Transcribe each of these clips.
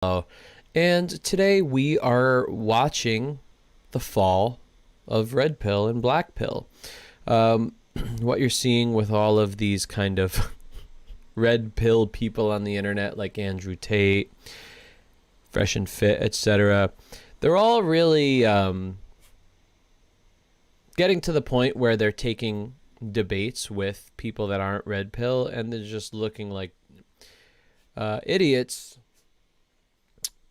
And today we are watching the fall of red pill and black pill. What you're seeing with all of these kind of red pill people on the internet like Andrew Tate, Fresh and Fit, etc. They're all really getting to the point where they're taking debates with people that aren't red pill and they're just looking like idiots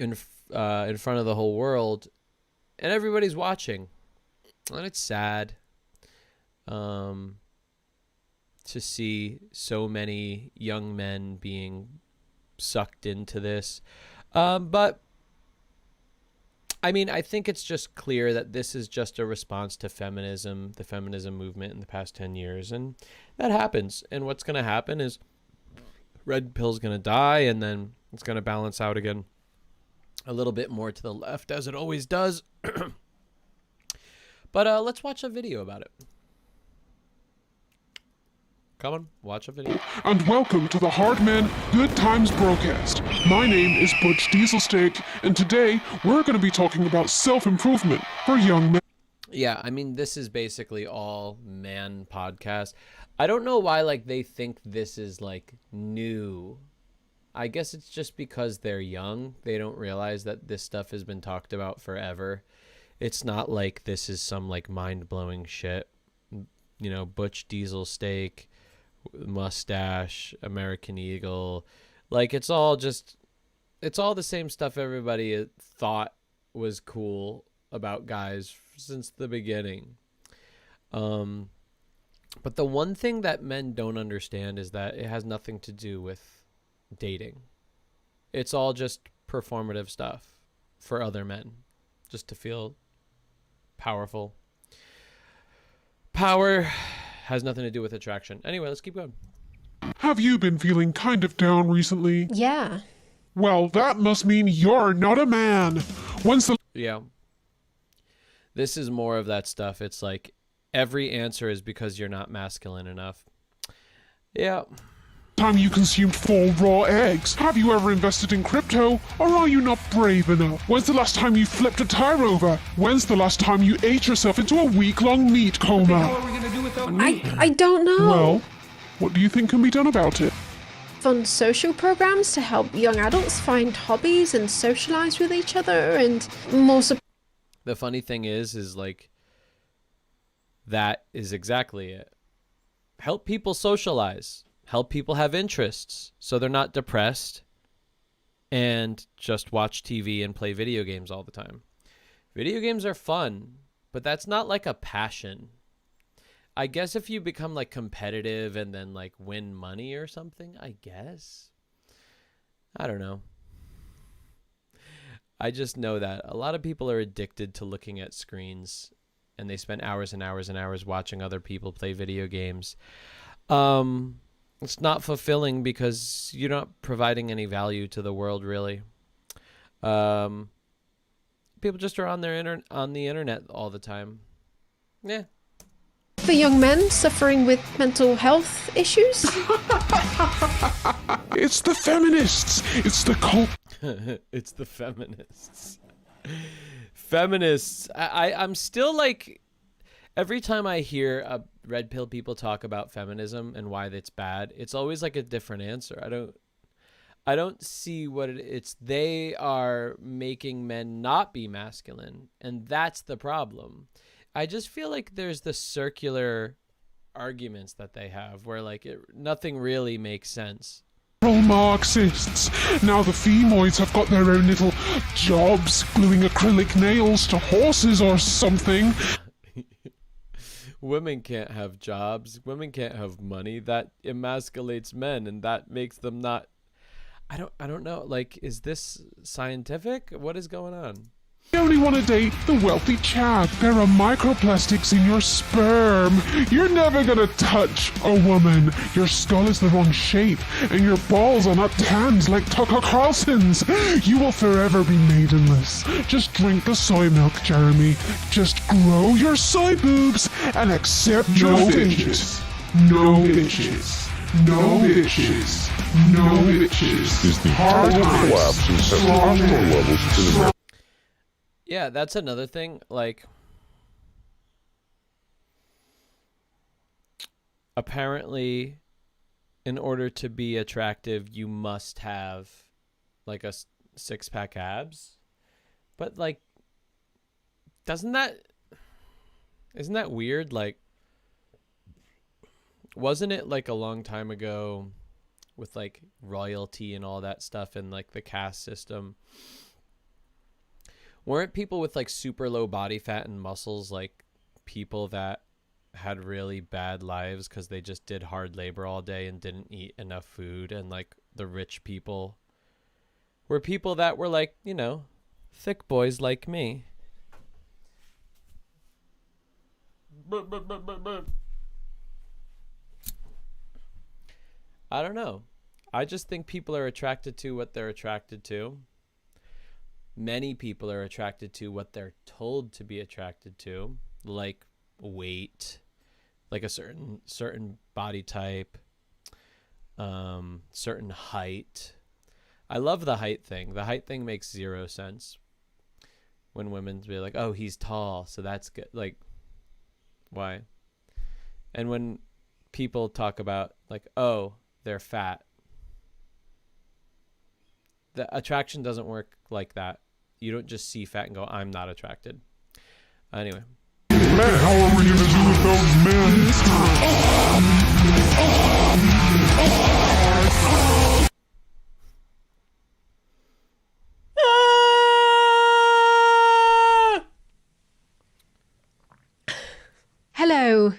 in front of the whole world, and everybody's watching, and it's sad to see so many young men being sucked into this. But I mean, I think it's just clear that this is just a response to feminism, the feminism movement in the past 10 years, and that happens. And what's going to happen is red pill's going to die, and then it's going to balance out again a little bit more to the left, as it always does. But let's watch a video about it. Come on, watch a video. And welcome to the Hard Men Good Times broadcast. My name is Butch Dieselsteak, and today we're going to be talking about self-improvement for young men. Yeah, I mean, this is basically all man podcast. I don't know why, like, they think this is, like, new. I guess it's just because they're young. They don't realize that this stuff has been talked about forever. It's not like this is some, like, mind-blowing shit. You know, Butch Dieselsteak, mustache, American Eagle. Like, it's all the same stuff everybody thought was cool about guys since the beginning. But the one thing that men don't understand is that it has nothing to do with dating. It's all just performative stuff for other men, just to feel powerful. Power has nothing to do with attraction. Anyway, let's keep going. Have you been feeling kind of down recently? Yeah. Well, that must mean you're not a man. Yeah. This is more of that stuff. It's like every answer is because you're not masculine enough. Yeah. Time you consumed 4 raw eggs? Have you ever invested in crypto? Or are you not brave enough? When's the last time you flipped a tire over? When's the last time you ate yourself into a week-long meat coma? I don't know. Well, what do you think can be done about it? Fund social programs to help young adults find hobbies and socialize with each other, and more The funny thing is like, that is exactly it. Help people socialize. Help people have interests so they're not depressed and just watch TV and play video games all the time. Video games are fun, but that's not like a passion. I guess if you become like competitive and then like win money or something, I guess. I don't know. I just know that a lot of people are addicted to looking at screens, and they spend hours and hours and hours watching other people play video games. It's not fulfilling because you're not providing any value to the world, really. People just are on the internet all the time. Yeah. for young men suffering with mental health issues. It's the feminists. It's the cult. It's the feminists. Feminists. I'm still like, every time I hear red pill people talk about feminism and why it's bad, it's always like a different answer. I don't see what it's. They are making men not be masculine, and that's the problem. I just feel like there's the circular arguments that they have where like nothing really makes sense. Marxists. Now the femoids have got their own little jobs gluing acrylic nails to horses or something. Women can't have jobs. Women can't have money. That emasculates men, and that makes them not. I don't know. Like, is this scientific? What is going on? You only want to date the wealthy chap. There are microplastics in your sperm. You're never gonna touch a woman. Your skull is the wrong shape, and your balls are not tanned like Tucker Carlson's. You will forever be maidenless. Just drink the soy milk, Jeremy. Just grow your soy boobs and accept your fate. No bitches. No bitches. No bitches. Is the Hard total times. collapse in testosterone levels in America. Yeah, that's another thing. Like, apparently, in order to be attractive, you must have like a six-pack abs. But like, isn't that weird? Like, wasn't it like a long time ago with like royalty and all that stuff and like the caste system? Weren't people with like super low body fat and muscles like people that had really bad lives because they just did hard labor all day and didn't eat enough food? And like the rich people were people that were like, you know, thick boys like me. I don't know. I just think people are attracted to what they're attracted to. Many people are attracted to what they're told to be attracted to, like weight, like a certain body type, certain height. I love the height thing. The height thing makes zero sense. When women be like, "Oh, he's tall, so that's good." Like, why? And when people talk about like, "Oh, they're fat," the attraction doesn't work like that. You don't just see fat and go, "I'm not attracted." Anyway. Man, how are we gonna do with those men? Hello,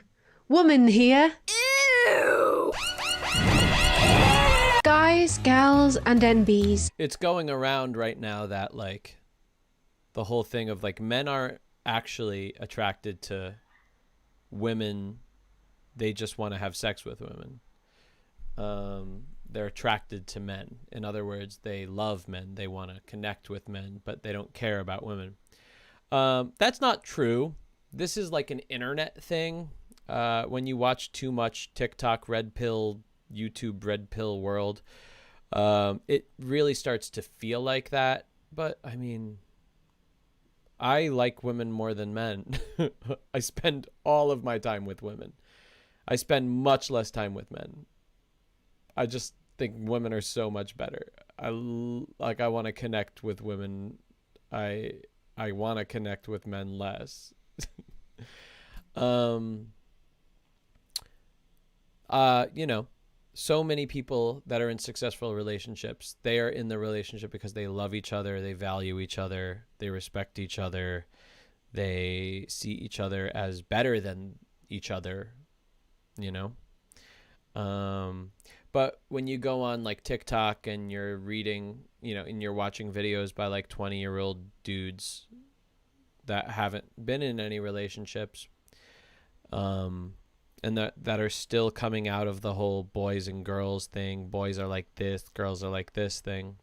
woman here. Ew. Guys, gals, and NBs. It's going around right now that like the whole thing of like men aren't actually attracted to women, they just want to have sex with women. They're attracted to men. In other words, they love men, they want to connect with men, but they don't care about women. That's not true. This is like an internet thing. When you watch too much TikTok red pill, YouTube red pill world, it really starts to feel like that. But I mean, I like women more than men. I spend all of my time with women. I spend much less time with men. I just think women are so much better. I want to connect with women. I want to connect with men less. You know, so many people that are in successful relationships, they are in the relationship because they love each other, they value each other, they respect each other, they see each other as better than each other, you know. But when you go on like TikTok and you're reading, you know, and you're watching videos by like 20-year-old dudes that haven't been in any relationships, and that are still coming out of the whole boys and girls thing, boys are like this, girls are like this thing,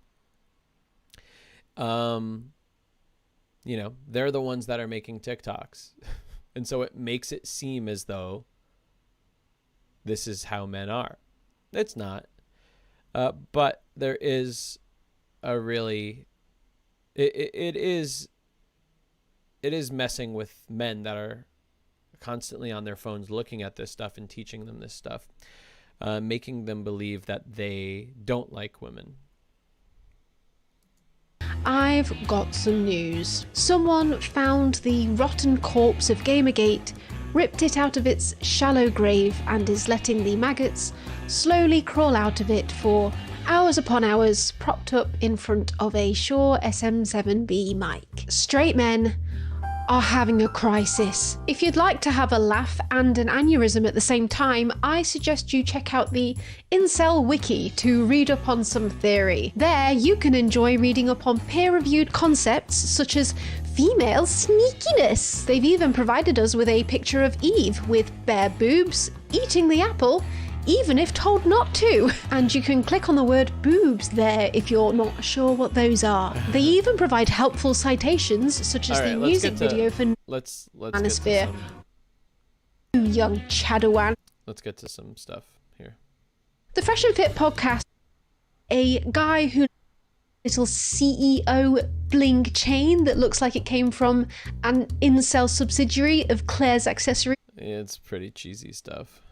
you know, they're the ones that are making TikToks. And so it makes it seem as though this is how men are. It's not. But there is a really, it is messing with men that are constantly on their phones looking at this stuff and teaching them this stuff, making them believe that they don't like women. I've got some news. Someone found the rotten corpse of Gamergate, ripped it out of its shallow grave, and is letting the maggots slowly crawl out of it for hours upon hours, propped up in front of a Shure SM7B mic. Straight men are having a crisis. If you'd like to have a laugh and an aneurysm at the same time, I suggest you check out the Incel Wiki to read up on some theory. There you can enjoy reading up on peer-reviewed concepts such as female sneakiness. They've even provided us with a picture of Eve with bare boobs eating the apple, even if told not to. And you can click on the word boobs there if you're not sure what those are. They even provide helpful citations such as the music video for let's Manosphere. You young Chadawan. Let's get to some stuff here. The Fresh and Fit podcast, a guy who little CEO bling chain that looks like it came from an incel subsidiary of Claire's Accessories. It's pretty cheesy stuff.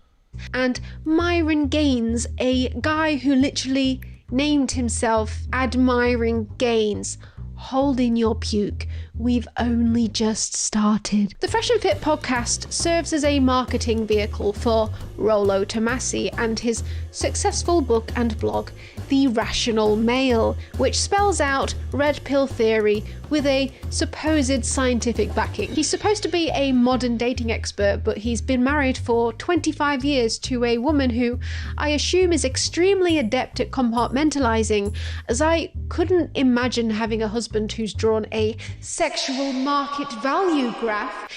And Myron Gaines, a guy who literally named himself Admiring Gaines. Hold in your puke. We've only just started. The Fresh and Fit podcast serves as a marketing vehicle for Rollo Tomasi and his successful book and blog, The Rational Male, which spells out red pill theory with a supposed scientific backing. He's supposed to be a modern dating expert, but he's been married for 25 years to a woman who I assume is extremely adept at compartmentalizing, as I couldn't imagine having a husband who's drawn a sexual market value graph.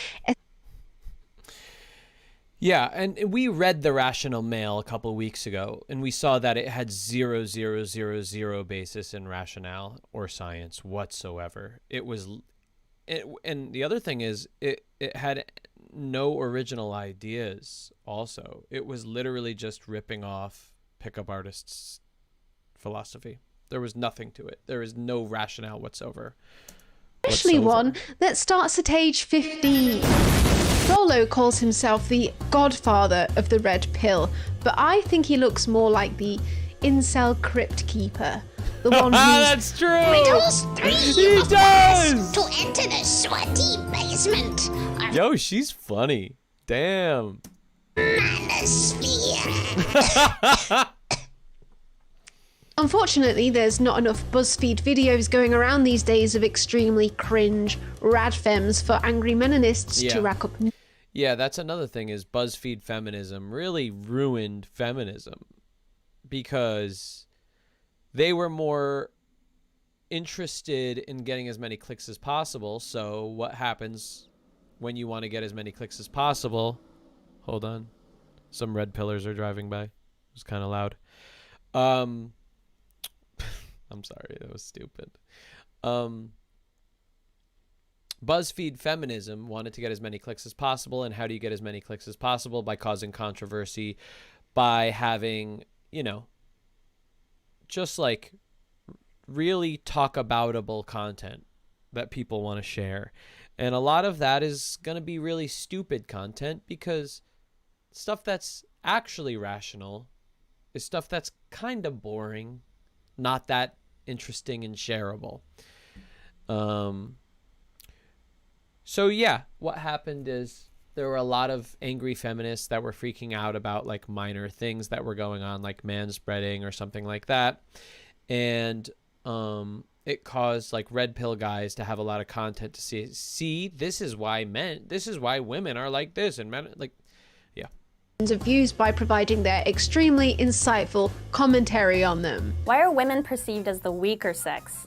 Yeah, and we read The Rational Male a couple weeks ago, and we saw that it had 0.000 basis in rationale or science whatsoever. And the other thing is, it had no original ideas also. It was literally just ripping off pickup artists' philosophy. There was nothing to it. There is no rationale whatsoever. Especially one that starts at age 15. Rollo calls himself the godfather of the red pill, but I think he looks more like the incel crypt keeper. The one who's That's true! Riddles 3 He of does! to enter the sweaty basement of Yo, she's funny. Damn. manosphere. Unfortunately, there's not enough BuzzFeed videos going around these days of extremely cringe radfems for angry meninists Yeah. to rack up. Yeah, that's another thing is BuzzFeed feminism really ruined feminism because they were more interested in getting as many clicks as possible. So what happens when you want to get as many clicks as possible? Hold on. Some red pillars are driving by. It was kind of loud. I'm sorry, that was stupid. BuzzFeed feminism wanted to get as many clicks as possible. And how do you get as many clicks as possible? By causing controversy, by having, just like really talk aboutable content that people want to share. And a lot of that is going to be really stupid content because stuff that's actually rational is stuff that's kind of boring, not that interesting and shareable. So yeah, what happened is there were a lot of angry feminists that were freaking out about like minor things that were going on, like manspreading or something like that. And it caused like red pill guys to have a lot of content to see this is why women are like this and men like, yeah. Of views by providing their extremely insightful commentary on them. Why are women perceived as the weaker sex?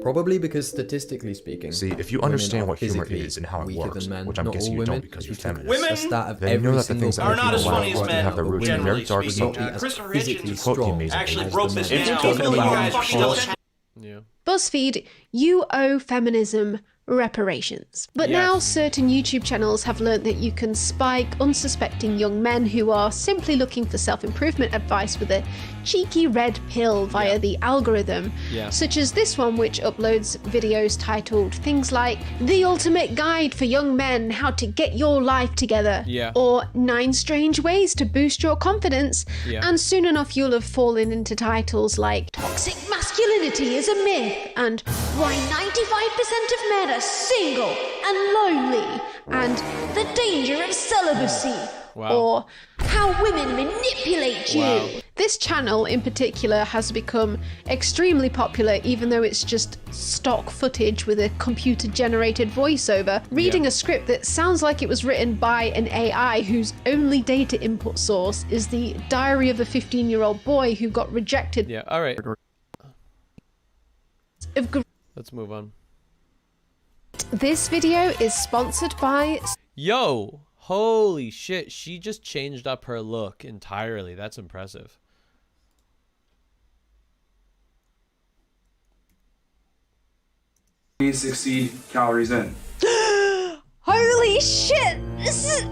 Probably because statistically speaking, See, if you women understand are what humor physically is and how it weaker works, than men. which I'm Not guessing all you women. don't because you're If you take feminist, a stat of then you know every that the single things that person are in not the as world funny as who men have the roots in generally very dark speaking. subtly as Christopher physically Hitchens quote the strong amazing actually as broke the this men. down. If you're talking about Fucking Yeah. BuzzFeed, you owe feminism reparations. But now Yes. certain YouTube channels have learnt that you can spike unsuspecting young men who are simply looking for self-improvement advice with a cheeky red pill via the algorithm, such as this one, which uploads videos titled things like The Ultimate Guide for Young Men, How to Get Your Life Together, or 9 Strange Ways to Boost Your Confidence, and soon enough you'll have fallen into titles like Toxic Masculinity is a Myth, and Why 95% of Men are Single and Lonely, and The Danger of Celibacy, or How Women Manipulate You. Wow. This channel in particular has become extremely popular, even though it's just stock footage with a computer-generated voiceover, reading a script that sounds like it was written by an AI whose only data input source is the diary of a 15-year-old boy who got rejected. Yeah, all right. Of gr- Let's move on. This video is sponsored by... Yo, holy shit, she just changed up her look entirely. That's impressive. Succeed calories in. Holy shit! This is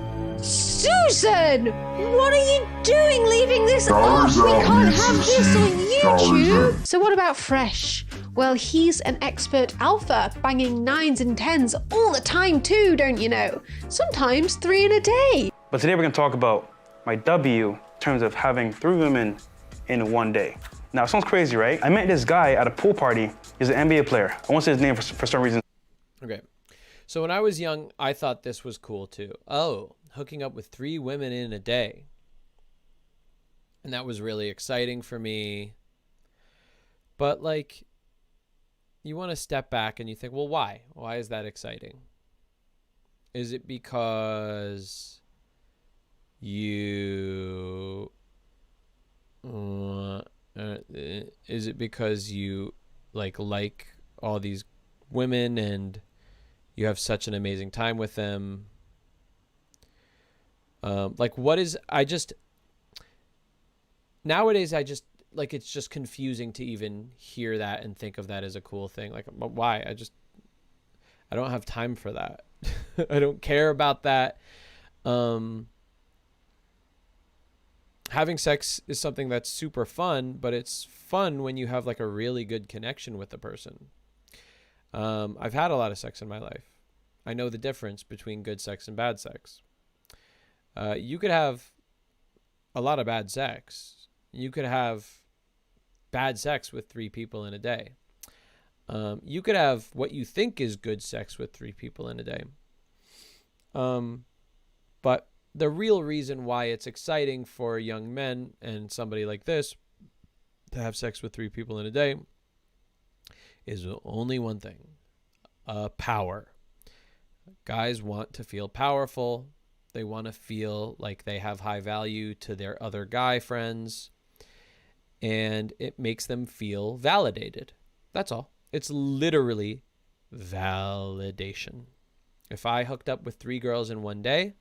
Susan! What are you doing leaving this up? We can't have this on YouTube! So what about Fresh? Well, he's an expert alpha, banging 9s and 10s all the time too, don't you know? Sometimes 3 in a day. But today we're gonna talk about my W in terms of having 3 women in one day. Now, it sounds crazy, right? I met this guy at a pool party. He's an NBA player. I won't say his name for some reason. Okay. So when I was young, I thought this was cool too. Oh, hooking up with 3 women in a day. And that was really exciting for me. But like, you want to step back and you think, well, why? Why is that exciting? Is it because you... is it because you like all these women and you have such an amazing time with them? Nowadays, it's just confusing to even hear that and think of that as a cool thing. Like, why? I don't have time for that. I don't care about that. Having sex is something that's super fun, but it's fun when you have like a really good connection with the person. I've had a lot of sex in my life. I know the difference between good sex and bad sex. You could have a lot of bad sex. You could have bad sex with 3 people in a day. You could have what you think is good sex with 3 people in a day. But the real reason why it's exciting for young men and somebody like this to have sex with 3 people in a day is only one thing: power. Guys want to feel powerful. They want to feel like they have high value to their other guy friends. And it makes them feel validated. That's all. It's literally validation. If I hooked up with 3 girls in one day,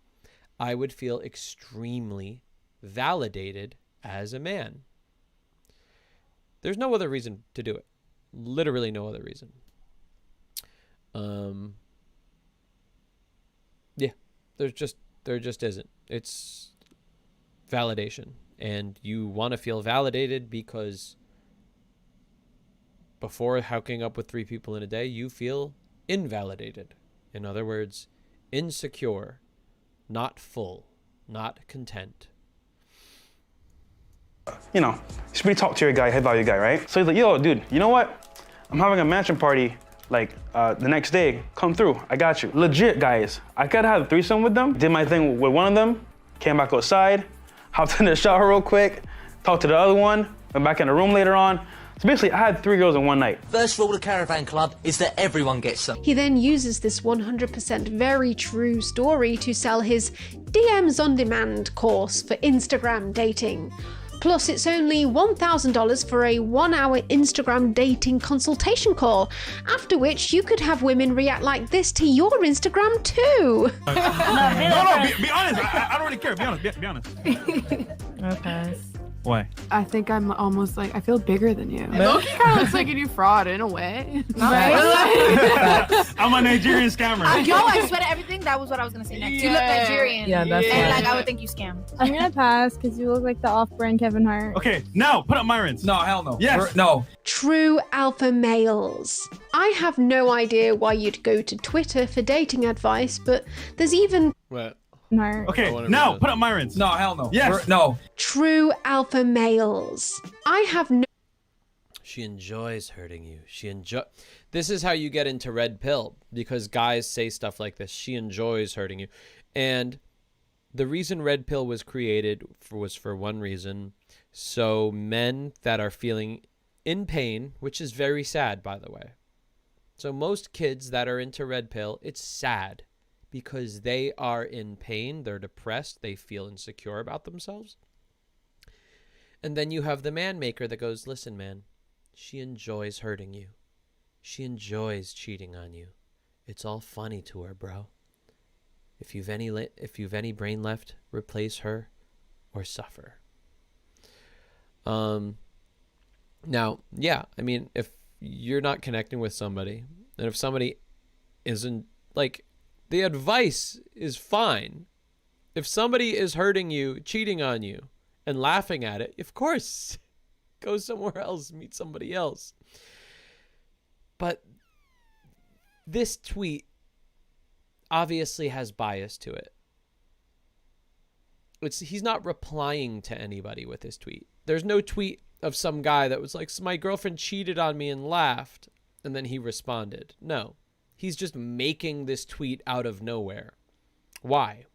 I would feel extremely validated as a man. There's no other reason to do it. Literally no other reason. Yeah, there just isn't. It's validation. And you want to feel validated because before hooking up with 3 people in a day, you feel invalidated. In other words, insecure, not full, not content. You know, you should be talk to your guy, head value guy, right? So he's like, yo, dude, you know what? I'm having a mansion party like the next day. Come through, I got you. Legit, guys. I could have a threesome with them. Did my thing with one of them, came back outside, hopped in the shower real quick, talked to the other one, went back in the room later on. So basically, I had 3 girls in one night. First rule of Caravan Club is that everyone gets some. He then uses this 100% very true story to sell his DMs on Demand course for Instagram dating. Plus, it's only $1,000 for a 1-hour Instagram dating consultation call, after which you could have women react like this to your Instagram too. No, be honest. I don't really care. Be honest. Okay. Why? I think I'm almost like, I feel bigger than you. Loki kind of looks like a new fraud in a way. Right? I'm a Nigerian scammer. Yo, I swear to everything, that was what I was going to say next. You look Nigerian. Yeah, that's And right. like, I would think you scam. I'm gonna pass because you look like the off-brand Kevin Hart. Okay, now put up Myron's. No, hell no. Yes. No. True alpha males. I have no idea why you'd go to Twitter for dating advice, but there's even... What? Okay, now put up Myron's. No, hell no. Yes. No. True alpha males. I have no... She enjoys hurting you. This is how you get into red pill, because guys say stuff like this. She enjoys hurting you. And the reason red pill was created was for one reason. So men that are feeling in pain, which is very sad, by the way. So most kids that are into red pill, it's sad because they are in pain. They're depressed. They feel insecure about themselves. And then you have the man maker that goes, listen, man, she enjoys hurting you. She enjoys cheating on you. It's all funny to her, bro. If you've any brain left, replace her or suffer. Now, yeah, I mean, if you're not connecting with somebody, and if somebody isn't, like, the advice is fine. If somebody is hurting you, cheating on you, and laughing at it, of course, go somewhere else, meet somebody else. But this tweet obviously has bias to it. He's not replying to anybody with his tweet. There's no tweet of some guy that was like, so my girlfriend cheated on me and laughed, and then he responded. No, he's just making this tweet out of nowhere. Why?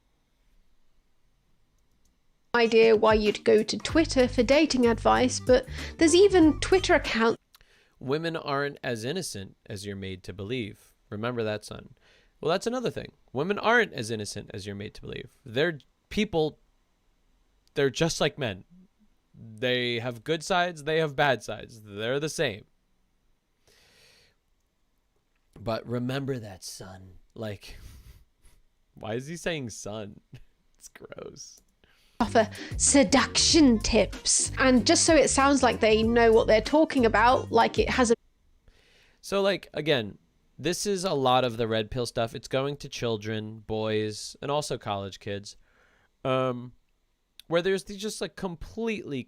Idea why you'd go to Twitter for dating advice, but there's even Twitter accounts. Women aren't as innocent as you're made to believe. Remember that, son. Well, that's another thing. Women aren't as innocent as you're made to believe. They're people. They're just like men. They have good sides. They have bad sides. They're the same. But remember that, son. Like, why is he saying son? It's gross. Offer seduction tips, and just so it sounds like they know what they're talking about, like it has a... So, like, again, this is a lot of the red pill stuff. It's going to children, boys, and also college kids, where there's these just like completely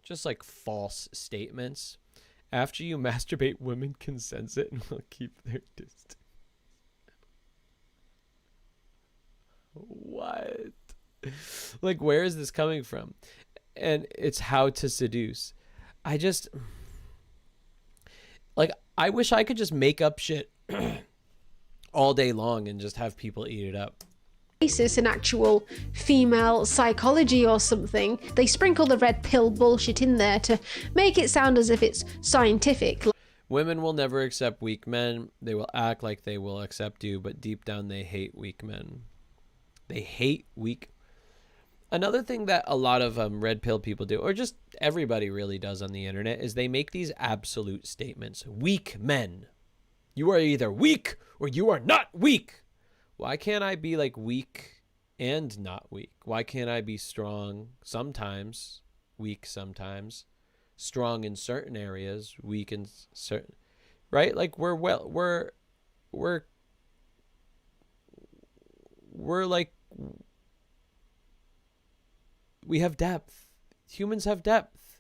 just like false statements. After you masturbate, women can sense it and will keep their distance. What? Like, where is this coming from? And it's how to seduce. I just, like, I wish I could just make up shit all day long and just have people eat it up. Basis in actual female psychology or something. They sprinkle the red pill bullshit in there to make it sound as if it's scientific. Women will never accept weak men. They will act like they will accept you, but deep down they hate weak men. They hate weak. Another thing that a lot of red pill people do, or just everybody really does on the internet, is they make these absolute statements. Weak men. You are either weak or you are not weak. Why can't I be like weak and not weak? Why can't I be strong sometimes, weak sometimes, strong in certain areas, weak in certain, right? Like we're like, we have depth. Humans have depth.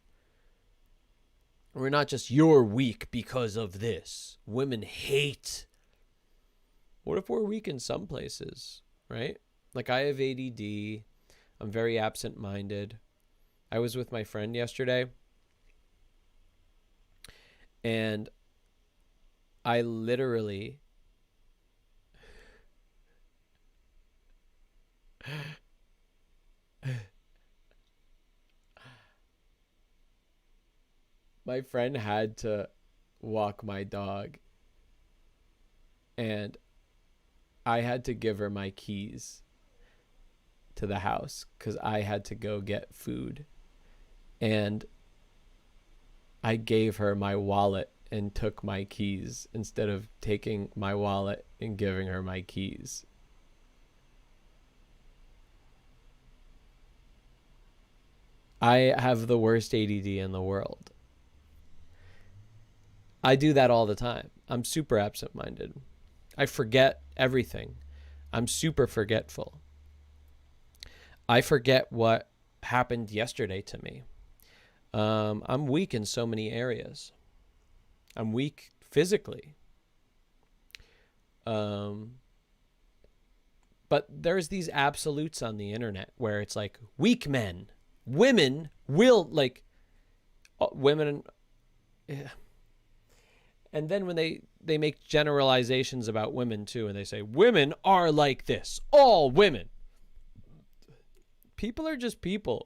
We're not just you're weak because of this. Women hate. What if we're weak in some places, right? Like I have ADD. I'm very absent-minded. I was with my friend yesterday, and I literally my friend had to walk my dog, and I had to give her my keys to the house because I had to go get food. And I gave her my wallet and took my keys instead of taking my wallet and giving her my keys. I have the worst ADD in the world. I do that all the time. I'm super absent-minded. I forget everything. I'm super forgetful. I forget what happened yesterday to me. I'm weak in so many areas. I'm weak physically. But there's these absolutes on the internet where it's like weak men, women will like women. Yeah. And then when they make generalizations about women too, and they say women are like this, all women. People are just people.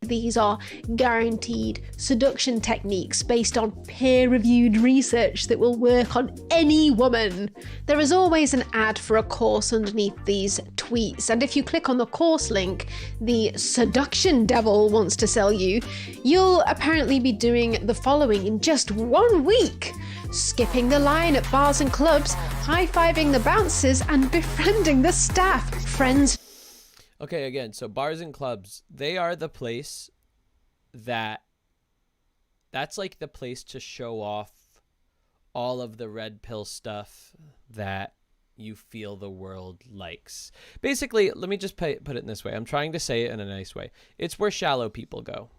These are guaranteed seduction techniques based on peer-reviewed research that will work on any woman. There is always an ad for a course underneath these tweets, and if you click on the course link the seduction devil wants to sell you, you'll apparently be doing the following in just 1 week. Skipping the line at bars and clubs, high-fiving the bouncers, and befriending the staff, friends. Okay, again, so bars and clubs, they are the place that's like the place to show off all of the red pill stuff that you feel the world likes. Basically, let me just put it in this way. I'm trying to say it in a nice way. It's where shallow people go.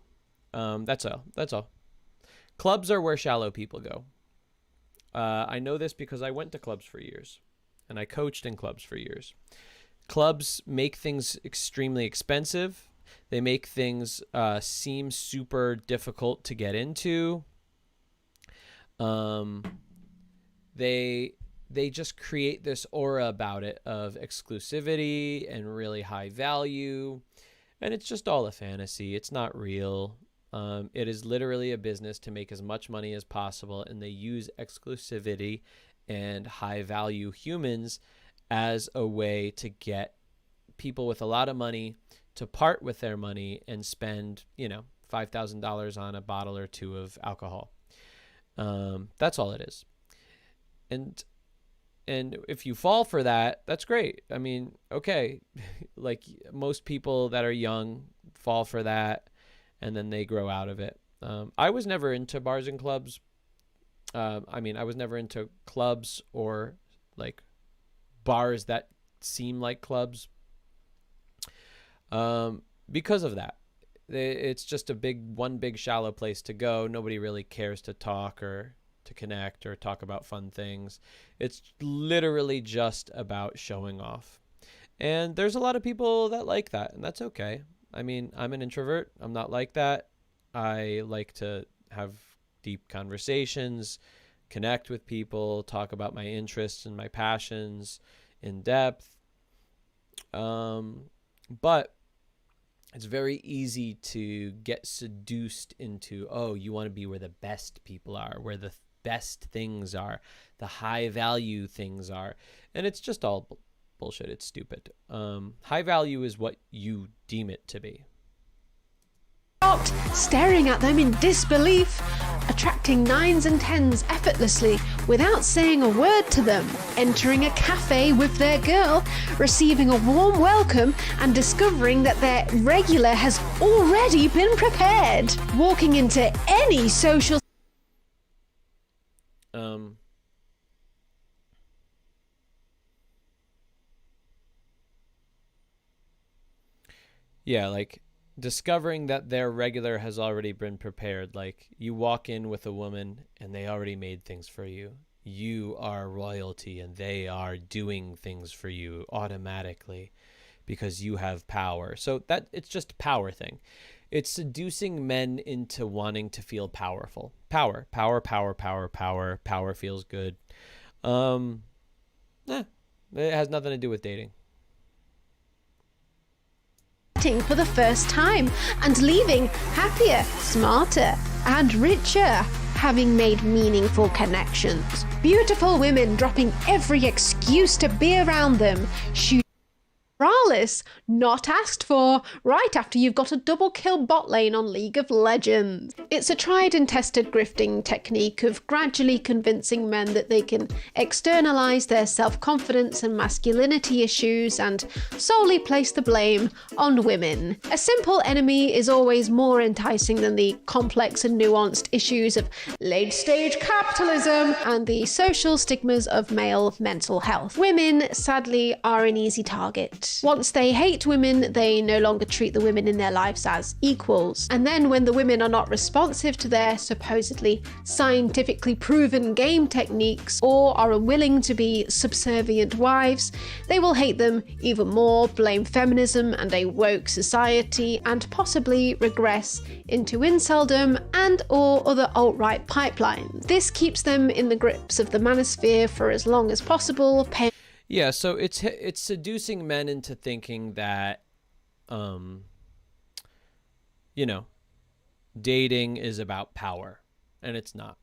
That's all. Clubs are where shallow people go. I know this because I went to clubs for years, and I coached in clubs for years. Clubs make things extremely expensive. They make things seem super difficult to get into. They just create this aura about it of exclusivity and really high value, and it's just all a fantasy. It's not real. It is literally a business to make as much money as possible, and they use exclusivity and high value humans as a way to get people with a lot of money to part with their money and spend, $5,000 on a bottle or two of alcohol. That's all it is. And if you fall for that, that's great. I mean, okay, like most people that are young fall for that, and then they grow out of it. I was never into bars and clubs. I was never into clubs or like bars that seem like clubs because of that. It's just one big shallow place to go. Nobody really cares to talk or to connect or talk about fun things. It's literally just about showing off. And there's a lot of people that like that, and that's okay. I mean, I'm an introvert. I'm not like that. I like to have deep conversations, connect with people, talk about my interests and my passions in depth. But it's very easy to get seduced into, oh, you want to be where the best people are, where the best things are, the high value things are. And it's just all bullshit. It's stupid. High value is what you deem it to be. Staring at them in disbelief, attracting 9s and 10s effortlessly without saying a word to them, entering a cafe with their girl, receiving a warm welcome and discovering that their regular has already been prepared, walking into any social yeah, like discovering that their regular has already been prepared. Like you walk in with a woman and they already made things for you. You are royalty and they are doing things for you automatically because you have power. So that it's just a power thing. It's seducing men into wanting to feel powerful. Power feels good. It has nothing to do with dating. for the first time and leaving happier, smarter, and richer, having made meaningful connections. Beautiful women dropping every excuse to be around them, shooting braless, not asked for, right after you've got a double kill bot lane on League of Legends. It's a tried and tested grifting technique of gradually convincing men that they can externalize their self-confidence and masculinity issues and solely place the blame on women. A simple enemy is always more enticing than the complex and nuanced issues of late-stage capitalism and the social stigmas of male mental health. Women, sadly, are an easy target. Once they hate women, they no longer treat the women in their lives as equals. And then when the women are not responsive to their supposedly scientifically proven game techniques or are unwilling to be subservient wives, they will hate them even more, blame feminism and a woke society, and possibly regress into inceldom and or other alt-right pipelines. This keeps them in the grips of the manosphere for as long as possible, Yeah, so it's seducing men into thinking that, dating is about power, and it's not.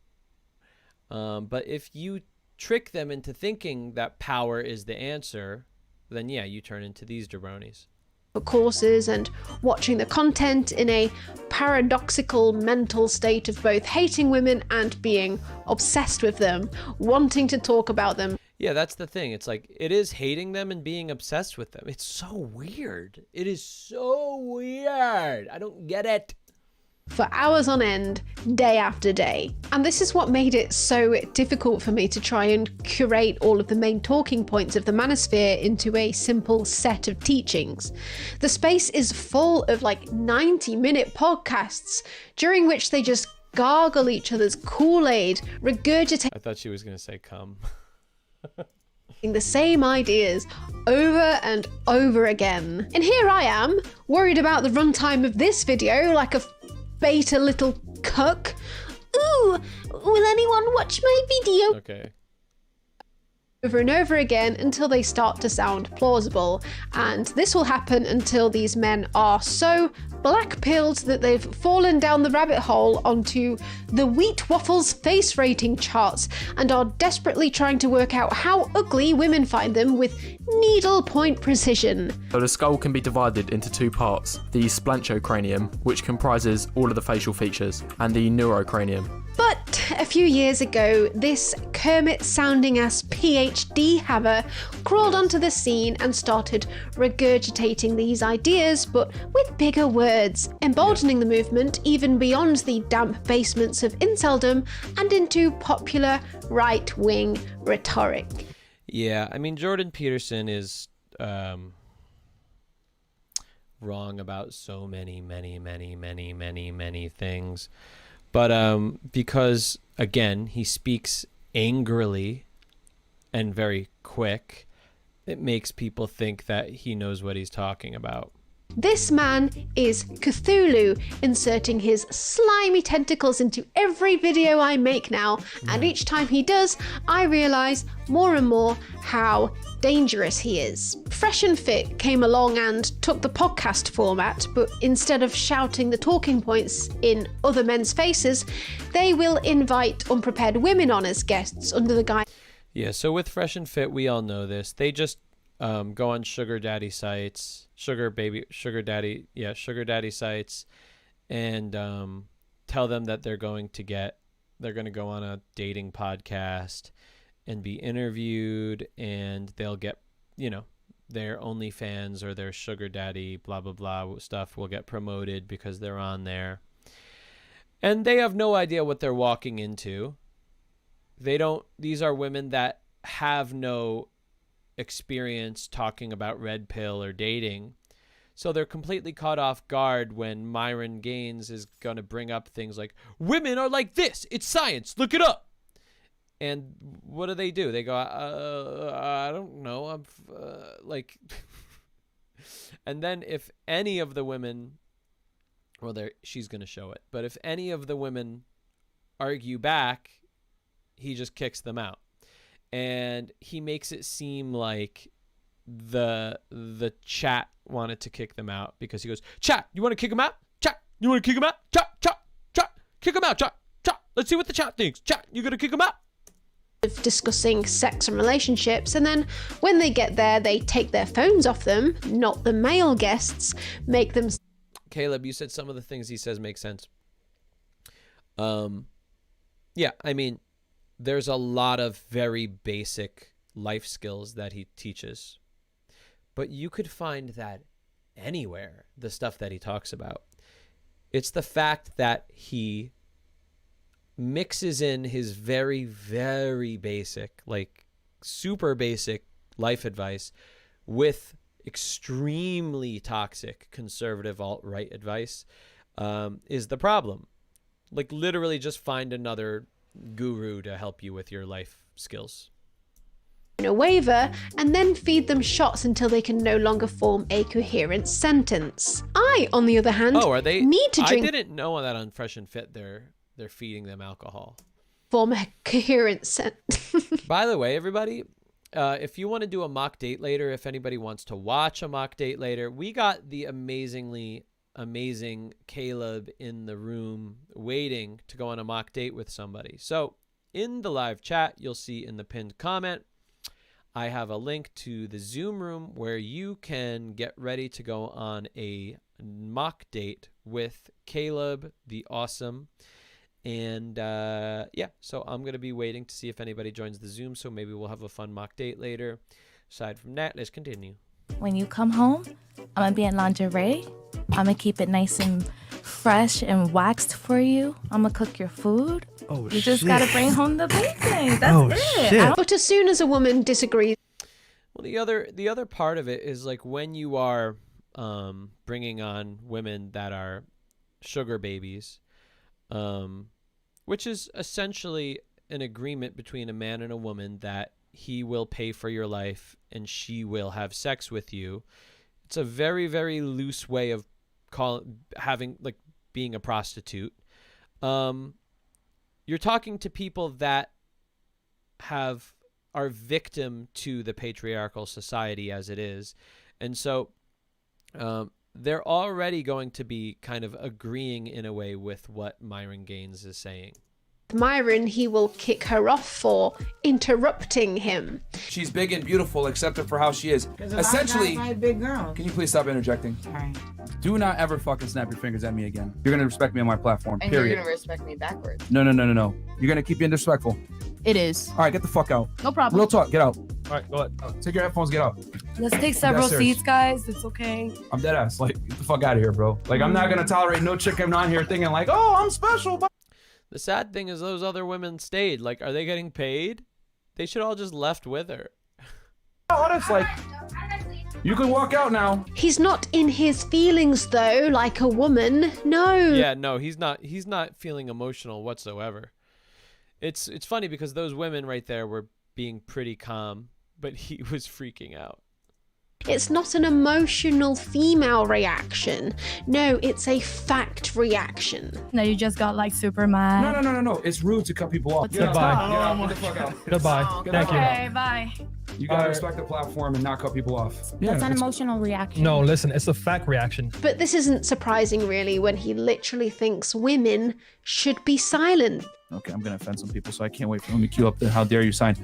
But if you trick them into thinking that power is the answer, then yeah, you turn into these jabronis. Courses and watching the content in a paradoxical mental state of both hating women and being obsessed with them, wanting to talk about them. Yeah, that's the thing. It's like, it is hating them and being obsessed with them. It's so weird. It is so weird. I don't get it. for hours on end, day after day. And this is what made it so difficult for me to try and curate all of the main talking points of the manosphere into a simple set of teachings. The space is full of like 90-minute podcasts during which they just gargle each other's Kool-Aid, regurgitate. I thought she was going to say come. The same ideas over and over again. And here I am, worried about the runtime of this video like a beta little cuck. Ooh, will anyone watch my video? Okay. Over and over again until they start to sound plausible. And this will happen until these men are so black-pilled that they've fallen down the rabbit hole onto the Wheat Waffles face rating charts and are desperately trying to work out how ugly women find them with needle-point precision. So the skull can be divided into two parts, the splantocranium, which comprises all of the facial features, and the neurocranium. But a few years ago, this Kermit-sounding ass PhD haver crawled onto the scene and started regurgitating these ideas, but with bigger words, emboldening the movement even beyond the damp basements of inceldom and into popular right-wing rhetoric. Yeah, I mean, Jordan Peterson is wrong about so many things. But because, again, he speaks angrily and very quick, it makes people think that he knows what he's talking about. This man is Cthulhu, inserting his slimy tentacles into every video I make now, and each time he does, I realise more and more how dangerous he is. Fresh and Fit came along and took the podcast format, but instead of shouting the talking points in other men's faces, they will invite unprepared women on as guests under the guise. Yeah, so with Fresh and Fit, we all know this. They just go on sugar daddy sites, sugar daddy sites, and tell them that they're going to go on a dating podcast and be interviewed, and they'll get, their OnlyFans or their sugar daddy blah blah blah stuff will get promoted because they're on there, and they have no idea what they're walking into. These are women that have no experience talking about red pill or dating, so they're completely caught off guard when Myron Gaines is going to bring up things like, women are like this, it's science, look it up. And what do? They go, I don't know, I'm like and then if any of the women, well, she's going to show it, but if any of the women argue back, he just kicks them out. And he makes it seem like the chat wanted to kick them out because he goes, chat, you want to kick them out? Chat, you want to kick them out? Chat, kick them out, chat. Let's see what the chat thinks. Chat, you gonna kick them out? Discussing sex and relationships, and then when they get there, they take their phones off them, not the male guests, make them... Caleb, you said some of the things he says make sense. Yeah, I mean, there's a lot of very basic life skills that he teaches, but you could find that anywhere, the stuff that he talks about. It's the fact that he mixes in his very, very basic, like super basic life advice with extremely toxic conservative alt-right advice is the problem. Like, literally just find another guru to help you with your life skills. A waiver, and then feed them shots until they can no longer form a coherent sentence. I, on the other hand, need to drink... I didn't know that on Fresh and Fit they're feeding them alcohol. Form a coherent sentence. By the way, everybody, if you want to do a mock date later, if anybody wants to watch a mock date later, we got the amazing Caleb in the room waiting to go on a mock date with somebody. So in the live chat, you'll see in the pinned comment, I have a link to the Zoom room where you can get ready to go on a mock date with Caleb the Awesome. And yeah, so I'm going to be waiting to see if anybody joins the Zoom, so maybe we'll have a fun mock date later. Aside from that, let's continue. When you come home, I'm going to be in lingerie. I'm going to keep it nice and fresh and waxed for you. I'm gonna cook your food. Oh, You just gotta bring home the bacon. That's Oh, it. shit. But as soon as a woman disagrees, Well, the other part of it is like when you are bringing on women that are sugar babies, which is essentially an agreement between a man and a woman that he will pay for your life and she will have sex with you. It's a very, very loose way of being a prostitute. You're talking to people that are victim to the patriarchal society as it is. And so they're already going to be kind of agreeing in a way with what Myron Gaines is saying. Myron, he will kick her off for interrupting him. She's big and beautiful, except for how she is. Essentially, big girl. can you please stop interjecting? All right. Do not ever fucking snap your fingers at me again. You're gonna respect me on my platform, And period. you're gonna respect me backwards. No. You're gonna keep being disrespectful. It is. All right, get the fuck out. No problem. Real talk, get out. All right, go ahead. Take your headphones, get out. Let's take several serious. seats, guys. It's okay. I'm dead ass. Like, get the fuck out of here, bro. Like, I'm not gonna tolerate no chick coming on here thinking like, oh, I'm special. But The sad thing is those other women stayed. Like, are they getting paid? They should all just left with her. it's like, you can walk out now. He's not in his feelings though, like a woman. No. Yeah, no, he's not feeling emotional whatsoever. It's funny because those women right there were being pretty calm, but he was freaking out. It's not an emotional female reaction. No, it's a fact reaction. No, you just got like super mad. No. It's rude to cut people off. Let's Get talk. out. Get the fuck out. Goodbye. Thank you. Okay, bye. You gotta respect the platform and not cut people off. That's an emotional reaction. No, listen, it's a fact reaction. But this isn't surprising really when he literally thinks women should be silent. Okay, I'm gonna offend some people, so I can't wait for them to queue up the how dare you sign.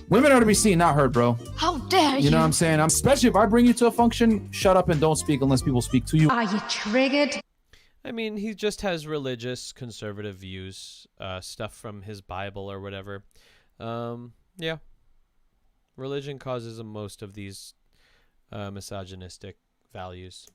Women are to be seen, not heard, bro. How dare you? You know what I'm saying? Especially if I bring you to a function, shut up and don't speak unless people speak to you. Are you triggered? I mean, he just has religious conservative views, stuff from his Bible or whatever. Yeah. Religion causes most of these misogynistic values.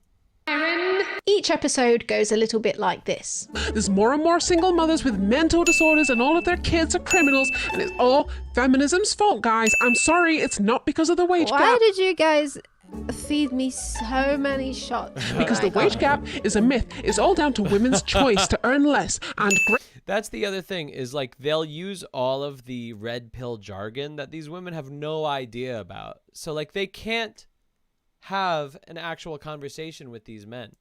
Each episode goes a little bit like this. There's more and more single mothers with mental disorders and all of their kids are criminals and it's all feminism's fault, guys. I'm sorry, it's not because of the wage Why gap. did you guys feed me so many shots? Because the wage gap is a myth. It's all down to women's choice to earn less and That's the other thing is like they'll use all of the red pill jargon that these women have no idea about. So like they can't have an actual conversation with these men.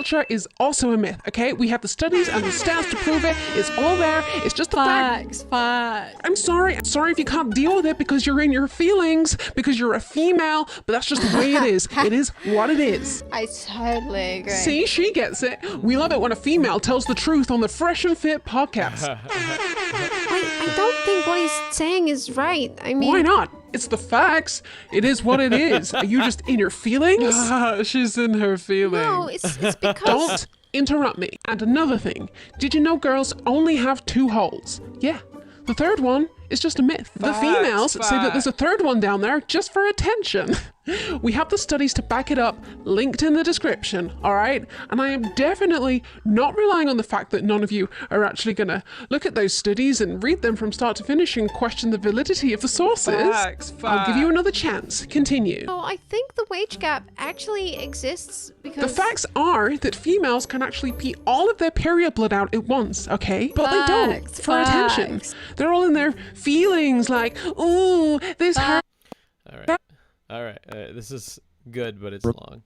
culture is also a myth, okay? We have the studies and the stats to prove it. It's all there. It's just a fact. Facts. I'm sorry if you can't deal with it because you're in your feelings, because you're a female, but that's just the way it is. It is what it is. I totally agree. See, she gets it. We love it when a female tells the truth on the Fresh and Fit podcast. I don't think what he's saying is right. I mean, Why not? It's the facts. It is what it is. Are you just in your feelings? She's in her feelings. No, it's because... Don't interrupt me. And another thing, did you know girls only have 2 holes? Yeah. The third one is just a myth. The females say that there's a third one down there just for attention. We have the studies to back it up, linked in the description, all right? And I am definitely not relying on the fact that none of you are actually going to look at those studies and read them from start to finish and question the validity of the sources. I'll give you another chance. Continue. Oh, I think the wage gap actually exists because... The facts are that females can actually pee all of their period blood out at once, okay? But they don't, for attention. They're all in their feelings like, ooh, this hurt. All right. This is good, but it's long.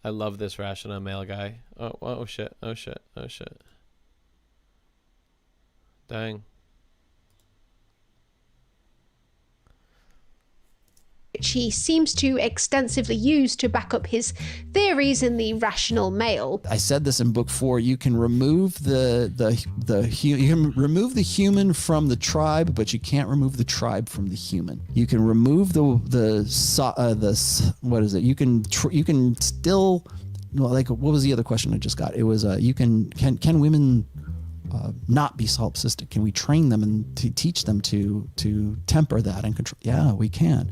I love this rational male guy. Oh shit. Dang. Which he seems to extensively use to back up his theories in the rational male. I said this in book 4. You can remove the human from the tribe, but you can't remove the tribe from the human. You can remove what is it? You can still, like, what was the other question I just got? It was can women not be solipsistic? Can we train them and to teach them to temper that and control? Yeah, we can.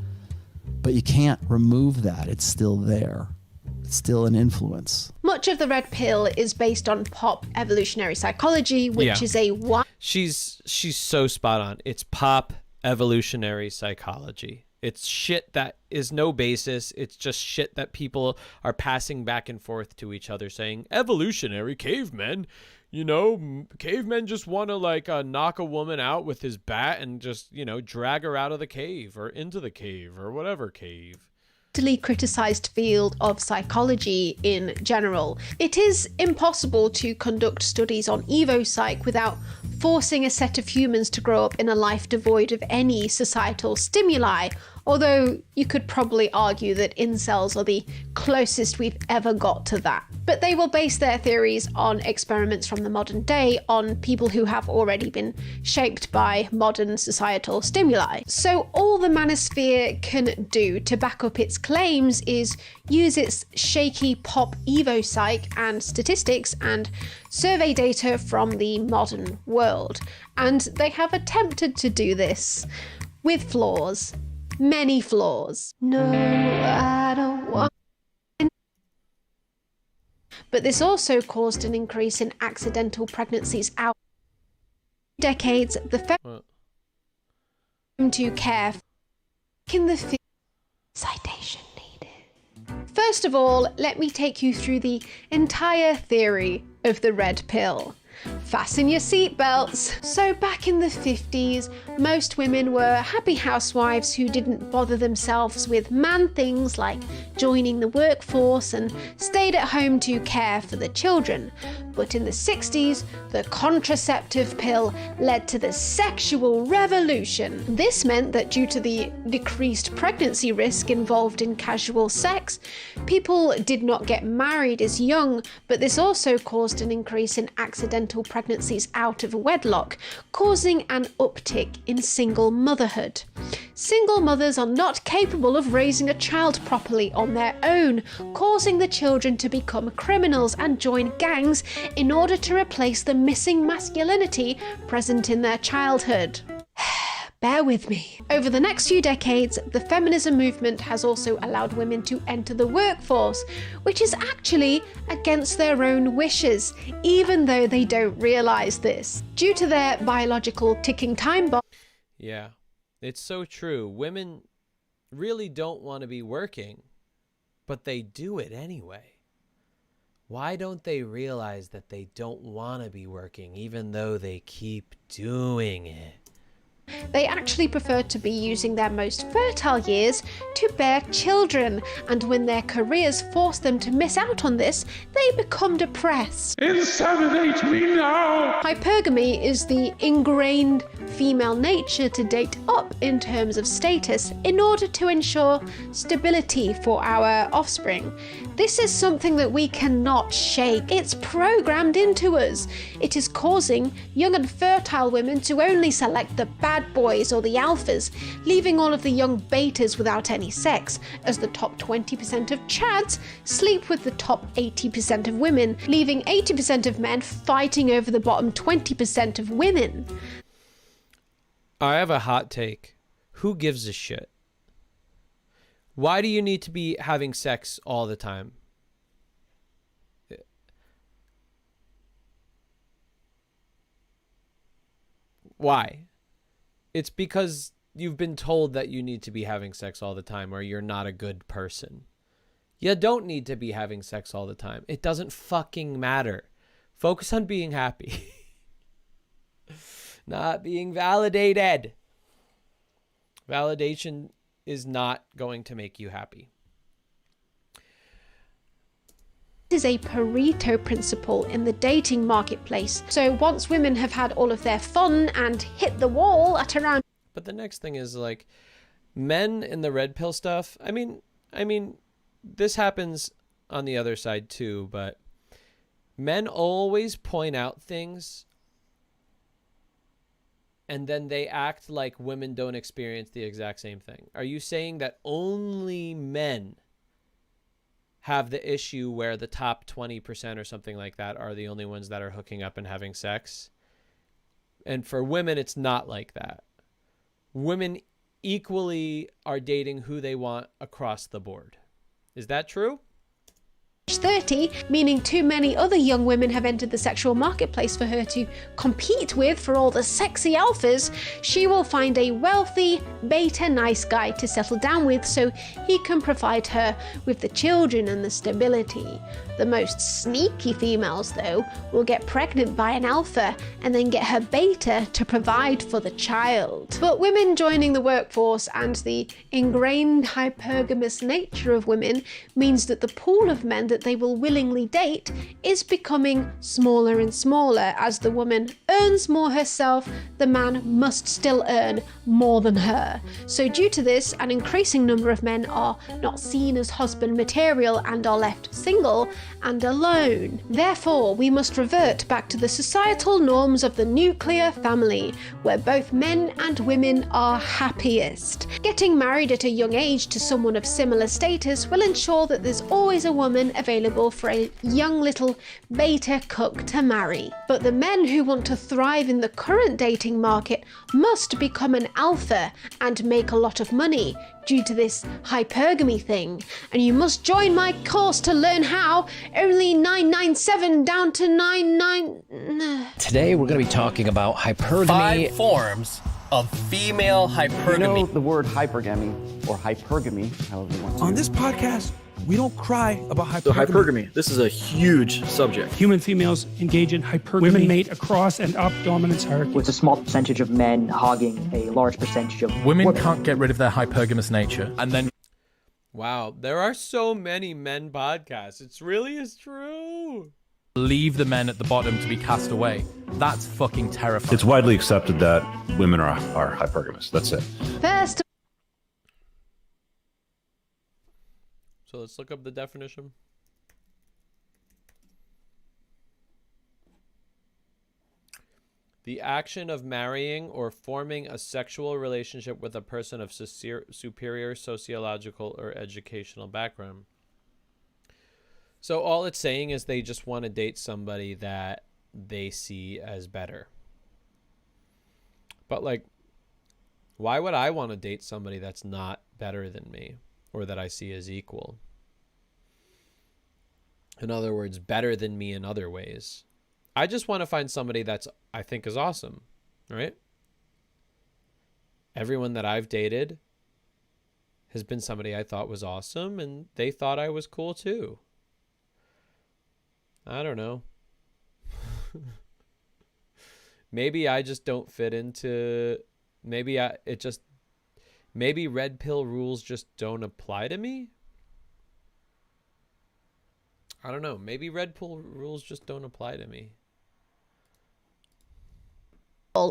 But you can't remove that. It's still there. It's still an influence. Much Much of the red pill is based on pop evolutionary psychology, which is a She's so spot on. It's pop evolutionary psychology. It's shit that is no basis. It's just shit that people are passing back and forth to each other saying, evolutionary cavemen, you know, cavemen just want to like knock a woman out with his bat and just, you know, drag her out of the cave or into the cave or whatever cave. Criticized field of psychology in general. It is impossible to conduct studies on evopsych without forcing a set of humans to grow up in a life devoid of any societal stimuli, although you could probably argue that incels are the closest we've ever got to that. But they will base their theories on experiments from the modern day on people who have already been shaped by modern societal stimuli. So all the manosphere can do to back up its claims is use its shaky pop evopsych and statistics and survey data from the modern world. And they have attempted to do this with flaws. Many flaws. No, I don't want. But this also caused an increase in accidental pregnancies out decades. The to care in the citation needed. First of all, let me take you through the entire theory of the red pill. Fasten your seatbelts. So back in the 50s, most women were happy housewives who didn't bother themselves with man things like joining the workforce and stayed at home to care for the children. But in the 60s, the contraceptive pill led to the sexual revolution. This meant that due to the decreased pregnancy risk involved in casual sex, people did not get married as young, but this also caused an increase in accidental pregnancies out of wedlock, causing an uptick in single motherhood. Single mothers are not capable of raising a child properly on their own, causing the children to become criminals and join gangs in order to replace the missing masculinity present in their childhood. Bear with me. Over the next few decades, the feminism movement has also allowed women to enter the workforce, which is actually against their own wishes, even though they don't realize this. Due to their biological ticking time bomb. Yeah, it's so true. Women really don't want to be working, but they do it anyway. Why don't they realize that they don't want to be working, even though they keep doing it? They actually prefer to be using their most fertile years to bear children, and when their careers force them to miss out on this, they become depressed. Inseminate me now! Hypergamy is the ingrained female nature to date up in terms of status in order to ensure stability for our offspring. This is something that we cannot shake. It's programmed into us. It is causing young and fertile women to only select the bad boys or the alphas, leaving all of the young betas without any sex, as the top 20% of chads sleep with the top 80% of women, leaving 80% of men fighting over the bottom 20% of women. I have a hot take. Who gives a shit? Why do you need to be having sex all the time? Why? It's because you've been told that you need to be having sex all the time or you're not a good person. You don't need to be having sex all the time. It doesn't fucking matter. Focus on being happy. Not being validated. Validation is not going to make you happy. This is a Pareto principle in the dating marketplace. So once women have had all of their fun and hit the wall at around... But the next thing is like men in the red pill stuff. I mean, this happens on the other side too, but men always point out things and then they act like women don't experience the exact same thing. Are you saying that only men have the issue where the top 20% or something like that are the only ones that are hooking up and having sex? And for women, it's not like that. Women equally are dating who they want across the board. Is that true? 30, meaning too many other young women have entered the sexual marketplace for her to compete with for all the sexy alphas, she will find a wealthy, beta nice guy to settle down with so he can provide her with the children and the stability. The most sneaky females, though, will get pregnant by an alpha and then get her beta to provide for the child. But women joining the workforce and the ingrained hypergamous nature of women means that the pool of men that they will willingly date is becoming smaller and smaller. As the woman earns more herself, the man must still earn more than her. So due to this, an increasing number of men are not seen as husband material and are left single and alone. Therefore, we must revert back to the societal norms of the nuclear family, where both men and women are happiest. Getting married at a young age to someone of similar status will ensure that there's always a woman available for a young little beta cook to marry. But the men who want to thrive in the current dating market must become an alpha and make a lot of money due to this hypergamy thing. And you must join my course to learn how. Only 997 down to 99. Today we're going to be talking about hypergamy. 5 forms of female hypergamy. You know the word hypergamy or hypergamy, however you want to. On this podcast, we don't cry about hypergamy. So hypergamy, this is a huge subject. Human females engage in hypergamy. Women mate across and up dominance hierarchy. With a small percentage of men hogging a large percentage of women can't get rid of their hypergamous nature. And then wow, there are so many men podcasts. It really is true. Leave the men at the bottom to be cast away. That's fucking terrifying. It's widely accepted that women are hypergamous. That's it. First, so let's look up the definition. The action of marrying or forming a sexual relationship with a person of superior sociological or educational background. So all it's saying is they just want to date somebody that they see as better. But like, why would I want to date somebody that's not better than me or that I see as equal? In other words, better than me in other ways. I just want to find somebody that's I think is awesome, right? Everyone that I've dated has been somebody I thought was awesome and they thought I was cool too. I don't know. Maybe I just don't fit into, maybe red pill rules just don't apply to me. I don't know. Maybe red pill rules just don't apply to me.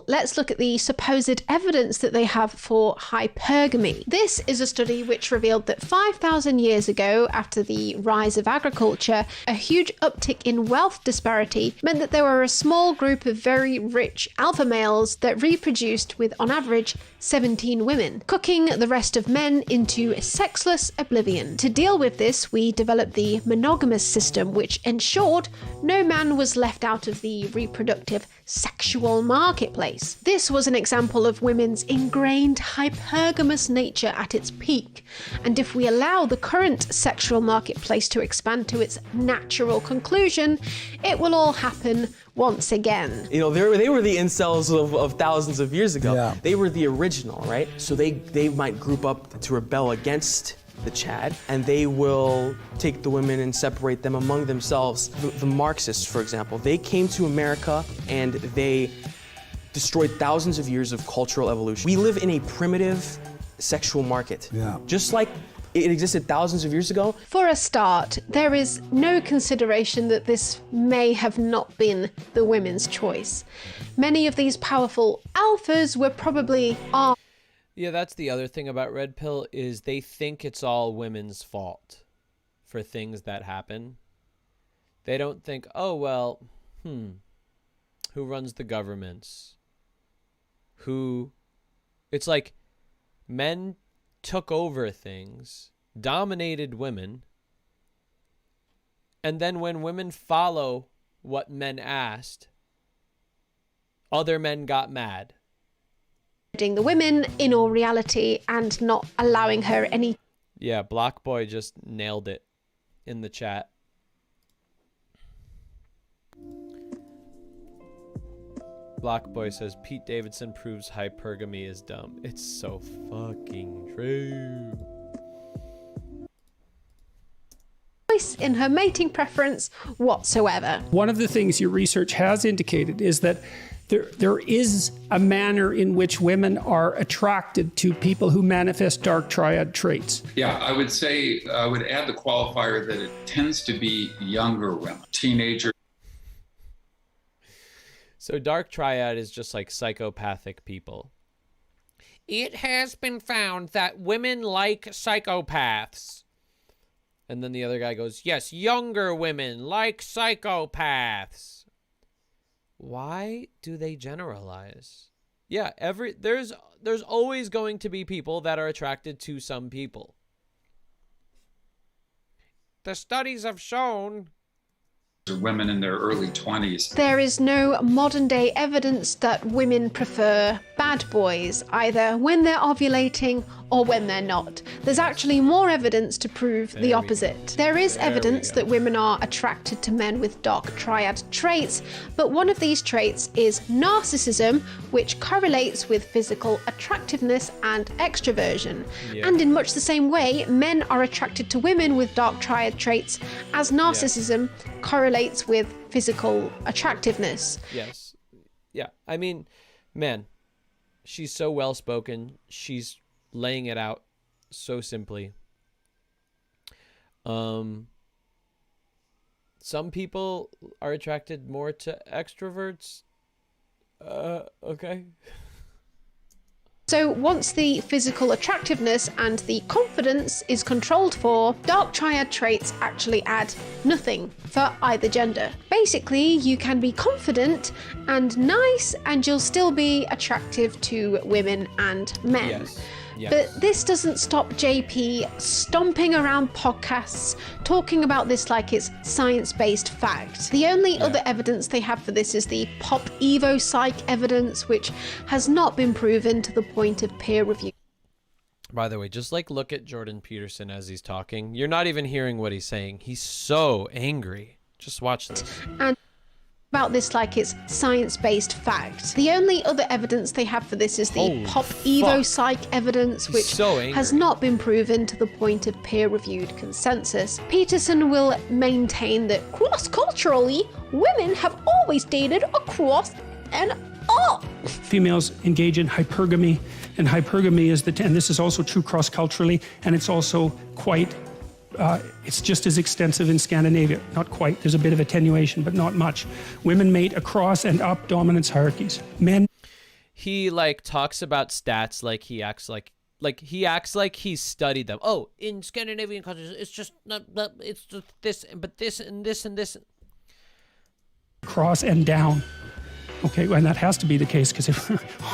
let's look at the supposed evidence that they have for hypergamy. This is a study which revealed that 5,000 years ago, after the rise of agriculture, a huge uptick in wealth disparity meant that there were a small group of very rich alpha males that reproduced with, on average, 17 women, cooking the rest of men into sexless oblivion. To deal with this, we developed the monogamous system, which ensured no man was left out of the reproductive sexual marketplace. This was an example of women's ingrained hypergamous nature at its peak, and if we allow the current sexual marketplace to expand to its natural conclusion, it will all happen once again. You know, they were the incels of thousands of years ago. Yeah. They were the original, right? So they might group up to rebel against the Chad, and they will take the women and separate them among themselves. The Marxists, for example, they came to America and they destroyed thousands of years of cultural evolution. We live in a primitive sexual market. Yeah. Just like it existed thousands of years ago. For a start, there is no consideration that this may have not been the women's choice. Many of these powerful alphas were probably armed. Yeah, that's the other thing about Red Pill is they think it's all women's fault for things that happen. They don't think, oh, well, who runs the governments? It's like men took over things, dominated women, and then when women follow what men asked, other men got mad. The women in all reality and not allowing her any. Yeah, Block Boy just nailed it in the chat. Black Boy says Pete Davidson proves hypergamy is dumb. It's so fucking true. In her mating preference whatsoever. One of the things your research has indicated is that there is a manner in which women are attracted to people who manifest dark triad traits. Yeah, I would say, I would add the qualifier that it tends to be younger women, teenagers. So dark triad is just like psychopathic people. It has been found that women like psychopaths. And then the other guy goes, yes, younger women like psychopaths. Why do they generalize? Yeah, there's always going to be people that are attracted to some people. The studies have shown Women in their early 20s. There is no modern day evidence that women prefer bad boys, either when they're ovulating or when they're not. There's actually more evidence to prove the opposite. There is evidence that women are attracted to men with dark triad traits, but one of these traits is narcissism, which correlates with physical attractiveness and extroversion. Yeah. And in much the same way, men are attracted to women with dark triad traits, as narcissism correlates with physical attractiveness. Yes. Yeah. I mean, man, she's so well spoken. She's laying it out so simply. Some people are attracted more to extroverts. Okay. So once the physical attractiveness and the confidence is controlled for, dark triad traits actually add nothing for either gender. Basically, you can be confident and nice and you'll still be attractive to women and men. Yes. Yes. But this doesn't stop JP stomping around podcasts talking about this like it's science-based fact. The only other evidence they have for this is the Pop Evo Psych evidence, which has not been proven to the point of peer review. By the way, just like look at Jordan Peterson as he's talking. You're not even hearing what he's saying. He's so angry. Just watch this. And about this like it's science-based fact. The only other evidence they have for this is the Pop Evo Psych evidence, which has not been proven to the point of peer-reviewed consensus. Peterson will maintain that cross-culturally, women have always dated across and up. Females engage in hypergamy, and hypergamy is and this is also true cross-culturally, and it's also quite it's just as extensive in Scandinavia. Not quite. There's a bit of attenuation, but not much. Women mate across and up dominance hierarchies. Men. He like talks about stats like he acts like he's studied them. Oh, in Scandinavian countries, it's just not. It's just this, but this and this and this. Cross and down. Okay, and that has to be the case because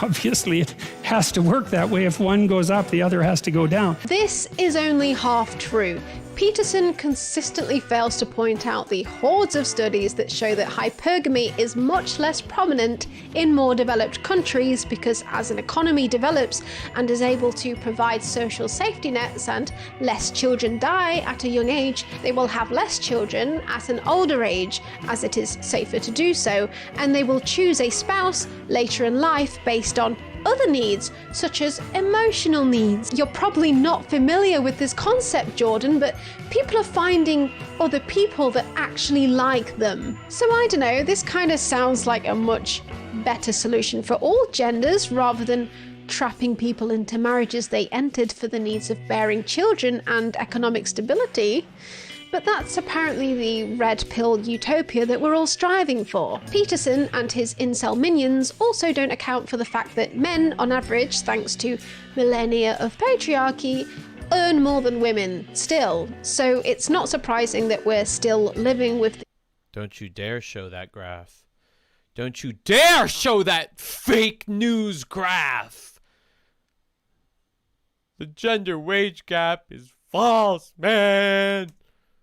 obviously it has to work that way. If one goes up, the other has to go down. This is only half true. Peterson consistently fails to point out the hordes of studies that show that hypergamy is much less prominent in more developed countries because as an economy develops and is able to provide social safety nets and less children die at a young age, they will have less children at an older age as it is safer to do so, and they will choose a spouse later in life based on other needs, such as emotional needs. You're probably not familiar with this concept, Jordan, but people are finding other people that actually like them. So I don't know, this kind of sounds like a much better solution for all genders rather than trapping people into marriages they entered for the needs of bearing children and economic stability. But that's apparently the red pill utopia that we're all striving for. Peterson and his incel minions also don't account for the fact that men, on average, thanks to millennia of patriarchy, earn more than women still. So it's not surprising that we're still living with... Don't you dare show that graph. Don't you dare show that fake news graph. The gender wage gap is false, man.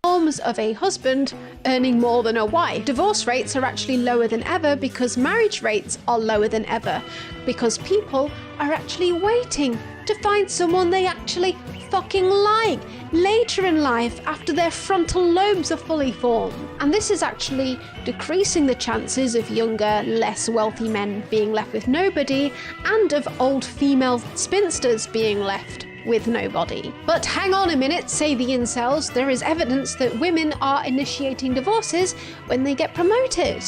Norms of a husband earning more than a wife. Divorce rates are actually lower than ever because marriage rates are lower than ever, because people are actually waiting to find someone they actually fucking like later in life after their frontal lobes are fully formed. And this is actually decreasing the chances of younger, less wealthy men being left with nobody and of old female spinsters being left with nobody. But hang on a minute, say the incels, there is evidence that women are initiating divorces when they get promoted.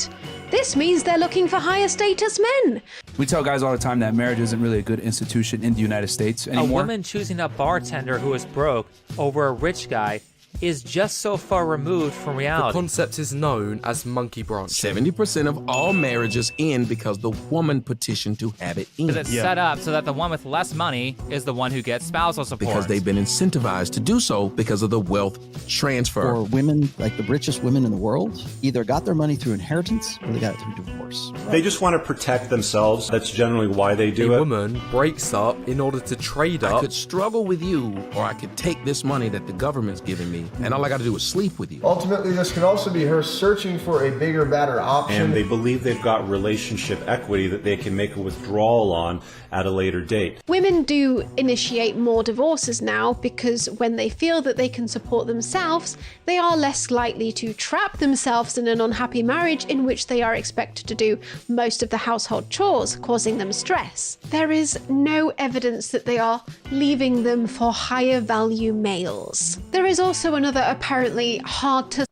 This means they're looking for higher status men. We tell guys all the time that marriage isn't really a good institution in the United States anymore. A woman choosing a bartender who is broke over a rich guy is just so far removed from reality. The concept is known as monkey branch. 70% of all marriages end because the woman petitioned to have it end. It's set up so that the one with less money is the one who gets spousal support. Because they've been incentivized to do so because of the wealth transfer. For women, like the richest women in the world, either got their money through inheritance or they got it through divorce. They just want to protect themselves. That's generally why they do it. A woman breaks up in order to trade up. I could struggle with you, or I could take this money that the government's giving me, and all I got to do is sleep with you. Ultimately, this can also be her searching for a bigger, better option. And they believe they've got relationship equity that they can make a withdrawal on at a later date. Women do initiate more divorces now because when they feel that they can support themselves, they are less likely to trap themselves in an unhappy marriage in which they are expected to do most of the household chores, causing them stress. There is no evidence that they are leaving them for higher value males. There is also another apparently hard to...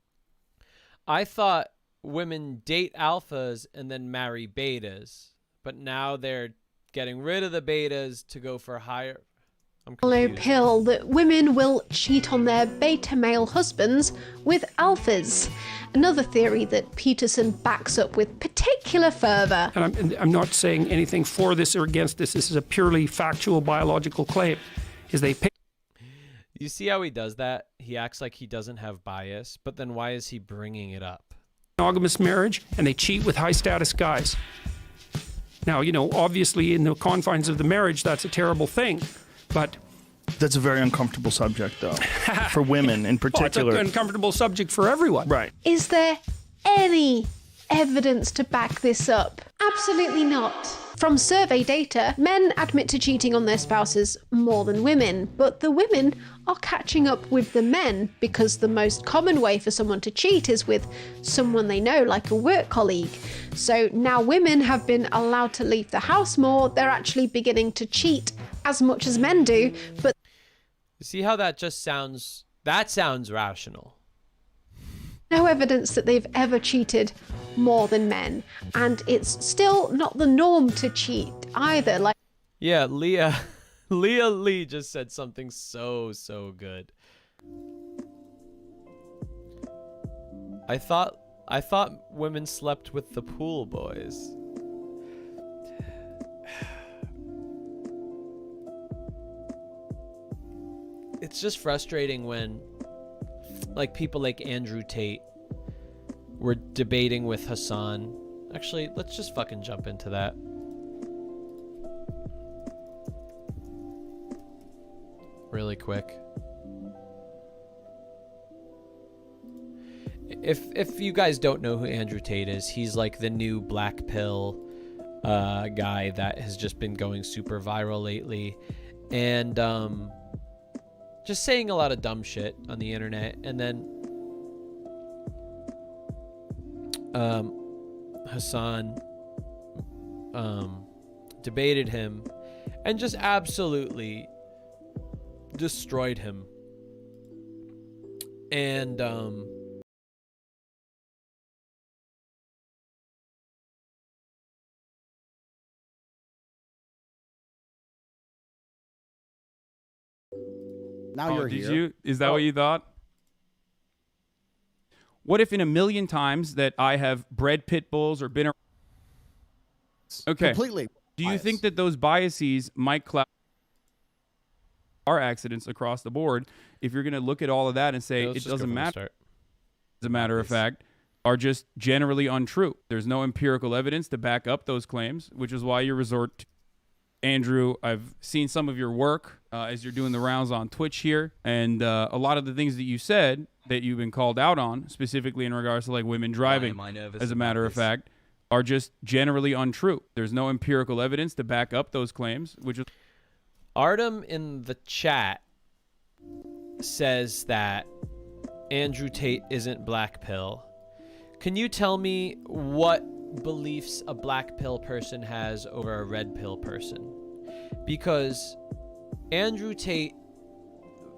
I thought women date alphas and then marry betas, but now they're getting rid of the betas to go for higher... Low pill that women will cheat on their beta male husbands with alphas. Another theory that Peterson backs up with particular fervor. And I'm not saying anything for this or against this. This is a purely factual biological claim. Is they pick... You see how he does that? He acts like he doesn't have bias, but then why is he bringing it up? Monogamous marriage, and they cheat with high status guys. Now, you know, obviously in the confines of the marriage, that's a terrible thing, but... That's a very uncomfortable subject, though, for women in particular. It's an uncomfortable subject for everyone. Right. Is there any evidence to back this up? Absolutely not. From survey data, men admit to cheating on their spouses more than women, but the women are catching up with the men because the most common way for someone to cheat is with someone they know, like a work colleague. So now women have been allowed to leave the house more, they're actually beginning to cheat as much as men do, but... You see how that just sounds... That sounds rational. No evidence that they've ever cheated more than men, and it's still not the norm to cheat either. Like, yeah, Leah Lee just said something so good. I thought women slept with the pool boys. It's just frustrating when like people like Andrew Tate were debating with Hassan. Actually, let's just fucking jump into that. Really quick. If you guys don't know who Andrew Tate is, he's like the new black pill guy that has just been going super viral lately. And just saying a lot of dumb shit on the internet, and then Hassan debated him and just absolutely destroyed him. And now you're did here. You? Is that what you thought? What if in a million times that I have bred pit bulls or been around... Okay. Completely. Do you think that those biases might cloud car accidents across the board if you're going to look at all of that and say it doesn't matter? As a matter of fact, are just generally untrue. There's no empirical evidence to back up those claims, which is why you resort to... Andrew, I've seen some of your work as you're doing the rounds on Twitch here, and a lot of the things that you said that you've been called out on, specifically in regards to like women driving, as a matter of fact, are just generally untrue. There's no empirical evidence to back up those claims, which is... Artem in the chat says that Andrew Tate isn't black pill. Can you tell me what beliefs a black pill person has over a red pill person? Because Andrew Tate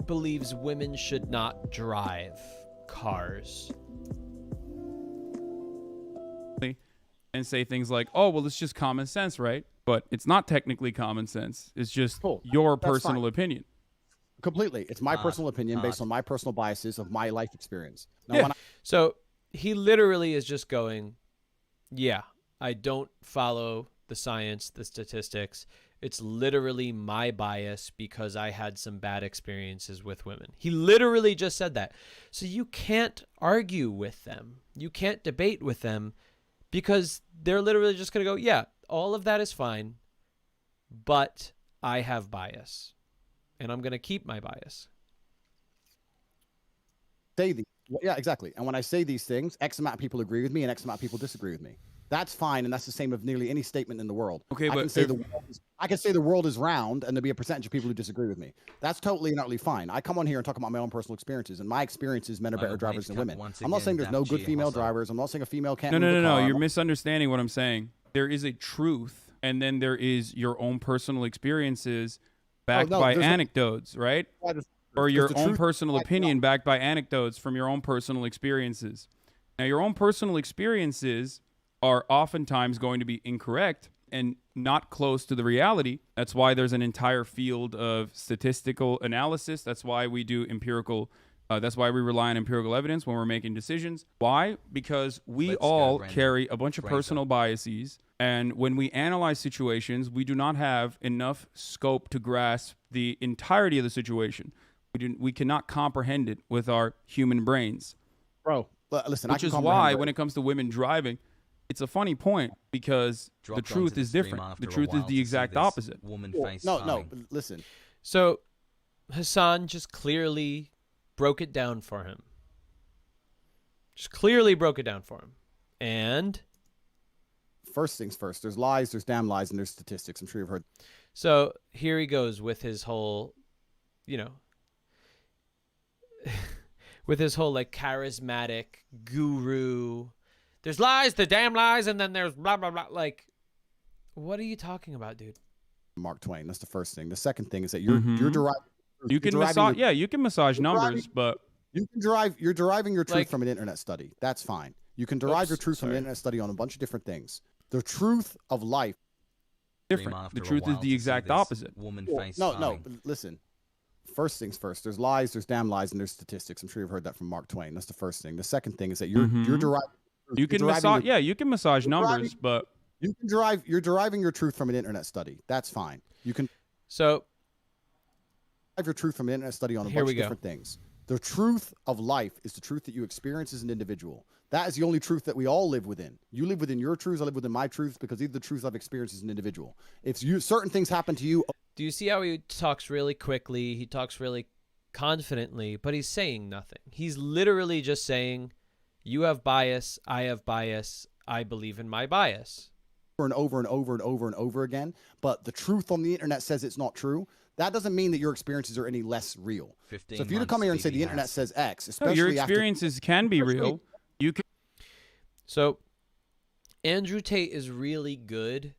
believes women should not drive cars. And say things like, oh, well, it's just common sense, right? But it's not technically common sense. It's just your personal opinion. Completely. It's my personal opinion based on my personal biases of my life experience. Now, Yeah. So he literally is just going, yeah, I don't follow the science, the statistics. It's literally my bias because I had some bad experiences with women. He literally just said that. So you can't argue with them. You can't debate with them because they're literally just going to go, yeah, all of that is fine, but I have bias, and I'm going to keep my bias. Yeah, exactly. And when I say these things, X amount of people agree with me and X amount of people disagree with me. That's fine, and that's the same of nearly any statement in the world. Okay, I but can say the world is round, and there'll be a percentage of people who disagree with me. That's totally and utterly fine. I come on here and talk about my own personal experiences, and my experiences, men are better drivers than women. I'm not saying there's no good female drivers. I'm not saying a female can't. No. You're misunderstanding what I'm saying. There is a truth, and then there is your own personal experiences backed by anecdotes, right? Or your own personal opinion backed by anecdotes from your own personal experiences. Now, your own personal experiences are oftentimes going to be incorrect and not close to the reality. That's why there's an entire field of statistical analysis. That's why we do empirical. That's why we rely on empirical evidence when we're making decisions. Why? Because we all carry a bunch of personal biases. And when we analyze situations, we do not have enough scope to grasp the entirety of the situation. We cannot comprehend it with our human brains. Bro, listen, which is why when it comes to women driving, it's a funny point because the truth is different. The truth is the exact opposite. No, listen. So Hassan just clearly broke it down for him. And first things first, there's lies, there's damn lies, and there's statistics. I'm sure you've heard. So here he goes with his whole, with his whole like charismatic guru. There's lies, the damn lies, and then there's blah, blah, blah. Like, what are you talking about, dude? Mark Twain. That's the first thing. The second thing is that you're deriving. You can massage numbers, but you're deriving your truth from an internet study. That's fine. You can derive your truth from an internet study on a bunch of different things. The truth of life different. The truth is the exact opposite. No, listen. First things first, there's lies, there's damn lies, and there's statistics. I'm sure you've heard that from Mark Twain. That's the first thing. The second thing is that you're deriving. You can massage numbers, but you're deriving your truth from an internet study. That's fine. You can derive your truth from an internet study on a bunch of different things. The truth of life is the truth that you experience as an individual. That is the only truth that we all live within. You live within your truths, I live within my truths, because these are the truths I've experienced as an individual. If certain things happen to you. Do you see how he talks really quickly? He talks really confidently, but he's saying nothing. He's literally just saying, you have bias, I have bias, I believe in my bias. And over and over and over and over again, but the truth on the internet says it's not true. That doesn't mean that your experiences are any less real. So if you to come here and say the internet says X, especially your experiences can be real. You can. So Andrew Tate is really good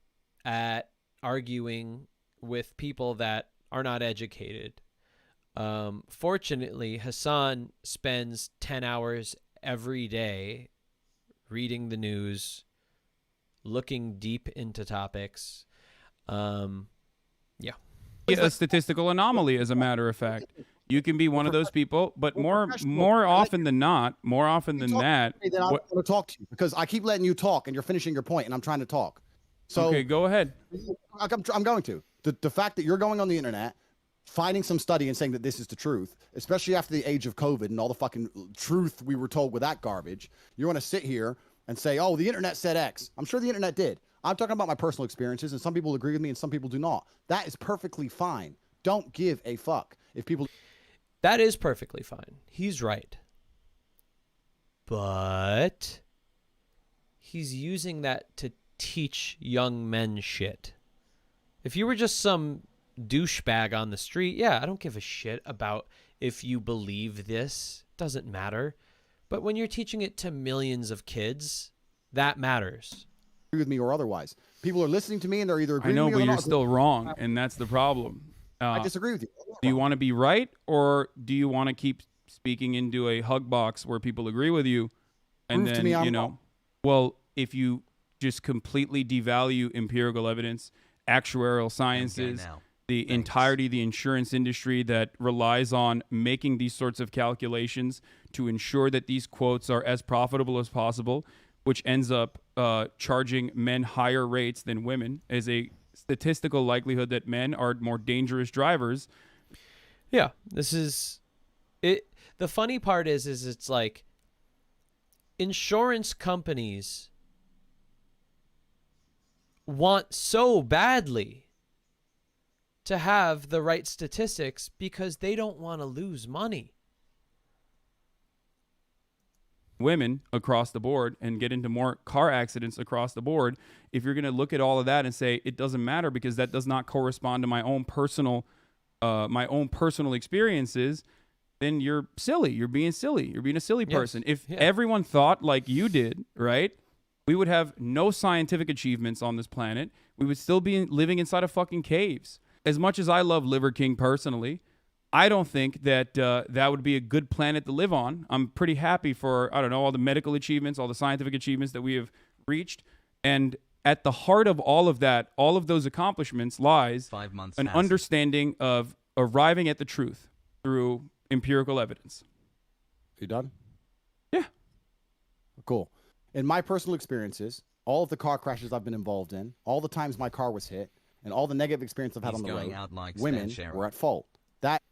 at arguing with people that are not educated. Fortunately, Hassan spends 10 hours every day reading the news, looking deep into topics. A statistical anomaly, as a matter of fact. You can be one of those people, but more often than that. I want to talk to you because I keep letting you talk and you're finishing your point and I'm trying to talk. So okay, go ahead. I'm going to. The fact that you're going on the internet, finding some study and saying that this is the truth, especially after the age of COVID and all the fucking truth we were told with that garbage, you want to sit here and say, oh, the internet said X. I'm sure the internet did. I'm talking about my personal experiences, and some people agree with me and some people do not. That is perfectly fine. Don't give a fuck if people. That is perfectly fine. He's right. But he's using that to teach young men shit. If you were just some douchebag on the street, yeah, I don't give a shit about if you believe this. Doesn't matter. But when you're teaching it to millions of kids, that matters. Agree with me or otherwise. People are listening to me and they're either agreeing I know, with me but or you're not. still wrong, and that's the problem. I disagree with you. Do you want to be right, or do you want to keep speaking into a hug box where people agree with you, and Prove to then me I'm wrong. well, if you just completely devalue empirical evidence, actuarial sciences, the entirety of the insurance industry that relies on making these sorts of calculations to ensure that these quotes are as profitable as possible, which ends up charging men higher rates than women, as a statistical likelihood that men are more dangerous drivers. Yeah, this is it. The funny part is it's like insurance companies want so badly to have the right statistics because they don't want to lose money. Women across the board and get into more car accidents across the board. If you're going to look at all of that and say it doesn't matter because that does not correspond to my own personal experiences, then you're silly. You're being silly. You're being a silly person. If everyone thought like you did, right, we would have no scientific achievements on this planet. We would still be living inside of fucking caves. As much as I love Liver King personally, I don't think that that would be a good planet to live on. I'm pretty happy for, I don't know, all the medical achievements, all the scientific achievements that we have reached. And at the heart of all of that, all of those accomplishments lies an understanding of arriving at the truth through empirical evidence. You done? Yeah. Cool. In my personal experiences, all of the car crashes I've been involved in, all the times my car was hit, and all the negative experience I've had on the road, women were at fault. That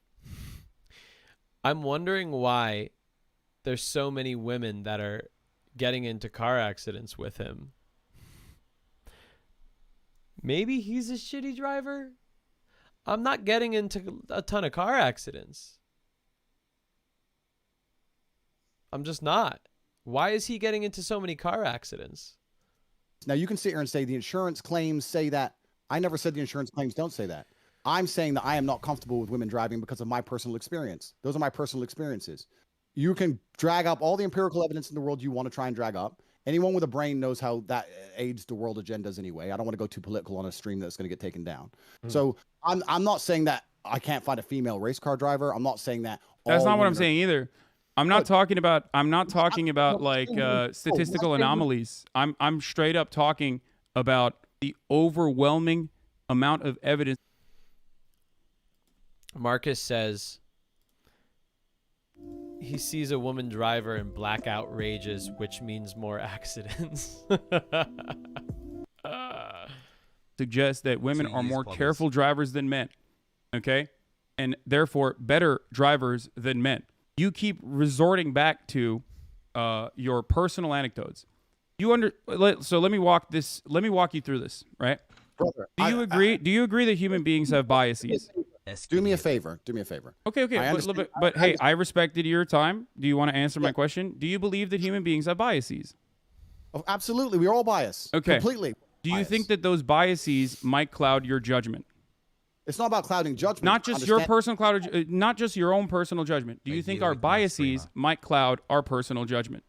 I'm wondering why there's so many women that are getting into car accidents with him. Maybe he's a shitty driver? I'm not getting into a ton of car accidents. I'm just not. Why is he getting into so many car accidents? Now, you can sit here and say the insurance claims say that. I never said the insurance claims don't say that. I'm saying that I am not comfortable with women driving because of my personal experience. Those are my personal experiences. You can drag up all the empirical evidence in the world you want to try and drag up. Anyone with a brain knows how that aids the world agendas anyway. I don't want to go too political on a stream that's going to get taken down. So I'm not saying that I can't find a female race car driver. I'm not saying that. That's not what I'm saying either. I'm not talking about like statistical anomalies. I'm straight up talking about the overwhelming amount of evidence. Marcus says he sees a woman driver and blackout rages, which means more accidents. Suggests that women are more careful drivers than men, okay? And therefore better drivers than men. You keep resorting back to your personal anecdotes. So let me walk you through this, right? Brother, do you agree that human beings have biases? Do me a favor. Okay. But hey, I respected your time. Do you want to answer my question? Do you believe that human beings have biases? Oh, absolutely. We're all biased. Okay. Completely. Do you think that those biases might cloud your judgment? It's not about clouding judgment. Not just your personal not just your own personal judgment. Do you think our biases might cloud our personal judgment?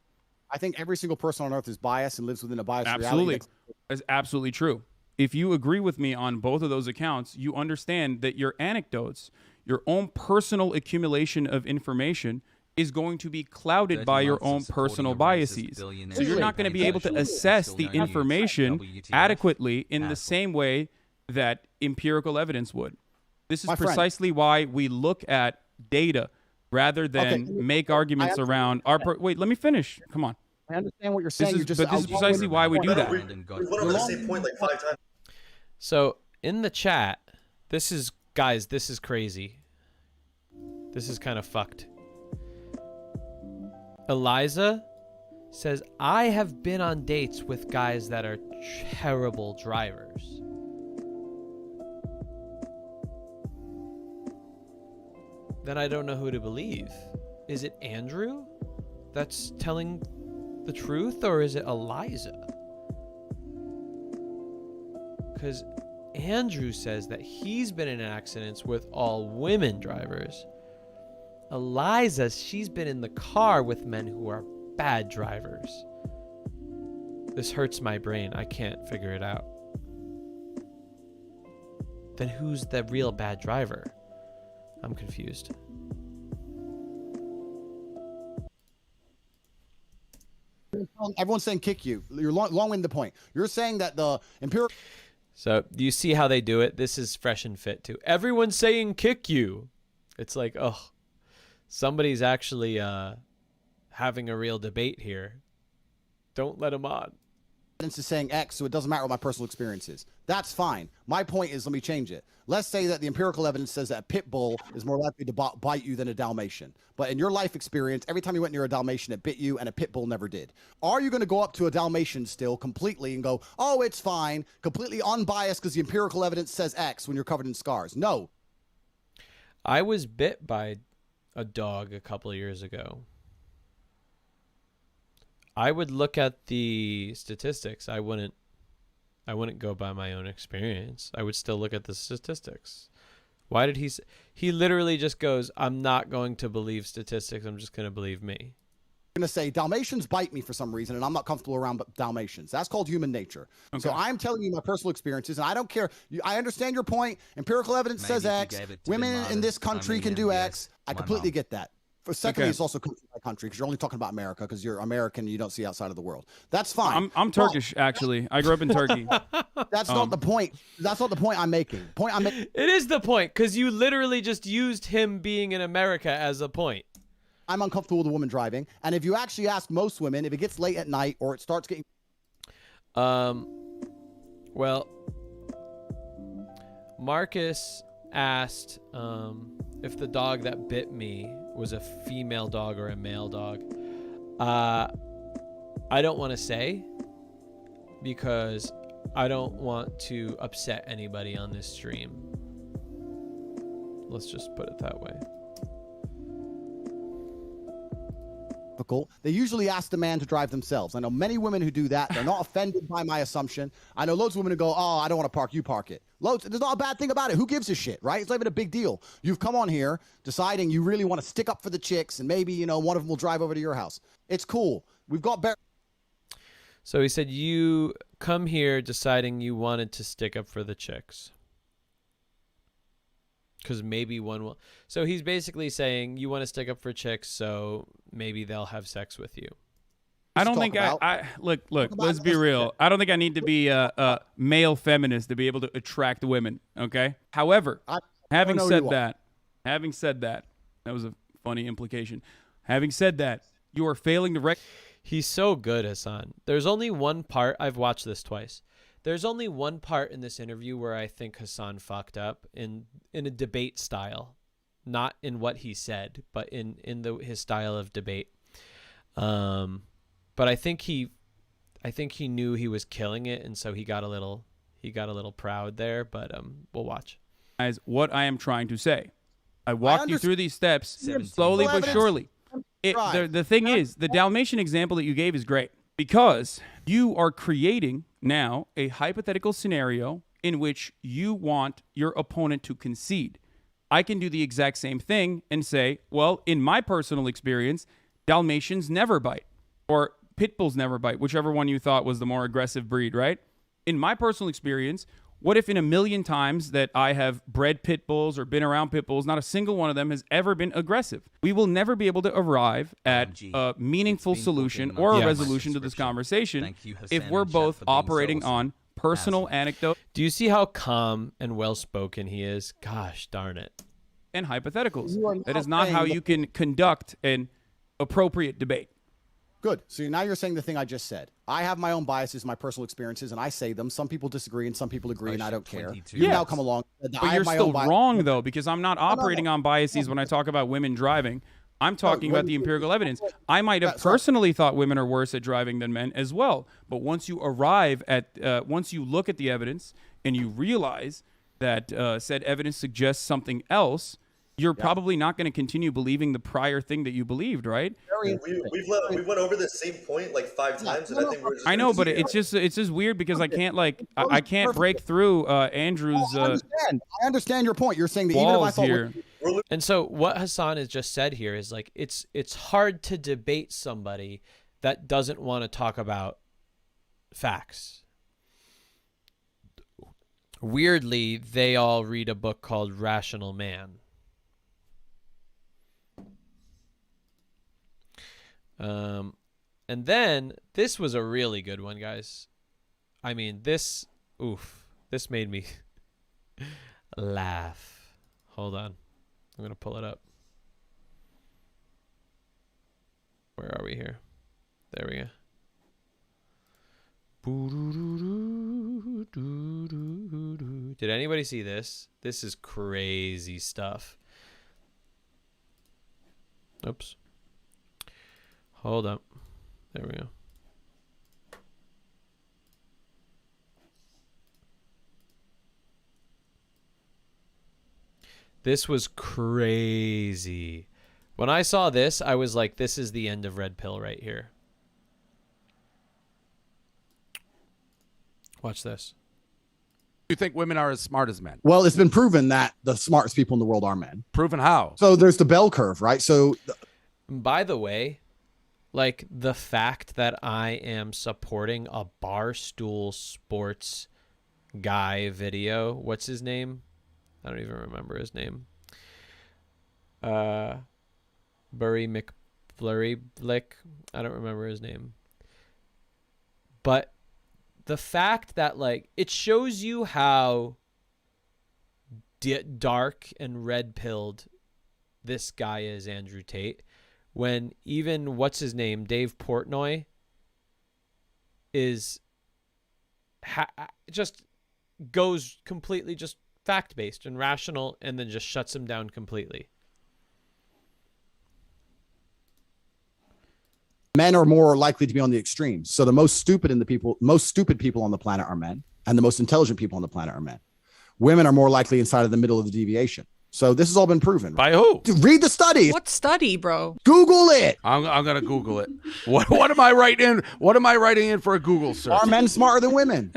I think every single person on earth is biased and lives within a biased absolutely. reality. That's absolutely true. If you agree with me on both of those accounts, you understand that your anecdotes, your own personal accumulation of information is going to be clouded by your own personal biases. So you're not going to be able to assess the information adequately in the same way that empirical evidence would. This is precisely why we look at data rather than make arguments around our... Wait, let me finish. Come on. I understand what you're saying. This is precisely why we do that. We went over the same point like 5 times. So in the chat, this is crazy. This is kind of fucked. Eliza says, I have been on dates with guys that are terrible drivers. Then I don't know who to believe. Is it Andrew that's telling the truth, or is it Eliza? Because Andrew says that he's been in accidents with all women drivers. Eliza, she's been in the car with men who are bad drivers. This hurts my brain. I can't figure it out. Then who's the real bad driver? I'm confused. Everyone's saying kick you. You're long-winded point. You're saying that the empirical... So do you see how they do it? This is fresh and fit too. Everyone's saying kick you. It's like, oh, somebody's actually having a real debate here. Don't let them on. Evidence is saying X, so it doesn't matter what my personal experience is. That's fine. My point is, let me change it. Let's say that the empirical evidence says that a pit bull is more likely to bite you than a Dalmatian. But in your life experience, every time you went near a Dalmatian, it bit you, and a pit bull never did. Are you going to go up to a Dalmatian still completely and go, oh, it's fine, completely unbiased because the empirical evidence says X when you're covered in scars? No. I was bit by a dog a couple of years ago. I would look at the statistics. I wouldn't go by my own experience. I would still look at the statistics. Why did he literally just goes, I'm not going to believe statistics. I'm just going to believe me. I'm going to say Dalmatians bite me for some reason, and I'm not comfortable around Dalmatians. That's called human nature. Okay. So I'm telling you my personal experiences, and I don't care. I understand your point. Empirical evidence says X. Women in this country can do X. I completely get that. Secondly, it's also country by country because you're only talking about America because you're American and you don't see outside of the world. That's fine. I'm Turkish, actually. I grew up in Turkey. That's not the point. That's not the point I'm making. It is the point because you literally just used him being in America as a point. I'm uncomfortable with a woman driving. And if you actually ask most women, if it gets late at night or it starts getting... Well, Marcus asked if the dog that bit me was a female dog or a male dog. I don't want to say because I don't want to upset anybody on this stream. Let's just put it that way. They usually ask the man to drive themselves. I know many women who do that. They're not offended by my assumption. I know loads of women who go, oh, I don't want to park, you park it. Loads. There's not a bad thing about it. Who gives a shit, right? It's not even a big deal. You've come on here deciding you really want to stick up for the chicks and maybe, you know, one of them will drive over to your house. It's cool. We've got better. So he said you come here deciding you wanted to stick up for the chicks. Because maybe one will. So he's basically saying you want to stick up for chicks, so maybe they'll have sex with you. I don't think I look. Let's be real. I don't think I need to be a male feminist to be able to attract women. Okay. However, having said that, that was a funny implication. Having said that, you are failing to He's so good, Hassan. There's only one part. I've watched this twice. There's only one part in this interview where I think Hassan fucked up in a debate style, not in what he said, but in his style of debate. But I think he knew he was killing it, and so he got a little proud there. But we'll watch. As what I am trying to say, I walked you through these steps slowly but surely. The thing is, the Dalmatian example that you gave is great because you are creating now a hypothetical scenario in which you want your opponent to concede. I can do the exact same thing and say, well, in my personal experience, Dalmatians never bite, or pit bulls never bite, whichever one you thought was the more aggressive breed, right? In my personal experience, what if in a million times that I have bred pit bulls or been around pit bulls, not a single one of them has ever been aggressive? We will never be able to arrive at a meaningful solution or a resolution to this conversation if we're both operating on personal anecdote. Do you see how calm and well-spoken he is? Gosh darn it. And hypotheticals. That is not how you can conduct an appropriate debate. Good. So now you're saying the thing I just said. I have my own biases, my personal experiences, and I say them. Some people disagree and some people agree, and I don't care. You now come along. But you're still wrong, though, because I'm not operating on biases when I talk about women driving. I'm talking about the empirical evidence. I might have personally thought women are worse at driving than men as well. But once you arrive at, once you look at the evidence and you realize that said evidence suggests something else, you're probably not going to continue believing the prior thing that you believed, right? We went over the same point like 5 times, and I think we're just. I know, but it's just weird because I can't I can't break through Andrew's. I understand your point. You're saying that even if I thought here. And so what Hassan has just said here is like it's hard to debate somebody that doesn't want to talk about facts. Weirdly, they all read a book called Rational Man. And then this was a really good one, guys. I mean, this made me laugh. Hold on. I'm going to pull it up. Where are we here? There we go. Did anybody see this? This is crazy stuff. Oops. Hold up. There we go. This was crazy. When I saw this, I was like, this is the end of Red Pill right here. Watch this. You think women are as smart as men? Well, it's been proven that the smartest people in the world are men. Proven how? So there's the bell curve, right? So, by the way, like the fact that I am supporting a Barstool Sports guy video. What's his name? I don't even remember his name. Burry McFlurry Blick. I don't remember his name. But the fact that like it shows you how dark and red-pilled this guy is, Andrew Tate, when even what's his name, Dave Portnoy, is just goes completely just fact-based and rational and then just shuts him down completely. Men are more likely to be on the extremes. So the most stupid people on the planet are men, and the most intelligent people on the planet are men. Women are more likely inside of the middle of the deviation. So this has all been proven. By who? Read the study. What study, bro? Google it. I'm gonna Google it. What am I writing in? What am I writing in for a Google search? Are men smarter than women?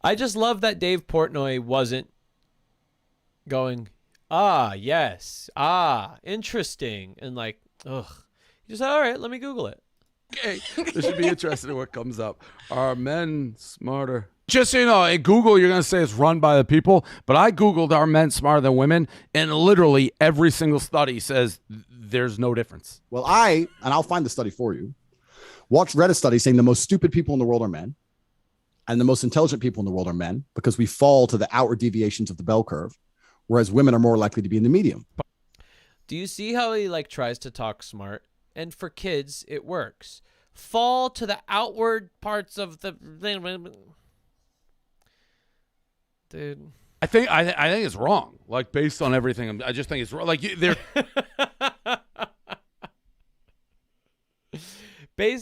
I just love that Dave Portnoy wasn't going, yes, interesting, and like, ugh. He just said, all right, let me Google it. Okay, this should be interesting what comes up. Are men smarter? Just so you know, at Google, you're going to say it's run by the people, but I Googled are men smarter than women, and literally every single study says there's no difference. Well, I'll find the study for you. Read a study saying the most stupid people in the world are men, and the most intelligent people in the world are men, because we fall to the outward deviations of the bell curve, whereas women are more likely to be in the medium. Do you see how he like tries to talk smart? And for kids, it works. Fall to the outward parts of the... Dude. I think it's wrong. Like based on everything, I just think it's wrong. Like they're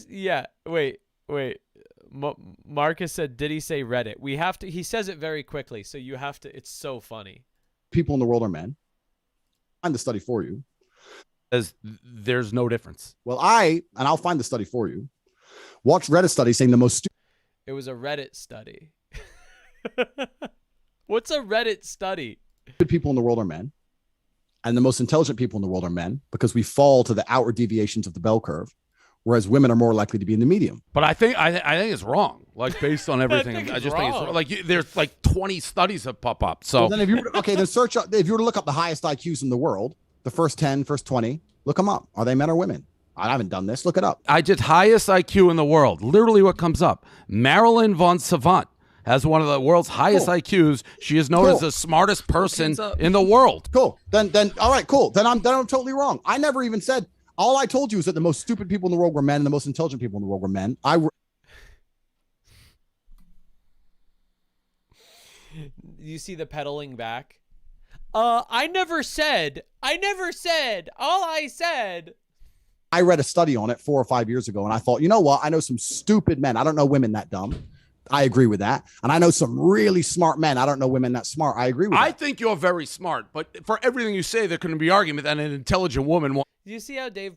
Yeah. Wait. Marcus said, "Did he say Reddit?" We have to. He says it very quickly, so you have to. It's so funny. People in the world are men. Find the study for you. As there's no difference. Well, I'll find the study for you. Read a study saying the most. It was a Reddit study. What's a Reddit study? People in the world are men, and the most intelligent people in the world are men, because we fall to the outward deviations of the bell curve, whereas women are more likely to be in the medium. But I think it's wrong. Like based on everything, I just think it's wrong. Like there's like 20 studies that pop up. So well, then if you were to look up the highest IQs in the world, the first 10, first 20, look them up. Are they men or women? I haven't done this. Look it up. I did highest IQ in the world. Literally what comes up. Marilyn von Savant has one of the world's highest IQs. She is known as the smartest person in the world. Cool. Then all right, cool. Then I'm totally wrong. I never even said. All I told you is that the most stupid people in the world were men, and the most intelligent people in the world were men. You see the pedaling back? I never said. All I said. I read a study on it 4 or 5 years ago, and I thought, you know what? I know some stupid men. I don't know women that dumb. I agree with that. And I know some really smart men. I don't know women that smart. I agree with I that. think you're very smart, but for everything you say, there couldn't be argument that an intelligent woman wants. Do you see how Dave,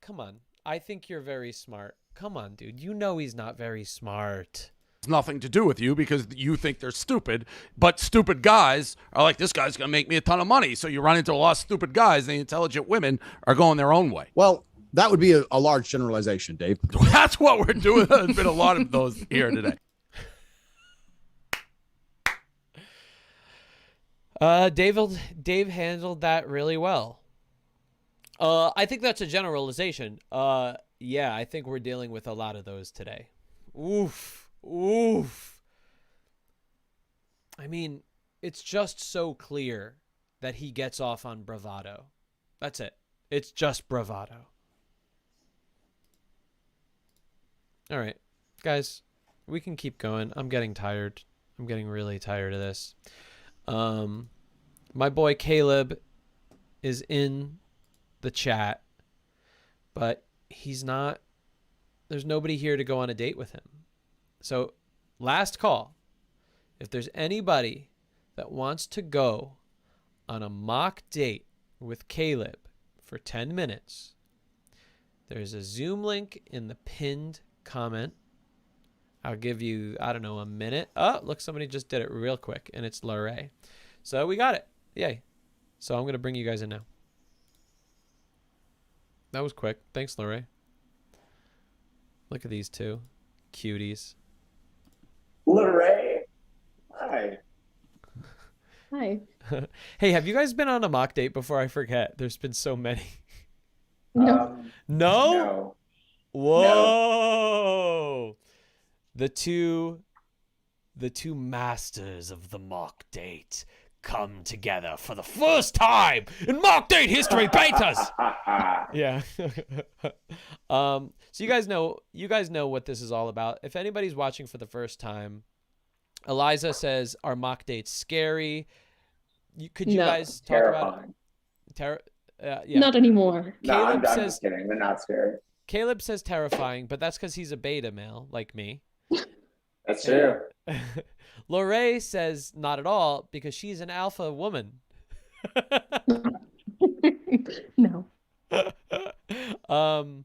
come on. I think you're very smart. Come on, dude. You know he's not very smart. Nothing to do with you because you think they're stupid, but stupid guys are like, this guy's going to make me a ton of money. So you run into a lot of stupid guys, and the intelligent women are going their own way. Well, that would be a large generalization, Dave. That's what we're doing. There's been a lot of those here today. Dave handled that really well. I think that's a generalization. Yeah, I think we're dealing with a lot of those today. Oof. I mean, it's just so clear that he gets off on bravado. That's it. It's just bravado. All right, guys, we can keep going. I'm getting tired. I'm getting really tired of this. My boy Caleb is in the chat, but he's not. There's nobody here to go on a date with him. So, last call. If there's anybody that wants to go on a mock date with Caleb for 10 minutes, there's a Zoom link in the pinned comment. I'll give you, I don't know, a minute. Oh, look, somebody just did it real quick, and it's Lorray. So we got it. Yay. So I'm going to bring you guys in now. That was quick. Thanks, Lorray. Look at these two cuties. Lorray. Hi. Hi. Hey, have you guys been on a mock date before? I forget. There's been so many. No. No? Whoa. The two masters of the mock date come together for the first time in mock date history. Betas. Yeah. So you guys know what this is all about. If anybody's watching for the first time, Eliza says, "Are mock dates scary?" Could you guys talk about it? Yeah. Not anymore. I'm just kidding. They're not scary. Caleb says terrifying, but that's because he's a beta male like me. That's true. Lorray says not at all because she's an alpha woman. No. All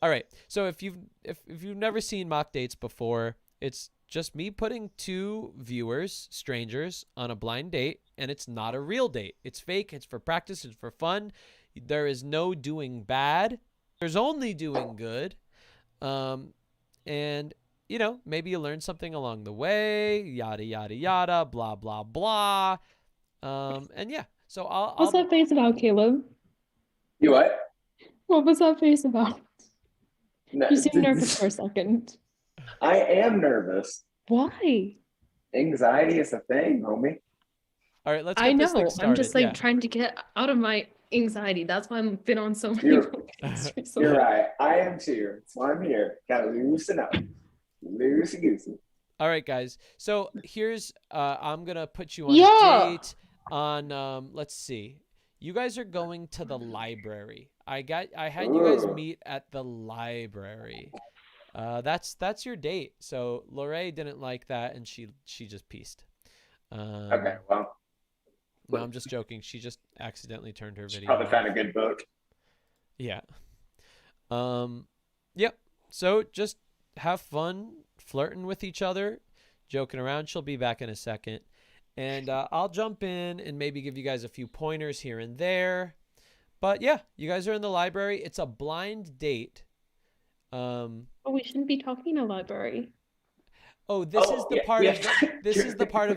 right. So if you've never seen mock dates before, it's just me putting two viewers, strangers, on a blind date, and it's not a real date. It's fake. It's for practice. It's for fun. There is no doing bad. There's only doing good. And maybe you learn something along the way, yada, yada, yada, blah, blah, blah. And yeah, so What's that face about, Caleb? You what? What was that face about? No, You seemed nervous for a second. I am nervous. Why? Anxiety is a thing, homie. All right, let's I get this know. thing started. I'm just Yeah. trying to get out of my anxiety. That's why I've been on so many You're, podcasts recently. you're right. I am too. That's why I'm here. Gotta loosen up. Loosey goosey. All right, guys. So here's I'm gonna put you on a date on let's see. You guys are going to the library. I had you guys meet at the library. That's your date. So Lorray didn't like that, and she just pieced. Okay, well. No, I'm just joking. She just accidentally turned her video. Probably found a good book. Yeah. Yep. So just have fun flirting with each other, joking around. She'll be back in a second. And I'll jump in and maybe give you guys a few pointers here and there. But yeah, you guys are in the library. It's a blind date. We shouldn't be talking in a library. Oh, this is the part of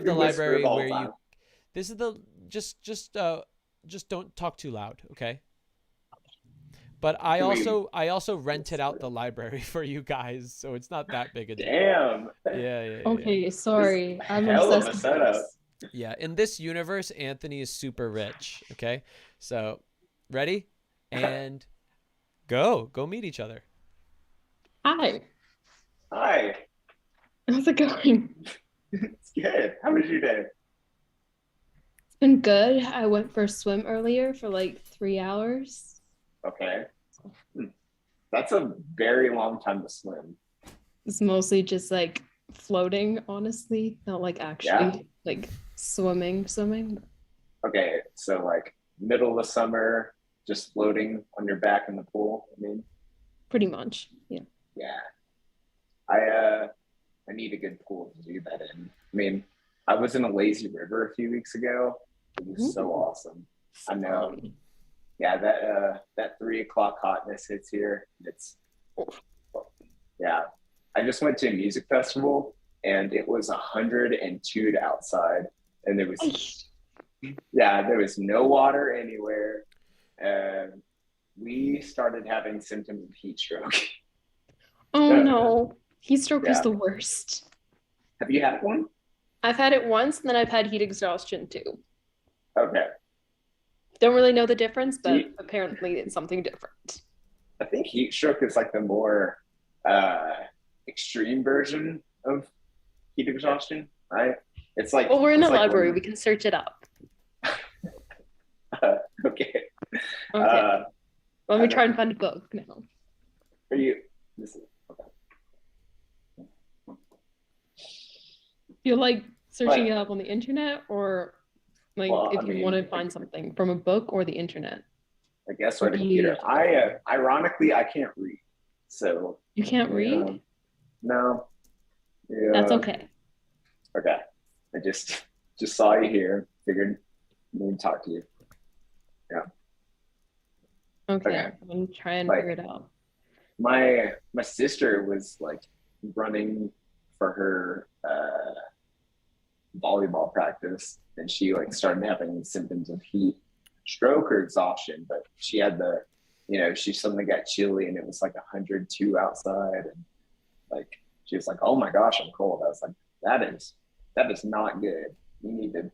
the library where you. This is the just don't talk too loud, okay? But I also rented out the library for you guys, so it's not that big a deal. Damn. Yeah. Okay, sorry. I'm hell of obsessed a with setup. this. Yeah, in this universe, Anthony is super rich, okay? So, ready? And go meet each other. Hi. Hi. How's it going? It's good. How was your day? It's been good. I went for a swim earlier for like 3 hours. Okay. That's a very long time to swim. It's mostly just like floating, honestly, not like actually like swimming. Okay, so like middle of the summer, just floating on your back in the pool. I mean, Pretty much, yeah. yeah. I need a good pool to do that in. I mean, I was in a lazy river a few weeks ago. It was so awesome. I know. Yeah, that 3 o'clock hotness hits here. It's yeah. I just went to a music festival and it was 102 outside, and there was there was no water anywhere. We started having symptoms of heat stroke. Oh no, heat stroke is the worst. Have you had one? I've had it once, and then I've had heat exhaustion too. Okay. Don't really know the difference, but apparently it's something different. I think heat stroke is like the more extreme version of heat exhaustion, right? It's like, well, we're in a like library. when... We can search it up. Okay. Okay. Let me try and find a book now. Are you? This is okay. You're like searching it up on the internet, or like if you want to find something from a book or the internet. I guess on a computer. Ironically, I can't read, so you can't read. No. Yeah. That's okay. Okay. I just saw you here. Figured I need to talk to you. Yeah. Okay. I'm gonna try and figure it out. My sister was like running for her volleyball practice, and she like started having symptoms of heat stroke or exhaustion, but she had she suddenly got chilly and it was like 102 outside, and like she was like, oh my gosh, I'm cold. I was like, that is not good. You need to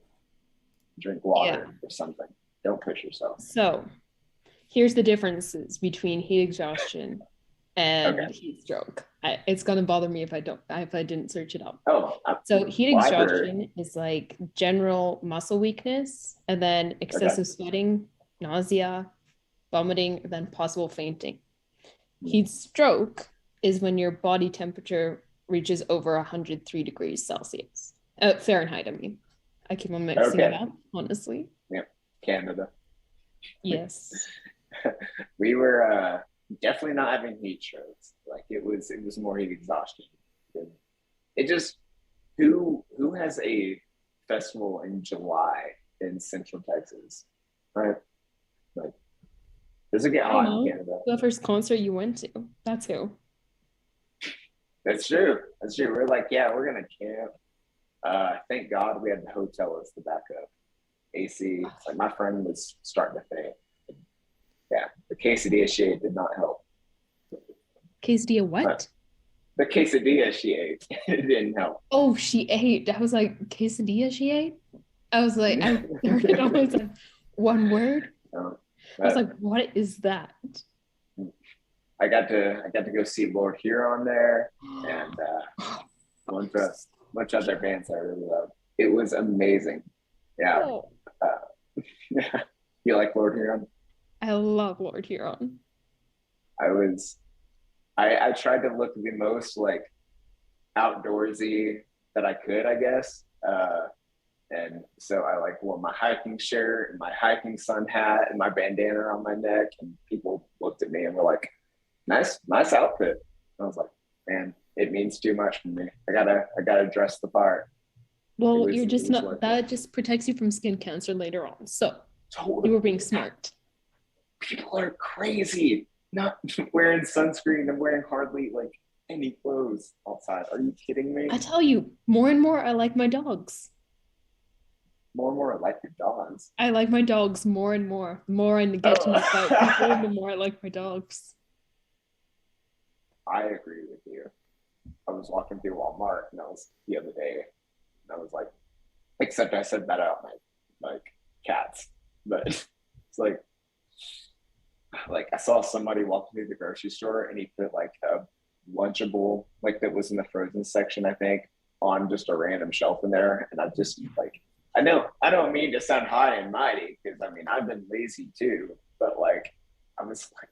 drink water or something. Don't push yourself. So here's the differences between heat exhaustion and heat stroke. It's gonna bother me if I didn't search it up. So heat exhaustion is like general muscle weakness, and then excessive sweating, nausea, vomiting, and then possible fainting. Heat stroke is when your body temperature reaches over 103 degrees Celsius. Fahrenheit, I mean. I keep on mixing it up, honestly. Yeah, Canada. Yes. We were definitely not having heat strokes. Like it was more heat exhaustion. It just who has a festival in July in Central Texas, right? Like, does it get hot in Canada? The first concert you went to. That's who. That's true. We're like, yeah, we're gonna camp. Thank God we had the hotel as the backup. AC. Like my friend was starting to faint. Yeah, the quesadilla she ate did not help. Quesadilla what? The quesadilla she ate it didn't help. Oh, she ate. I was like, quesadilla she ate? I was like, I heard it almost like one word. I was like, what is that? I got to go see Lord Huron there, and a bunch of other bands I really love. It was amazing. Yeah. Oh. You like Lord Huron? I love Lord Huron. I tried to look the most like outdoorsy that I could, I guess. And so I like wore my hiking shirt and my hiking sun hat and my bandana on my neck, and people looked at me and were like, nice outfit. And I was like, man, it means too much for me. I gotta dress the part. Well, you're just not, that just protects you from skin cancer later on. So you were being smart. People are crazy, not wearing sunscreen and wearing hardly like any clothes outside. Are you kidding me? I tell you, more and more I like my dogs. More and more I like your dogs. I like my dogs more and more. The more I get to know about people, the more I like my dogs. I agree with you. I was walking through Walmart and that was the other day, and I was like, except I said that out my like cats, but it's like I saw somebody walking through the grocery store and he put like a Lunchable, like that was in the frozen section, I think, on just a random shelf in there. And I just like, I don't mean to sound high and mighty, because I mean, I've been lazy too, but like, I was like,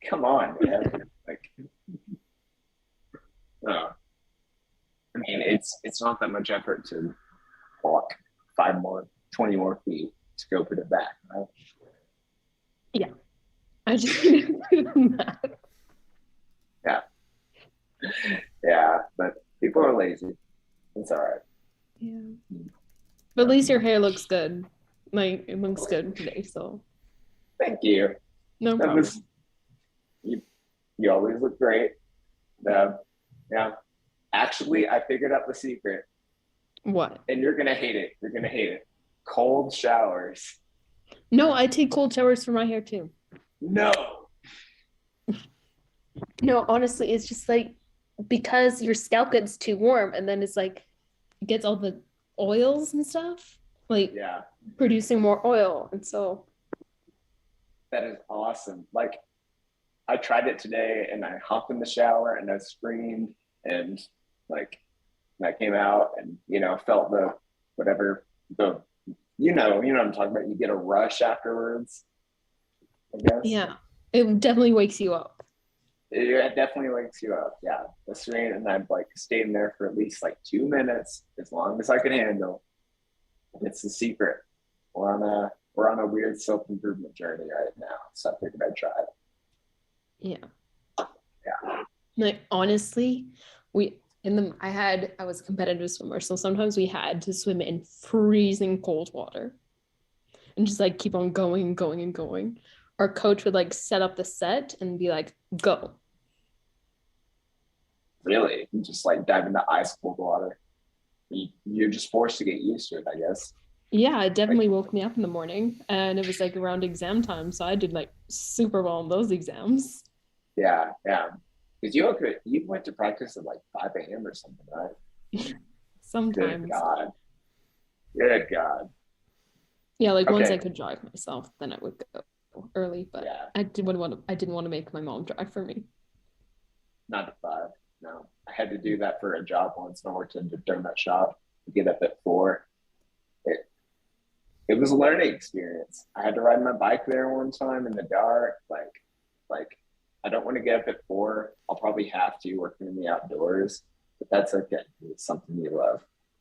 come on, man. Like, mean, it's not that much effort to walk 20 more feet to go put it back, right? Yeah. I just didn't do that. Yeah. Yeah, but people are lazy. It's all right. Yeah. But at least your hair looks good. Like, it looks good today, so. Thank you. No problem. You always look great. Yeah. Actually, I figured out the secret. What? And you're going to hate it. You're going to hate it. Cold showers. No, I take cold showers for my hair too. No. No, honestly, it's just like because your scalp gets too warm and then it's like it gets all the oils and stuff, like producing more oil. And so that is awesome. Like I tried it today and I hopped in the shower and I screamed and like I came out and felt the you know what I'm talking about. You get a rush afterwards, I guess. Yeah, it definitely wakes you up. It definitely wakes you up. Yeah, the strain, and I've like stayed in there for at least like 2 minutes, as long as I could handle. It's the secret. We're on a weird self-improvement journey right now, so I figured I'd try it. Yeah. Like honestly, I was a competitive swimmer, so sometimes we had to swim in freezing cold water and just like keep on going and going and going. Our coach would like set up the set and be like, go. Really? You just like dive into ice cold water. You're just forced to get used to it, I guess. Yeah, it definitely woke me up in the morning, and it was like around exam time, so I did like super well in those exams. Yeah. Because you went to practice at like 5 a.m. or something, right? Sometimes. Good God. Yeah, like once I could drive myself, then I would go early, but I didn't want to make my mom drive for me. Not at 5. No, I had to do that for a job once. I worked in a donut shop. Get up at 4. It was a learning experience. I had to ride my bike there one time in the dark. Like I don't want to get up at 4. I'll probably have to working in the outdoors, but that's okay. It's something you love.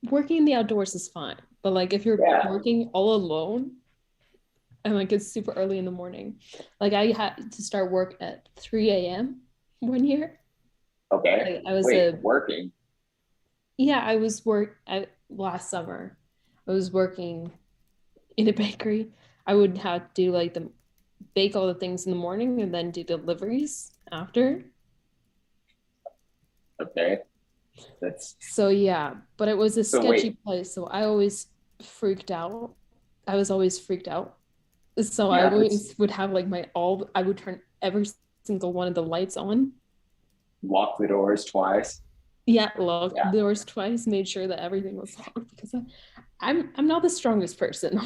Working in the outdoors is fine, but like if you're working all alone and like it's super early in the morning, like I had to start work at 3 a.m. one year. Okay. Like I was working. Yeah, last summer. I was working in a bakery. I would have to do bake all the things in the morning and then do deliveries after. Okay. So yeah, but it was a sketchy place, so I always freaked out. I was always freaked out. So I always would have I would turn every single one of the lights on. Lock the doors twice. Yeah, locked the doors twice, made sure that everything was locked because I'm not the strongest person.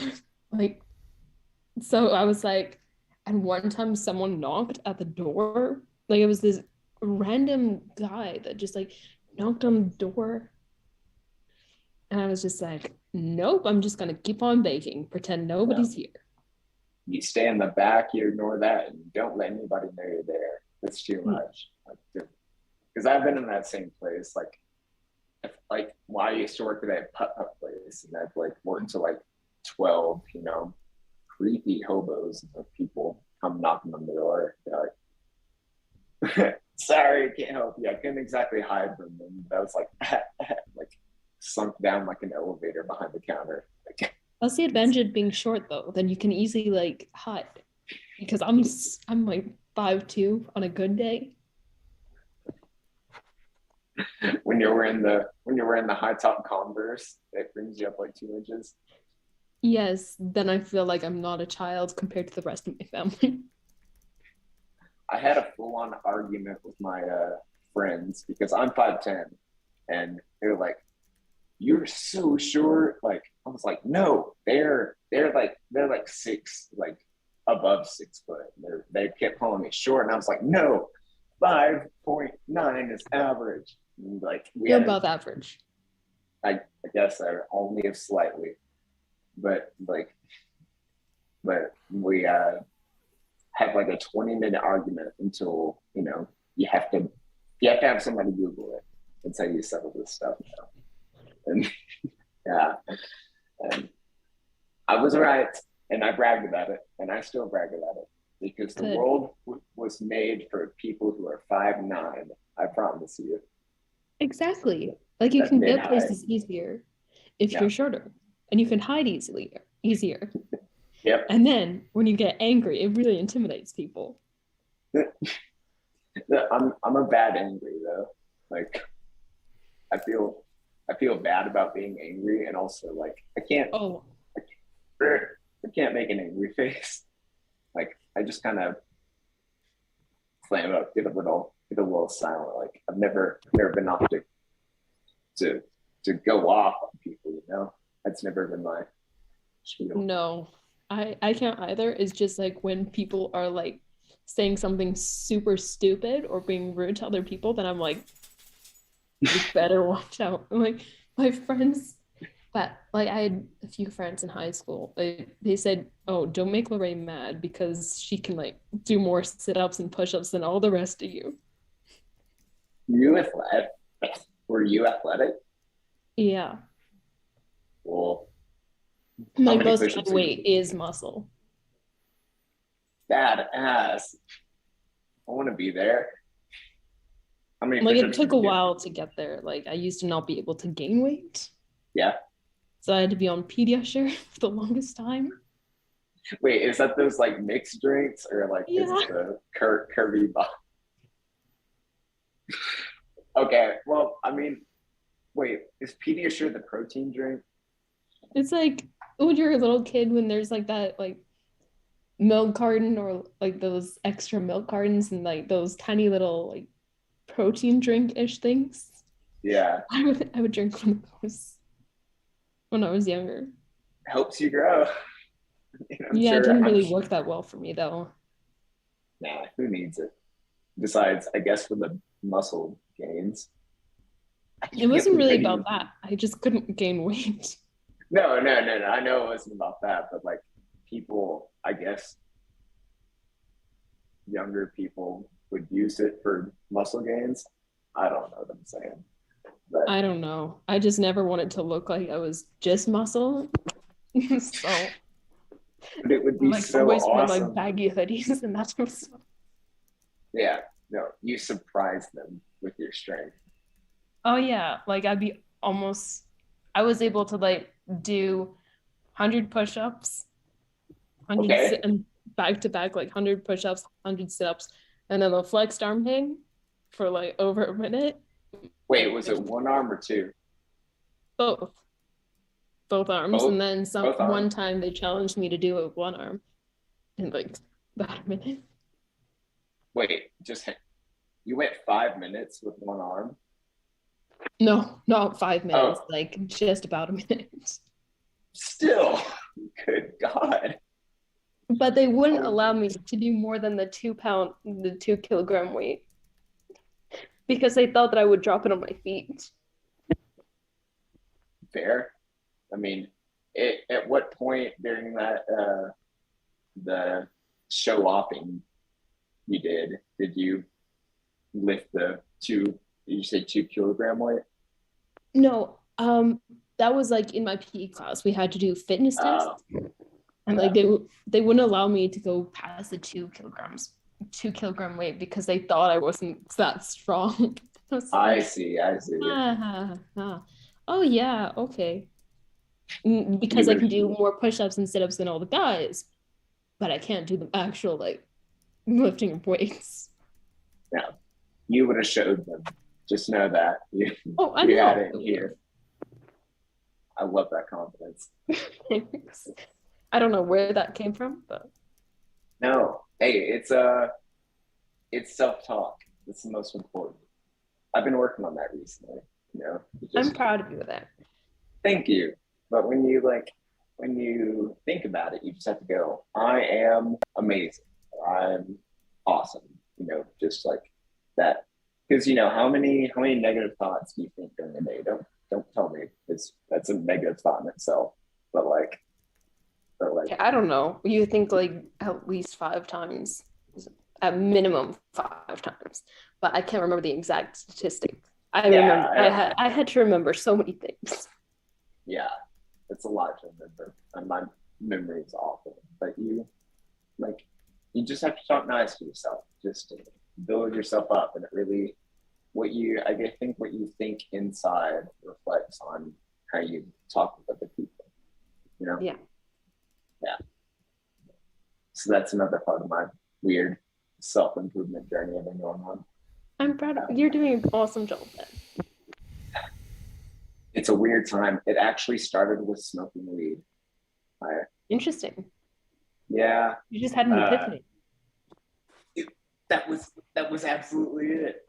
So I was like, and one time someone knocked at the door. Like it was this random guy that just like knocked on the door. And I was just like, nope, I'm just gonna keep on baking, pretend nobody's here. You stay in the back, you ignore that, and don't let anybody know you're there. That's too much. Because I've been in that same place. While I used to work at that putt-putt place, and I've worked until 12, creepy hobos and people come knocking on the door. They're like, sorry, I can't help you. I couldn't exactly hide from them. But I was sunk down like an elevator behind the counter. That's the advantage of being short though. Then you can easily hide. Because I'm 5'2" on a good day. When you're wearing the high top Converse, it brings you up 2 inches. Yes, then I feel like I'm not a child compared to the rest of my family. I had a full-on argument with my friends because I'm 5'10", and they were like, "You're so short." I was like, "No, they're 6, above 6 foot." They kept calling me short, and I was like, "No, 5.9 is average." And, you're above average. I guess I only have slightly, but we had a 20-minute argument until you have to have somebody Google it. That's how you settle this stuff now. And yeah, and I was right, and I bragged about it, and I still brag about it, because the world was made for people who are 5'9". I promise you. Exactly. Like you can get places easier if you're shorter, and you can hide easier. Yep. And then when you get angry, it really intimidates people. I'm a bad angry though. Like I feel bad about being angry, and also like I can't make an angry face. Like I just kind of slam up, get a little silent. Like I've never been off to go off on people, you know? That's never been my spiel. No, I can't either. It's just like when people are like saying something super stupid or being rude to other people, then I'm like, you better watch out. Like my friends, but like I had a few friends in high school. They said, "Oh, don't make Lorraine mad because she can like do more sit-ups and push-ups than all the rest of you." Were you athletic? Yeah. Well, my most weight is muscle. Badass. I want to be there. I mean, like it took a while to get there. Like I used to not be able to gain weight. Yeah. So I had to be on PediaSure for the longest time. Wait, is that those like mixed drinks, or like is it the curvy box? Okay, well, I mean, wait, is PediaSure the protein drink? It's like when you're a little kid, when there's like that like milk carton, or like those extra milk cartons, and like those tiny little like protein drink-ish things. Yeah. I would drink one of those when I was younger. Helps you grow. Yeah, it didn't really work that well for me though. Nah, who needs it? Besides, I guess for the muscle gains. It wasn't really about that. I just couldn't gain weight. No. I know it wasn't about that, but like people, I guess younger people would use it for muscle gains. I don't know what I'm saying. But I don't know. I just never wanted to look like I was just muscle. So but it would be like so always awesome. wear like baggy hoodies and that sort of stuff. Yeah, no, you surprise them with your strength. Oh yeah, like I was able to like do 100 push-ups, 100 and back to back, like 100 push-ups, 100 sit-ups, and then a flexed arm hang for like over a minute. Wait, was it one arm or two? Both arms. And then one time they challenged me to do it with one arm in like about a minute. Wait, you went 5 minutes with one arm? No, not 5 minutes, like just about a minute. Still, good God. But they wouldn't allow me to do more than the 2 kilogram weight because they thought that I would drop it on my feet. Fair. I mean, at what point during that the show offing did you lift the did you say 2 kilogram weight? No, that was like in my PE class. We had to do fitness tests, and like they wouldn't allow me to go past the 2 kilogram weight because they thought I wasn't that strong. I see. Oh yeah, okay. Because I can do more push-ups and sit-ups than all the guys, but I can't do the actual like lifting of weights. No, you would have showed them. Just know that you had it here. I love that confidence. I don't know where that came from, but no. Hey, it's self-talk. It's the most important. I've been working on that recently. You know, I'm proud of you with that. Thank you. But when you think about it, you just have to go, I am amazing. I'm awesome. You know, just like that. Because you know, how many negative thoughts do you think during the day? Don't tell me. That's a negative thought in itself. But like I don't know. You think like at least 5 times, at minimum 5 times. But I can't remember the exact statistic. I remember. I had to remember so many things. Yeah, it's a lot to remember, and my memory is awful. But you just have to talk nice to yourself, just to build yourself up, and it really, I think what you think inside reflects on how you talk with other people. You know? Yeah. Yeah. So that's another part of my weird self-improvement journey I've been going on. I'm proud of you're doing an awesome job then. It's a weird time. It actually started with smoking weed. Interesting. Yeah. You just had an epiphany. That was absolutely it.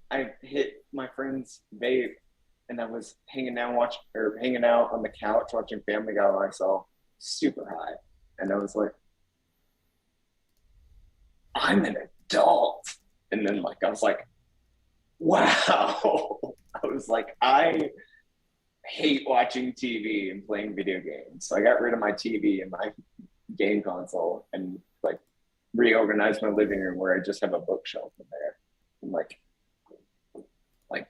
I hit my friend's vape, and I was hanging out on the couch watching Family Guy by myself, super high, and I was like, I'm an adult. And then I was like, wow. I was like, I hate watching TV and playing video games. So I got rid of my TV and my game console and reorganized my living room where I just have a bookshelf in there. I'm like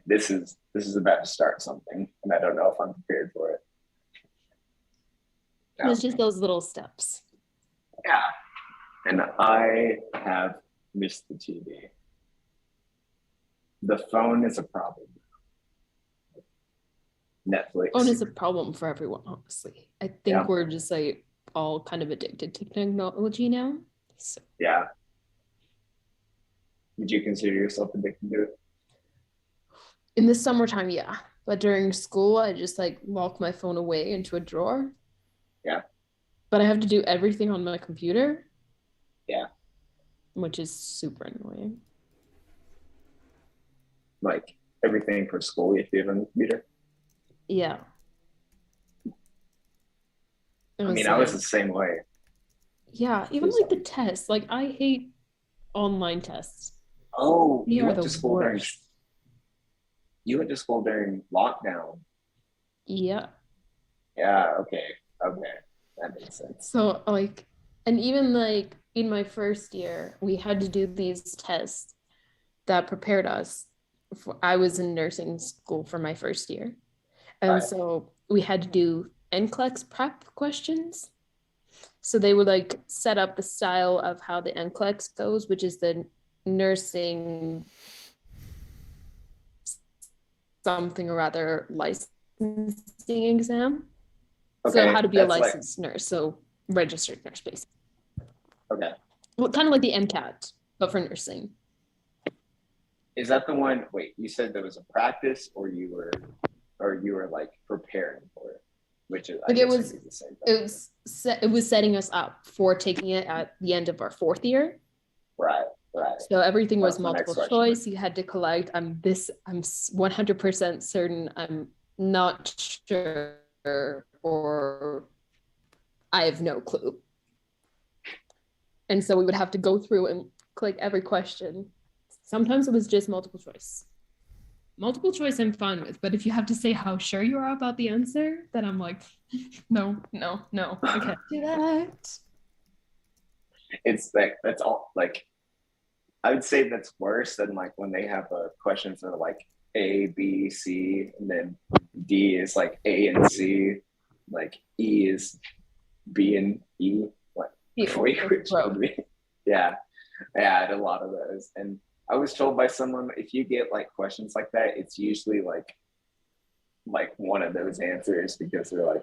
this is about to start something, and I don't know if I'm prepared for it. It was just those little steps. Yeah. And I have missed the TV. The phone is a problem. Netflix. Phone is a problem for everyone, honestly. I think we're just all kind of addicted to technology now. So. Yeah. Would you consider yourself addicted to it? In the summertime, yeah. But during school, I just lock my phone away into a drawer. Yeah. But I have to do everything on my computer. Yeah. Which is super annoying. Everything for school you have to do on the computer? Yeah. I was the same way. Yeah, even the tests. I hate online tests. Oh, you went to school during lockdown. Yeah. Yeah, okay. That makes sense. So and even in my first year, we had to do these tests that prepared us. I was in nursing school for my first year. And so we had to do NCLEX prep questions. So they would set up the style of how the NCLEX goes, which is the nursing something or other licensing exam. Okay, so how to be a licensed nurse, so registered nurse, basically. Okay. Well, kind of like the MCAT, but for nursing. Is that the one? Wait, you said there was a practice, or you were preparing for it, which is it was the same thing. It was setting us up for taking it at the end of our fourth year. Right. So everything was multiple choice. You had to collect. I'm 100% certain. I'm not sure, or I have no clue. And so we would have to go through and click every question. Sometimes it was just multiple choice. Multiple choice I'm fine with, but if you have to say how sure you are about the answer, then I'm like, no, I can't do that. It's that's all I would say that's worse than when they have questions that are A, B, C, and then D is A and C, E is B and E. Yeah, I had a lot of those, and I was told by someone, if you get questions like that, it's usually one of those answers, because they're I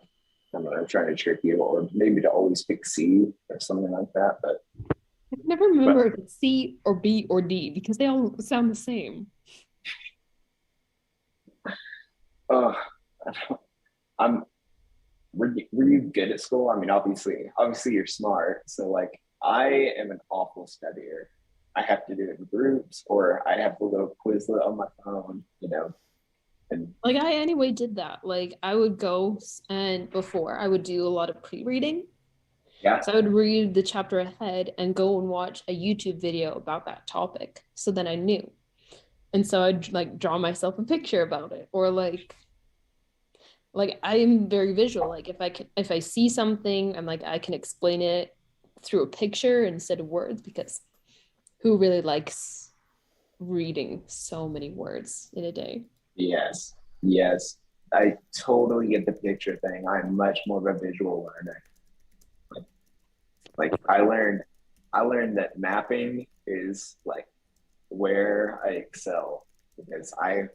don't know, trying to trick you, or maybe to always pick C or something like that. But I never remember if it's C or B or D, because they all sound the same. Were you good at school? I mean, obviously you're smart. So I am an awful studier. I have to do it in groups, or I have a little Quizlet on my phone, And I anyway did that. I would go, and before I would do a lot of pre-reading. Yeah. So I would read the chapter ahead and go and watch a YouTube video about that topic. So then I knew. And so I'd draw myself a picture about it, or I am very visual. If I see something, I'm I can explain it through a picture instead of words, because who really likes reading so many words in a day. Yes. Yes. I totally get the picture thing. I'm much more of a visual learner. Like I learned that mapping is like where I excel, because I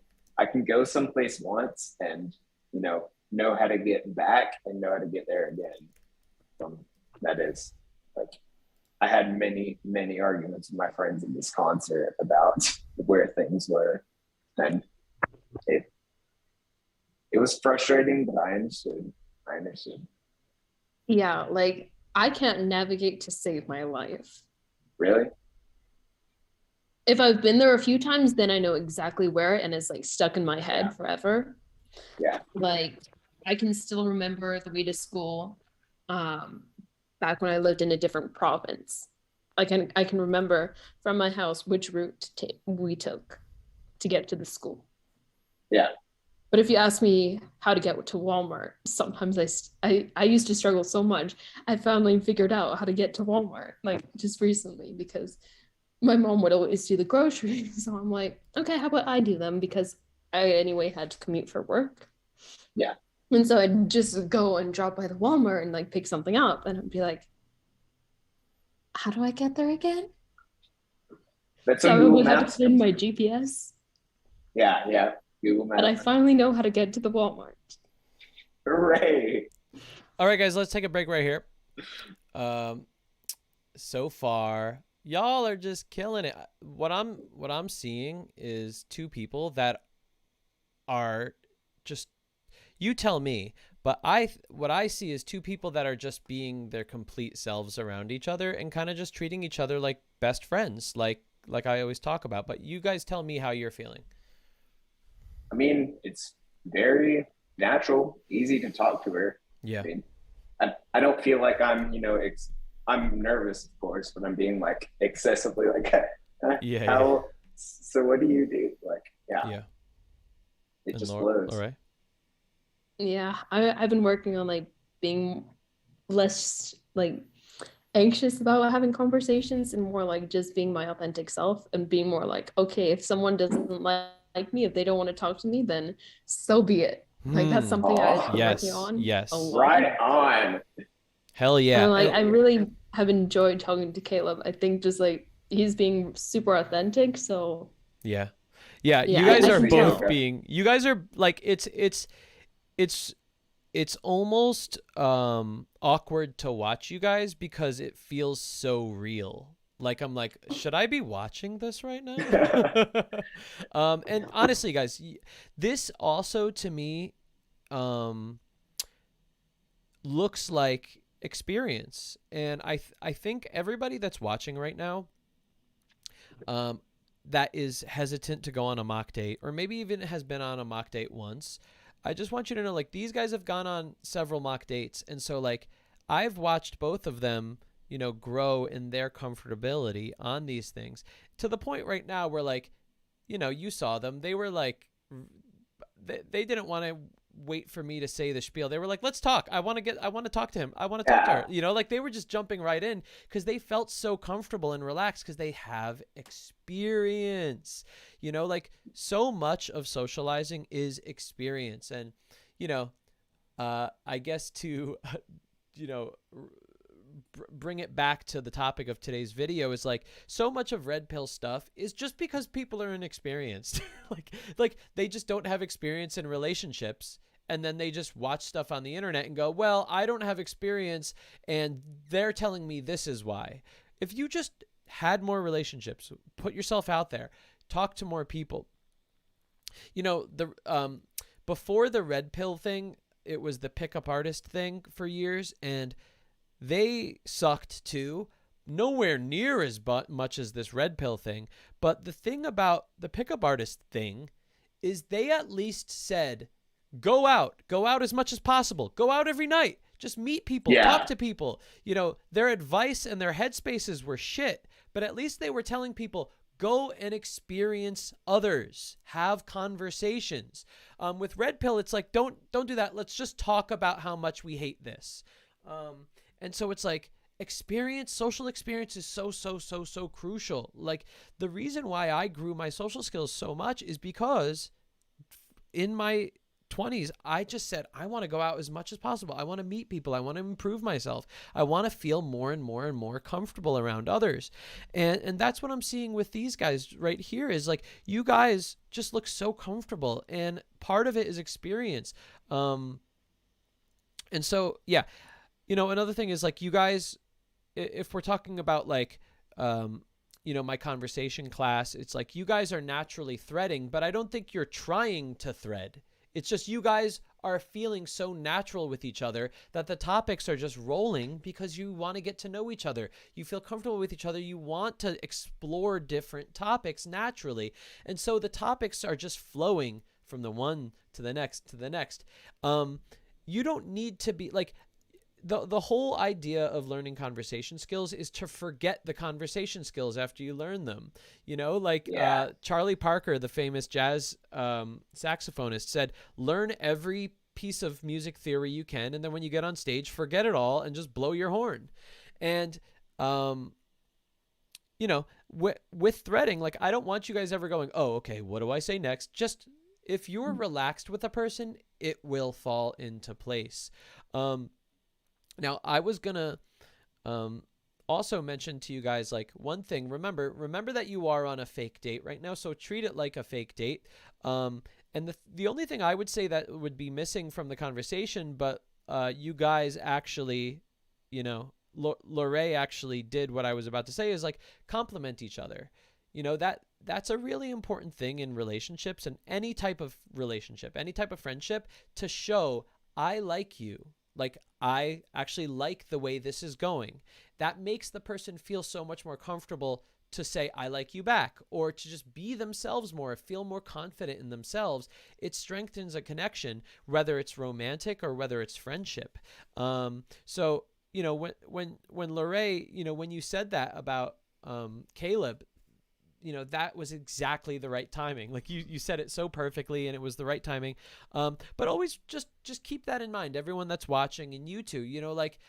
can go someplace once and know how to get back and know how to get there again. That is like, I had many arguments with my friends in this concert about where things were, and it was frustrating, but I understood. Yeah, like I can't navigate to save my life. Really? If I've been there a few times, then I know exactly where, and it's like stuck in my head forever. Yeah. Like I can still remember the way to school back when I lived in a different province. I can remember from my house which route we took to get to the school. Yeah. But if you ask me how to get to Walmart, sometimes I used to struggle so much. I finally figured out how to get to Walmart, like just recently, because my mom would always do the groceries. So I'm like, okay, how about I do them? Because I anyway had to commute for work. Yeah. And so I'd just go and drop by the Walmart and like pick something up, and I'd be like, how do I get there again? So I would have to put in my GPS. Yeah. Google Maps. And I finally know how to get to the Walmart. Hooray! All right, guys, let's take a break right here. So far, y'all are just killing it. What I'm seeing is two people that are just, you tell me, but what I see is two people that are just being their complete selves around each other and kind of just treating each other like best friends, like I always talk about. But you guys tell me how you're feeling. I mean, it's very natural, easy to talk to her. Yeah. I mean, I don't feel like I'm, I'm nervous, of course, but I'm being like excessively like, yeah. So what do you do? Like, yeah. It just flows. All right. Yeah, I've been working on like being less like anxious about having conversations and more like just being my authentic self and being more like, okay, if someone doesn't like me, if they don't want to talk to me, then so be it. Like that's something I've been working on. Yes. A lot. Right on. Hell yeah. And like I really have enjoyed talking to Caleb. I think just like he's being super authentic. So yeah. You guys are both being. You guys are like it's almost awkward to watch you guys because it feels so real. Like I'm like, should I be watching this right now? And honestly, guys, this also to me looks like experience, and I think everybody that's watching right now that is hesitant to go on a mock date, or maybe even has been on a mock date once, I just want you to know, like, these guys have gone on several mock dates, and so like I've watched both of them grow in their comfortability on these things to the point right now where like, you saw them, they were like, they didn't want to wait for me to say the spiel. They were like, let's talk. I want to talk to him. I want to talk to her, like they were just jumping right in because they felt so comfortable and relaxed because they have experience, like so much of socializing is experience. And, I guess to, bring it back to the topic of today's video is like so much of red pill stuff is just because people are inexperienced. like they just don't have experience in relationships, and then they just watch stuff on the internet and go, well, I don't have experience and they're telling me this is why. If you just had more relationships, put yourself out there, talk to more people. Before the red pill thing, it was the pickup artist thing for years, and they sucked too, nowhere near as much as this red pill thing. But the thing about the pickup artist thing is they at least said, go out as much as possible. Go out every night. Just meet people, talk to people. Their advice and their headspaces were shit, but at least they were telling people, go and experience others, have conversations. With red pill, it's like, don't do that. Let's just talk about how much we hate this. And so it's like, social experience is so crucial. Like, the reason why I grew my social skills so much is because in my 20s, I just said, I want to go out as much as possible. I want to meet people. I want to improve myself. I want to feel more and more comfortable around others. And that's what I'm seeing with these guys right here is like, you guys just look so comfortable, and part of it is experience. And so, yeah, you know, another thing is like, you guys, if we're talking about like, you know, my conversation class, it's like you guys are naturally threading, but I don't think you're trying to thread. It's just you guys are feeling so natural with each other that the topics are just rolling because you want to get to know each other. You feel comfortable with each other. You want to explore different topics naturally. And so the topics are just flowing from the one to the next to the next. You don't need to be like, the whole idea of learning conversation skills is to forget the conversation skills after you learn them. You know, like Charlie Parker, the famous jazz saxophonist, said, learn every piece of music theory you can, and then when you get on stage, forget it all and just blow your horn. And you know, with threading, like, I don't want you guys ever going, oh, okay, what do I say next? Just, if you're relaxed with a person, it will fall into place. Now, I was going to also mention to you guys, like, one thing. Remember that you are on a fake date right now, so treat it like a fake date. And the only thing I would say that would be missing from the conversation, but you guys actually, you know, Lorraine actually did what I was about to say, is like, compliment each other. You know, that's a really important thing in relationships, and any type of relationship, any type of friendship, to show, I like you. Like, I actually like the way this is going. That makes the person feel so much more comfortable to say, I like you back, or to just be themselves more, feel more confident in themselves. It strengthens a connection, whether it's romantic or whether it's friendship. So, you know, when Lorraine, you know, when you said that about Caleb, you know, that was exactly the right timing. Like, you said it so perfectly, and it was the right timing. But always just keep that in mind, everyone that's watching, and you too, you know, like,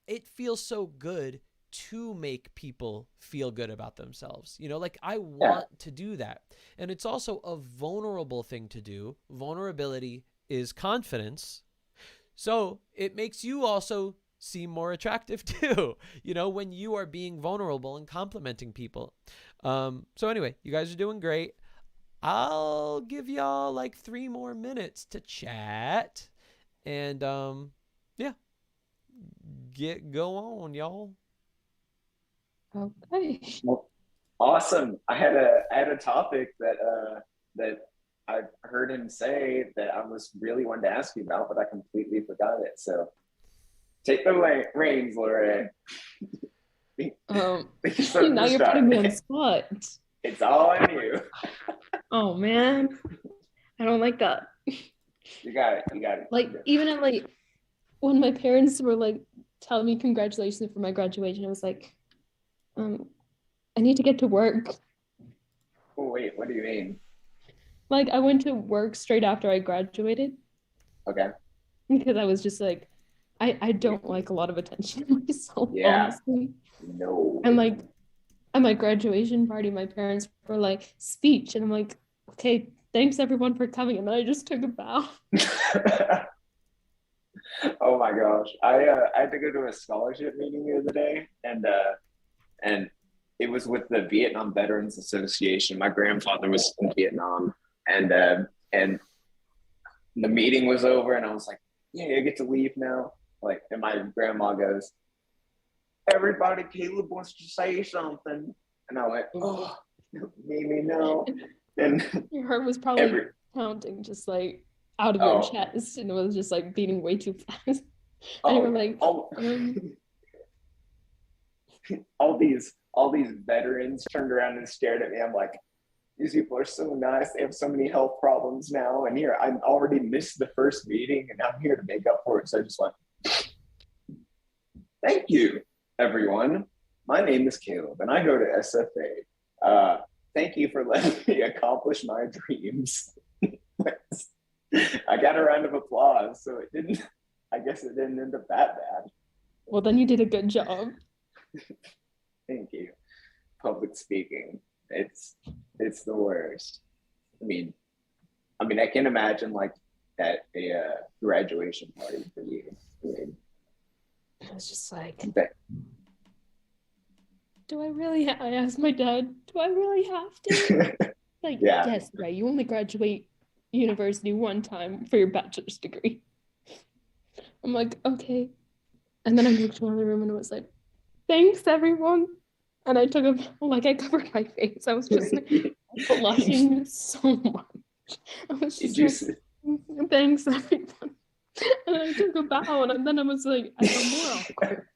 it feels so good to make people feel good about themselves. You know, like, I want to do that. And it's also a vulnerable thing to do. Vulnerability is confidence. So it makes you also seem more attractive too, you know, when you are being vulnerable and complimenting people. So anyway, you guys are doing great. I'll give y'all like 3 more minutes to chat, and yeah, go on, y'all. Okay. Well, awesome. I had a topic that I heard him say that I was really wanting to ask you about, but I completely forgot it. So take the reins, Lorraine. Now you're putting me on the spot. It's all on you. Oh man, I don't like that. You got it. Like, even at like when my parents were like telling me congratulations for my graduation, I was like, I need to get to work. Oh wait, what do you mean? Like, I went to work straight after I graduated. Okay. Because I was just like, I don't like a lot of attention myself, honestly. No. And like, at my graduation party, my parents were like, speech. And I'm like, okay, thanks everyone for coming. And then I just took a bow. Oh my gosh. I had to go to a scholarship meeting the other day, and it was with the Vietnam Veterans Association. My grandfather was in Vietnam, and the meeting was over, and I was like, yeah, I get to leave now. Like, and my grandma goes, everybody, Caleb wants to say something. And I went, oh, maybe no. And your heart was probably pounding just like out of your chest, and it was just like beating way too fast. And you were like, all these veterans turned around and stared at me. I'm like, these people are so nice. They have so many health problems now. And here, I already missed the first meeting, and I'm here to make up for it. So I just went, thank you, everyone. My name is Caleb, and I go to SFA. Thank you for letting me accomplish my dreams. I got a round of applause, so I guess it didn't end up that bad. Well, then you did a good job. Thank you. Public speaking, it's the worst. I mean, I can imagine like at a graduation party for you. I mean, I was just like, do I really? I asked my dad, do I really have to? Like, yeah. Yes, right. You only graduate university one time for your bachelor's degree. I'm like, okay. And then I moved to another room and it was like, thanks everyone. And I took I covered my face. I was just blushing so much. I was just like, thanks everyone. And I took a bow and then I was like, I felt more awkward.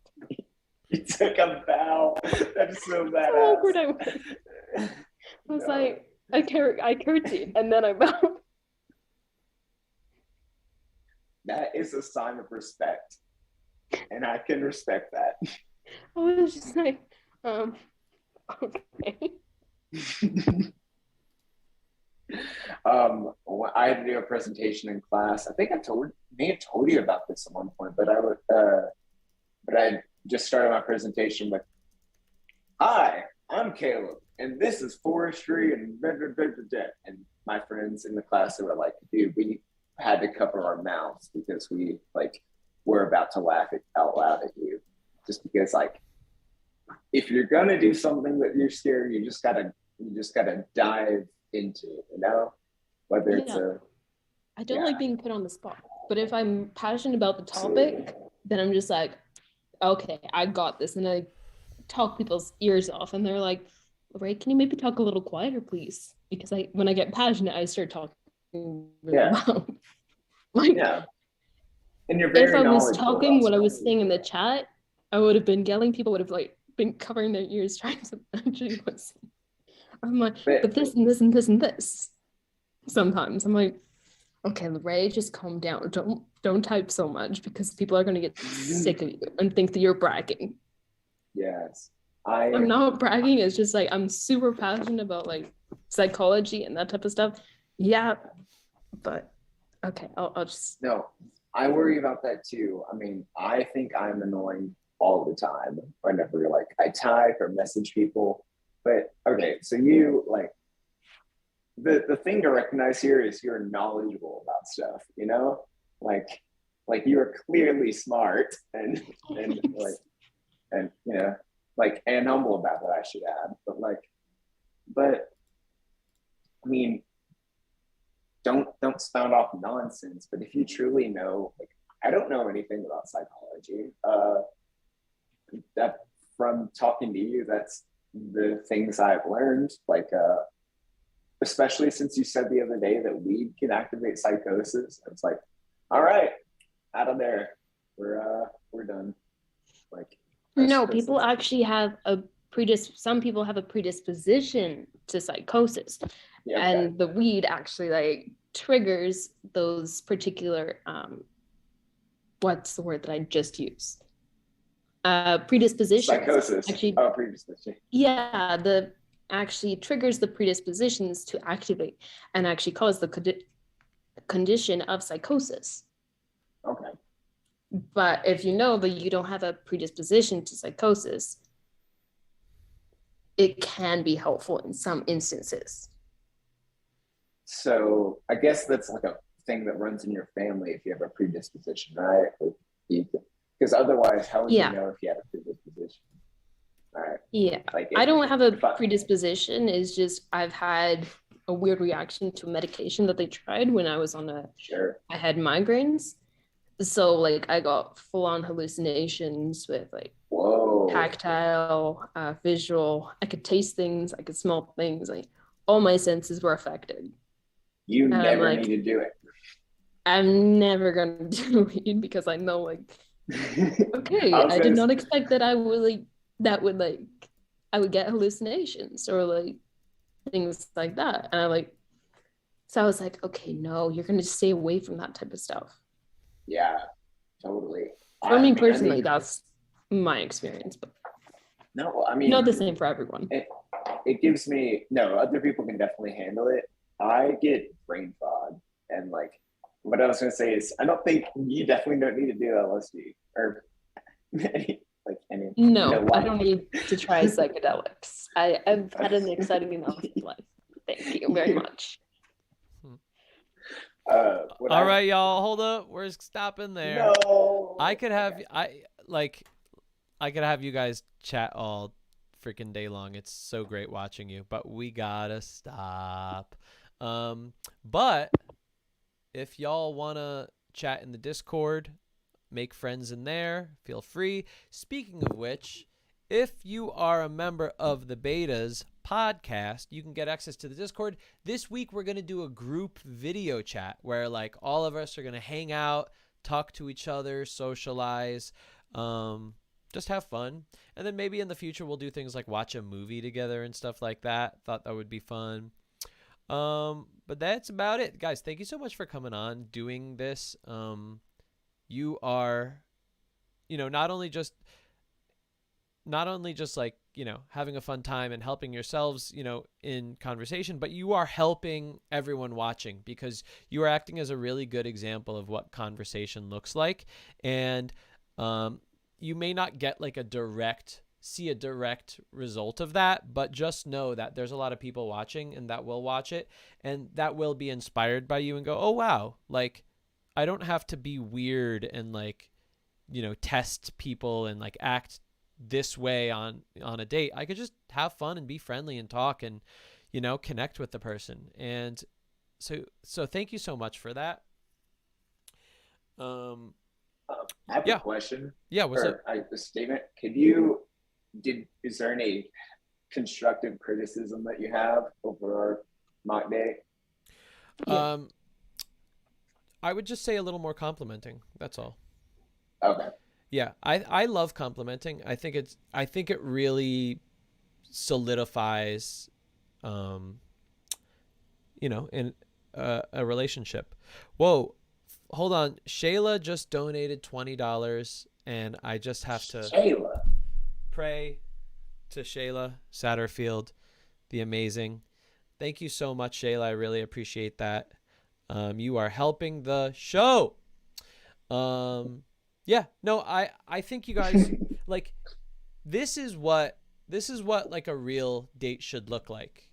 You took a bow. That's so badass. So awkward I was. I was like, I curtsied and then I bowed. That is a sign of respect. And I can respect that. I was just like, okay. I had to do a presentation in class. I think may have told you about this at one point, but I just started my presentation with, "Hi, I'm Caleb, and this is forestry and blah, blah, blah, blah, blah." And my friends in the class, they were like, "Dude, we had to cover our mouths because we were about to laugh out loud at you, just because if you're gonna do something that you're scared, you just gotta dive into it, you know? Whether it's I don't like being put on the spot, but if I'm passionate about the topic, then I'm just like, okay, I got this, and I talk people's ears off, and they're like, "Ray, can you maybe talk a little quieter, please?" Because when I get passionate, I start talking really loud. And you're very if I was knowledgeable talking about what I was something. saying in the chat, I would have been yelling. People would have been covering their ears trying to actually listen. I'm like, but this and this and this and this. Sometimes I'm like, okay, Ray, just calm down. Don't type so much because people are gonna get sick of you and think that you're bragging. Yes. I'm not bragging. It's just I'm super passionate about psychology and that type of stuff. Yeah, but okay, I'll just. No, I worry about that too. I mean, I think I'm annoying all the time whenever I type or message people. But okay, so you the thing to recognize here is you're knowledgeable about stuff, you know? You are clearly smart and and humble about it, I should add. But I mean, don't spout off nonsense. But if you truly know, I don't know anything about psychology. That from talking to you, that's the things I've learned. Especially since you said the other day that weed can activate psychosis. It's like, all right, out of there. We're done. No, people actually have some people have a predisposition to psychosis. Yeah, and the weed actually triggers those particular what's the word that I just used? Predispositions. Psychosis. Actually, predisposition. Yeah, actually triggers the predispositions to activate and actually cause the condition of psychosis. Okay. But if you know that you don't have a predisposition to psychosis, it can be helpful in some instances. So I guess that's a thing that runs in your family if you have a predisposition, right? Because otherwise, how would you know if you had a predisposition? All right. Yeah, I don't have a predisposition. It's just I've had a weird reaction to medication that they tried when I was on I had migraines. So I got full-on hallucinations with tactile, visual. I could taste things, I could smell things. All my senses were affected. You never need to do it. I'm never gonna do it because I know okay, I did not expect that I would I would get hallucinations or things like that. And so I was like, okay, no, you're gonna stay away from that type of stuff. Yeah, totally. For me personally, that's my experience, but no, I mean, not the same for everyone. It gives me other people can definitely handle it. I get brain fog, and what I was gonna say is I don't think you definitely don't need to do LSD, or No, I don't need to try psychedelics. I've had an exciting enough life. Thank you very much. All right, y'all, hold up. We're stopping there. No. I could have you guys chat all freaking day long. It's so great watching you, but we gotta stop. But if y'all wanna chat in the Discord, make friends in there, feel free. Speaking of which, if you are a member of the Betas podcast, you can get access to the Discord. This week we're going to do a group video chat where like all of us are going to hang out, talk to each other, socialize, just have fun. And then maybe in the future we'll do things like watch a movie together and stuff like that. Thought that would be fun. But that's about it. Guys, thank you so much for coming on, doing this. You are, not only just like, having a fun time and helping yourselves, in conversation, but you are helping everyone watching because you are acting as a really good example of what conversation looks like. And you may not get like a direct result of that, but just know that there's a lot of people watching and that will watch it and that will be inspired by you and go, oh, wow, like I don't have to be weird and like, test people and like act this way on a date. I could just have fun and be friendly and talk and, connect with the person. And so thank you so much for that. I have a question. Yeah. What's up? A statement. Is there any constructive criticism that you have over our mock day? I would just say a little more complimenting. That's all. Okay. Yeah, I love complimenting. I think it really solidifies, in a relationship. Whoa, hold on. Shayla just donated $20, and I just have to pray to Shayla Satterfield, the amazing. Thank you so much, Shayla. I really appreciate that. You are helping the show. Yeah, no, I think you guys like, this is what like a real date should look like,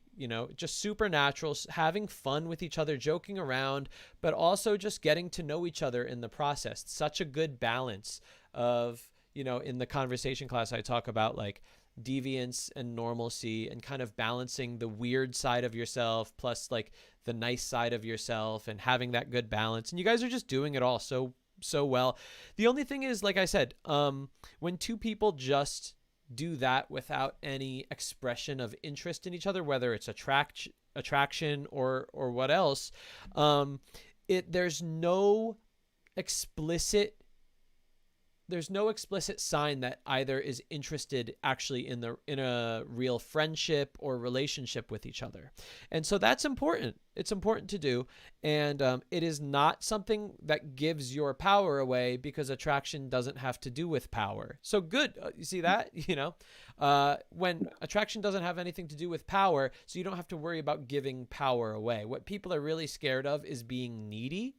just supernatural, having fun with each other, joking around, but also just getting to know each other in the process. Such a good balance of, in the conversation class, I talk about like deviance and normalcy and kind of balancing the weird side of yourself plus like the nice side of yourself and having that good balance. And you guys are just doing it all so well. The only thing is, like I said, when two people just do that without any expression of interest in each other, whether it's attraction or what else, there's no explicit sign that either is interested actually in a real friendship or relationship with each other. And so that's important. It's important to do. And it is not something that gives your power away because attraction doesn't have to do with power. So good. You see that, when attraction doesn't have anything to do with power, so you don't have to worry about giving power away. What people are really scared of is being needy.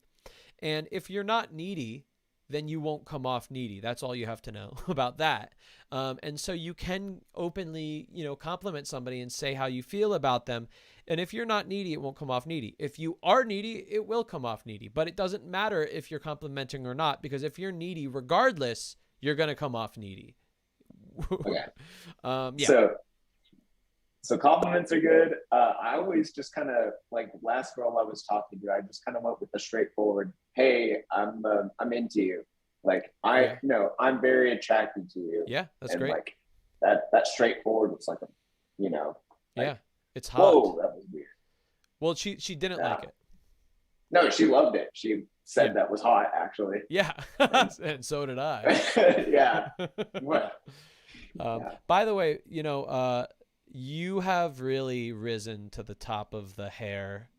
And if you're not needy, then you won't come off needy. That's all you have to know about that. And so you can openly, compliment somebody and say how you feel about them. And if you're not needy, it won't come off needy. If you are needy, it will come off needy. But it doesn't matter if you're complimenting or not, because if you're needy, regardless, you're going to come off needy. Okay. Yeah. So compliments are good. I always just kind of like last girl I was talking to, I just kind of went with the straightforward, hey, I'm into you. Like I'm very attracted to you. Yeah, that's and great. Like that straightforward was like yeah, it's hot. Whoa, that was weird. Well, she didn't like it. No, she loved it. She said that was hot, actually. Yeah, and so did I. Yeah. Well, by the way, you have really risen to the top of the hair,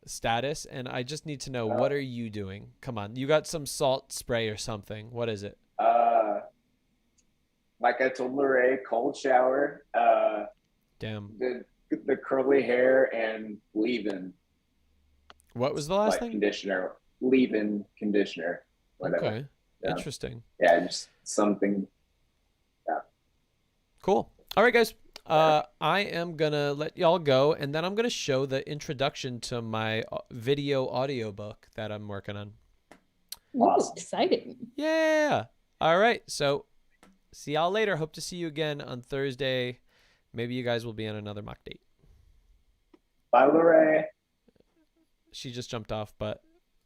status. And I just need to know, what are you doing? Come on. You got some salt spray or something. What is it? Like I told Lorraine, cold shower. Damn. The curly hair and leave-in. What was the last thing? Conditioner. Leave-in conditioner. Whatever. Okay. Interesting. Yeah, just something. Yeah. Cool. All right, guys. I am going to let y'all go, and then I'm going to show the introduction to my video audiobook that I'm working on. Awesome. Exciting. Yeah. All right. So see y'all later. Hope to see you again on Thursday. Maybe you guys will be on another mock date. Bye, Lorraine. She just jumped off, but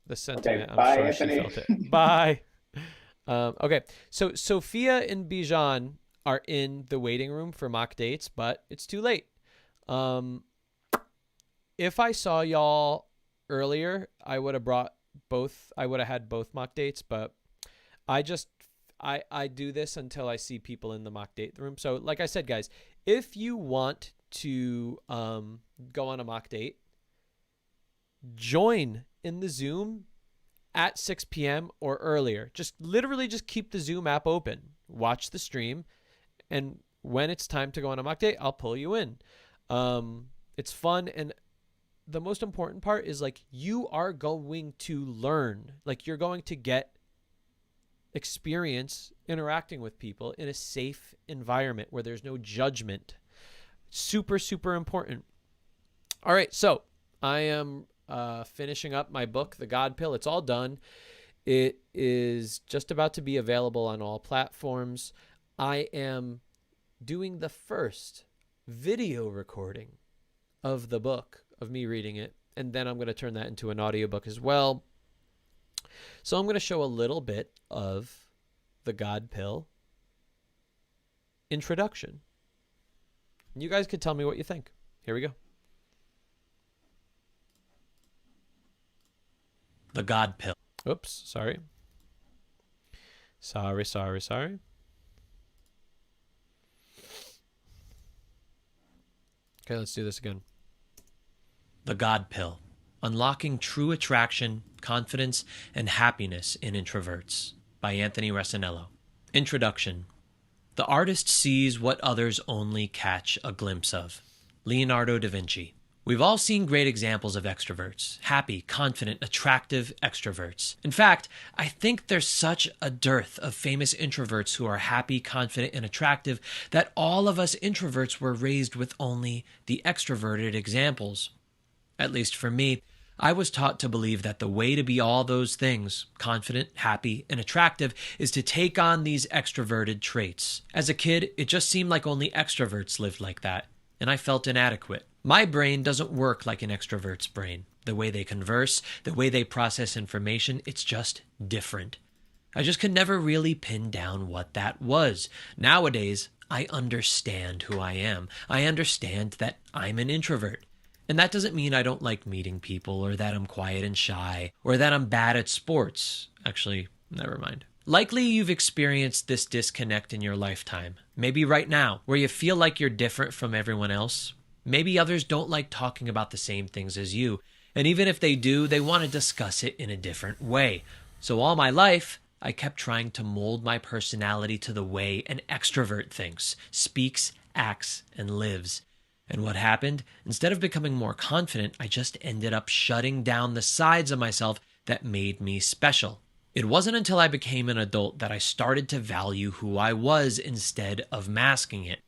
the sentiment, Okay, bye, I'm sure Anthony. she felt it. Bye. Okay. So Sophia and Bijan are in the waiting room for mock dates, but it's too late. If I saw y'all earlier, I would have brought both. I would have had both mock dates, but I do this until I see people in the mock date room. So like I said, guys, if you want to go on a mock date, join in the Zoom at 6 p.m. or earlier. Just literally just keep the Zoom app open. Watch the stream. And when it's time to go on a mock date, I'll pull you in. It's fun. And the most important part is like you are going to learn. Like you're going to get experience interacting with people in a safe environment where there's no judgment. Super, super important. All right. So I am finishing up my book, The God Pill. It's all done. It is just about to be available on all platforms. I am doing the first video recording of the book, of me reading it, and then I'm going to turn that into an audiobook as well. So I'm going to show a little bit of the God Pill introduction. You guys could tell me what you think. Here we go. The God Pill. Oops, sorry. Sorry. Okay, let's do this again. The God Pill. Unlocking True Attraction, Confidence, and Happiness in Introverts by Anthony Recenello. Introduction. The artist sees what others only catch a glimpse of. Leonardo da Vinci. We've all seen great examples of extroverts. Happy, confident, attractive extroverts. In fact, I think there's such a dearth of famous introverts who are happy, confident, and attractive that all of us introverts were raised with only the extroverted examples. At least for me, I was taught to believe that the way to be all those things, confident, happy, and attractive, is to take on these extroverted traits. As a kid, it just seemed like only extroverts lived like that, and I felt inadequate. My brain doesn't work like an extrovert's brain. The way they converse, the way they process information, it's just different. I just could never really pin down what that was. Nowadays, I understand who I am. I understand that I'm an introvert. And that doesn't mean I don't like meeting people, or that I'm quiet and shy, or that I'm bad at sports. Actually, never mind. Likely you've experienced this disconnect in your lifetime. Maybe right now, where you feel like you're different from everyone else. Maybe others don't like talking about the same things as you. And even if they do, they want to discuss it in a different way. So all my life, I kept trying to mold my personality to the way an extrovert thinks, speaks, acts, and lives. And what happened? Instead of becoming more confident, I just ended up shutting down the sides of myself that made me special. It wasn't until I became an adult that I started to value who I was instead of masking it.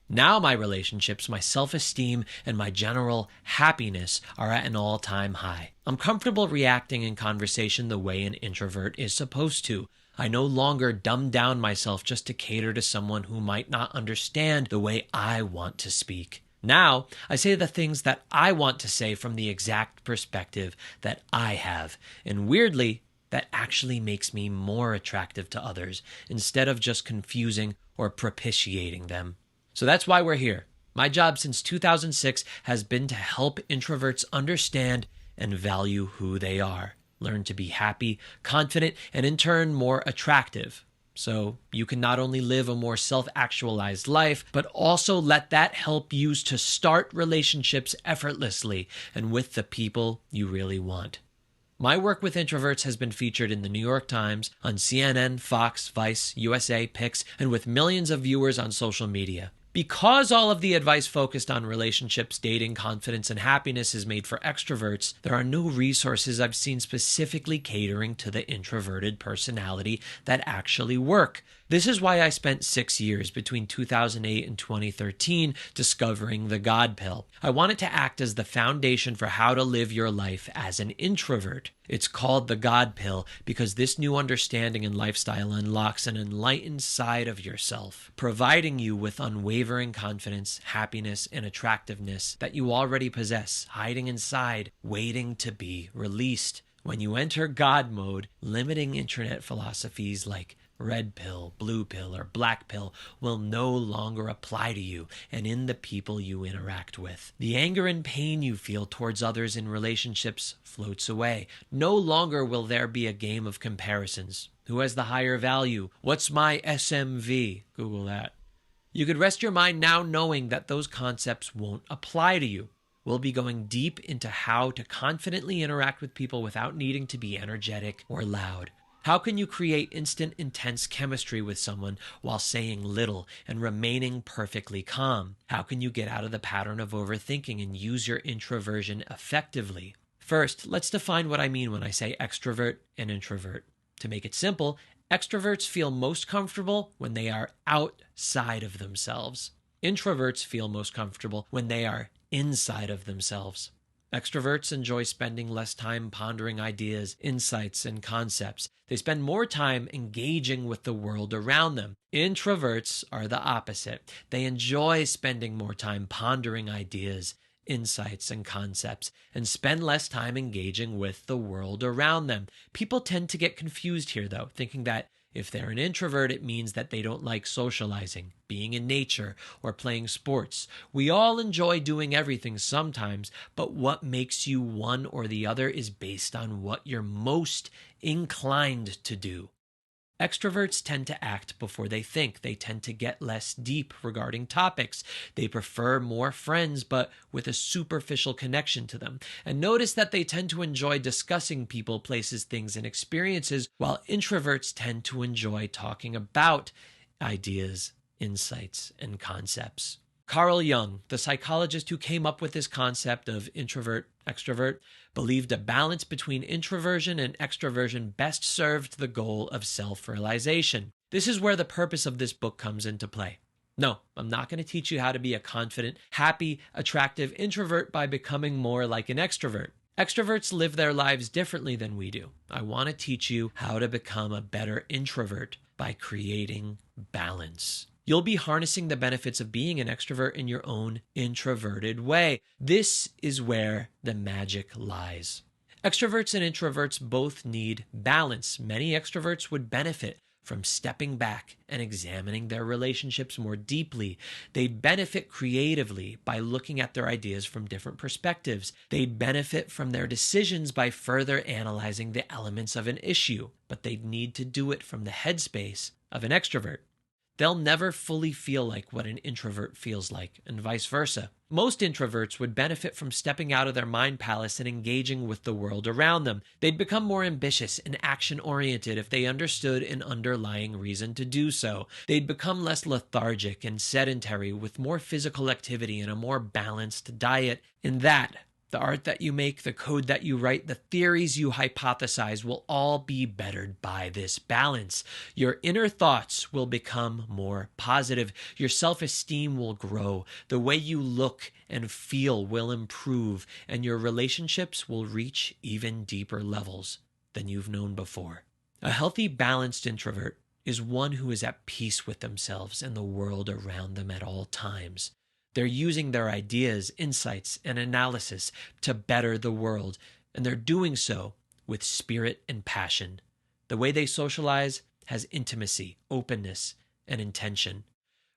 Now my relationships, my self-esteem, and my general happiness are at an all-time high. I'm comfortable reacting in conversation the way an introvert is supposed to. I no longer dumb down myself just to cater to someone who might not understand the way I want to speak. Now, I say the things that I want to say from the exact perspective that I have. And weirdly, that actually makes me more attractive to others instead of just confusing or propitiating them. So that's why we're here. My job since 2006 has been to help introverts understand and value who they are, learn to be happy, confident, and in turn more attractive. So you can not only live a more self-actualized life, but also let that help you to start relationships effortlessly and with the people you really want. My work with introverts has been featured in the New York Times, on CNN, Fox, Vice, USA, Pix, and with millions of viewers on social media. Because all of the advice focused on relationships, dating, confidence, and happiness is made for extroverts, there are no resources I've seen specifically catering to the introverted personality that actually work. This is why I spent 6 years between 2008 and 2013 discovering the God Pill. I want it to act as the foundation for how to live your life as an introvert. It's called the God Pill because this new understanding and lifestyle unlocks an enlightened side of yourself, providing you with unwavering confidence, happiness, and attractiveness that you already possess, hiding inside, waiting to be released. When you enter God mode, limiting internet philosophies like red pill, blue pill, or black pill will no longer apply to you and in the people you interact with. The anger and pain you feel towards others in relationships floats away. No longer will there be a game of comparisons. Who has the higher value? What's my SMV? Google that. You could rest your mind now knowing that those concepts won't apply to you. We'll be going deep into how to confidently interact with people without needing to be energetic or loud. How can you create instant, intense chemistry with someone while saying little and remaining perfectly calm? How can you get out of the pattern of overthinking and use your introversion effectively? First, let's define what I mean when I say extrovert and introvert. To make it simple, extroverts feel most comfortable when they are outside of themselves. Introverts feel most comfortable when they are inside of themselves. Extroverts enjoy spending less time pondering ideas, insights, and concepts. They spend more time engaging with the world around them. Introverts are the opposite. They enjoy spending more time pondering ideas, insights, and concepts, and spend less time engaging with the world around them. People tend to get confused here, though, thinking that if they're an introvert, it means that they don't like socializing, being in nature, or playing sports. We all enjoy doing everything sometimes, but what makes you one or the other is based on what you're most inclined to do. Extroverts tend to act before they think. They tend to get less deep regarding topics. They prefer more friends, but with a superficial connection to them. And notice that they tend to enjoy discussing people, places, things, and experiences, while introverts tend to enjoy talking about ideas, insights, and concepts. Carl Jung, the psychologist who came up with this concept of introvert-extrovert, believed a balance between introversion and extroversion best served the goal of self-realization. This is where the purpose of this book comes into play. No, I'm not going to teach you how to be a confident, happy, attractive introvert by becoming more like an extrovert. Extroverts live their lives differently than we do. I want to teach you how to become a better introvert by creating balance. You'll be harnessing the benefits of being an extrovert in your own introverted way. This is where the magic lies. Extroverts and introverts both need balance. Many extroverts would benefit from stepping back and examining their relationships more deeply. They'd benefit creatively by looking at their ideas from different perspectives. They'd benefit from their decisions by further analyzing the elements of an issue, but they'd need to do it from the headspace of an extrovert. They'll never fully feel like what an introvert feels like, and vice versa. Most introverts would benefit from stepping out of their mind palace and engaging with the world around them. They'd become more ambitious and action-oriented if they understood an underlying reason to do so. They'd become less lethargic and sedentary with more physical activity and a more balanced diet. In that, the art that you make, the code that you write, the theories you hypothesize will all be bettered by this balance. Your inner thoughts will become more positive. Your self-esteem will grow. The way you look and feel will improve, and your relationships will reach even deeper levels than you've known before. A healthy, balanced introvert is one who is at peace with themselves and the world around them at all times. They're using their ideas, insights, and analysis to better the world, and they're doing so with spirit and passion. The way they socialize has intimacy, openness, and intention.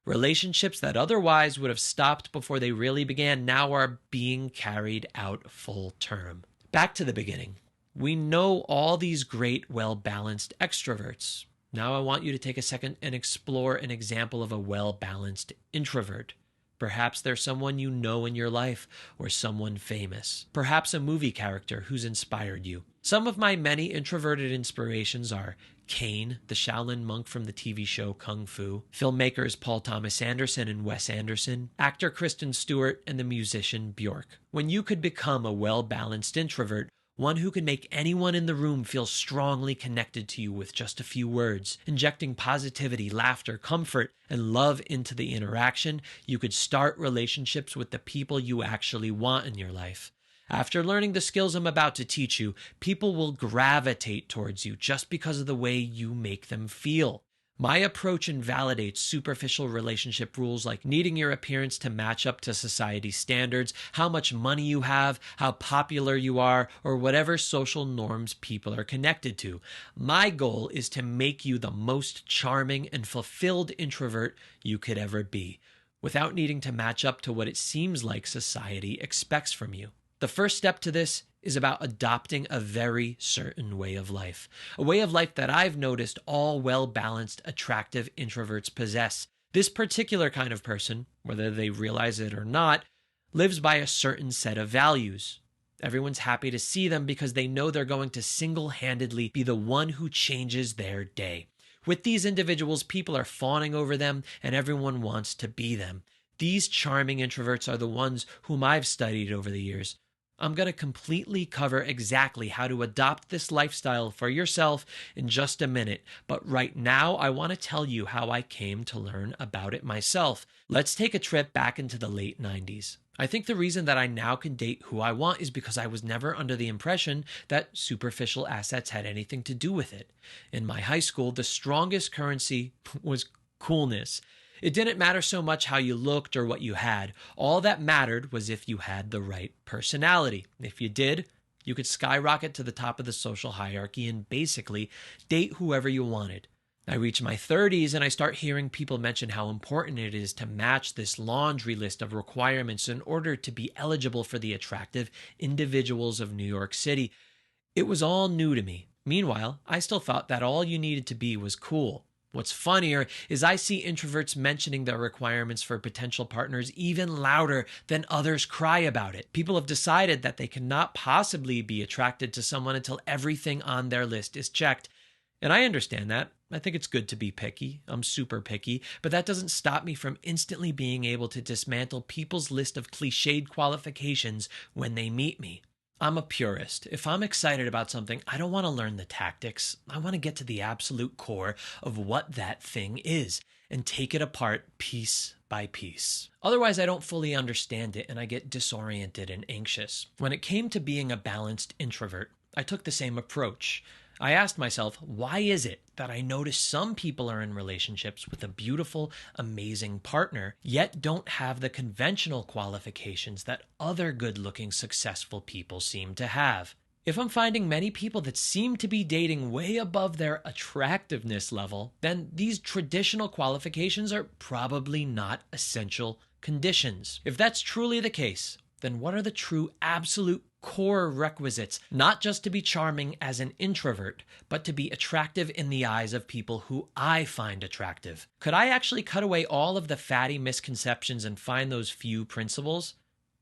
Relationships that otherwise would have stopped before they really began now are being carried out full term. Back to the beginning. We know all these great, well-balanced extroverts. Now I want you to take a second and explore an example of a well-balanced introvert. Perhaps they're someone you know in your life or someone famous. Perhaps a movie character who's inspired you. Some of my many introverted inspirations are Kane, the Shaolin monk from the TV show Kung Fu, filmmakers Paul Thomas Anderson and Wes Anderson, actor Kristen Stewart, and the musician Bjork. When you could become a well-balanced introvert, one who can make anyone in the room feel strongly connected to you with just a few words, injecting positivity, laughter, comfort, and love into the interaction, you could start relationships with the people you actually want in your life. After learning the skills I'm about to teach you, people will gravitate towards you just because of the way you make them feel. My approach invalidates superficial relationship rules like needing your appearance to match up to society's standards, how much money you have, how popular you are, or whatever social norms people are connected to. My goal is to make you the most charming and fulfilled introvert you could ever be, without needing to match up to what it seems like society expects from you. The first step to this is about adopting a very certain way of life. A way of life that I've noticed all well-balanced, attractive introverts possess. This particular kind of person, whether they realize it or not, lives by a certain set of values. Everyone's happy to see them because they know they're going to single-handedly be the one who changes their day. With these individuals, people are fawning over them, and everyone wants to be them. These charming introverts are the ones whom I've studied over the years. I'm going to completely cover exactly how to adopt this lifestyle for yourself in just a minute, but right now I want to tell you how I came to learn about it myself. Let's take a trip back into the late 90s. I think the reason that I now can date who I want is because I was never under the impression that superficial assets had anything to do with it. In my high school, the strongest currency was coolness. It didn't matter so much how you looked or what you had. All that mattered was if you had the right personality. If you did, you could skyrocket to the top of the social hierarchy and basically date whoever you wanted. I reach my 30s and I start hearing people mention how important it is to match this laundry list of requirements in order to be eligible for the attractive individuals of New York City. It was all new to me. Meanwhile, I still thought that all you needed to be was cool. What's funnier is I see introverts mentioning their requirements for potential partners even louder than others cry about it. People have decided that they cannot possibly be attracted to someone until everything on their list is checked. And I understand that. I think it's good to be picky. I'm super picky, but that doesn't stop me from instantly being able to dismantle people's list of cliched qualifications when they meet me. I'm a purist. If I'm excited about something, I don't want to learn the tactics. I want to get to the absolute core of what that thing is and take it apart piece by piece. Otherwise, I don't fully understand it and I get disoriented and anxious. When it came to being a balanced introvert, I took the same approach. I asked myself, why is it that I notice some people are in relationships with a beautiful, amazing partner, yet don't have the conventional qualifications that other good-looking, successful people seem to have? If I'm finding many people that seem to be dating way above their attractiveness level, then these traditional qualifications are probably not essential conditions. If that's truly the case, then what are the true absolute core requisites, not just to be charming as an introvert, but to be attractive in the eyes of people who I find attractive? Could I actually cut away all of the fatty misconceptions and find those few principles?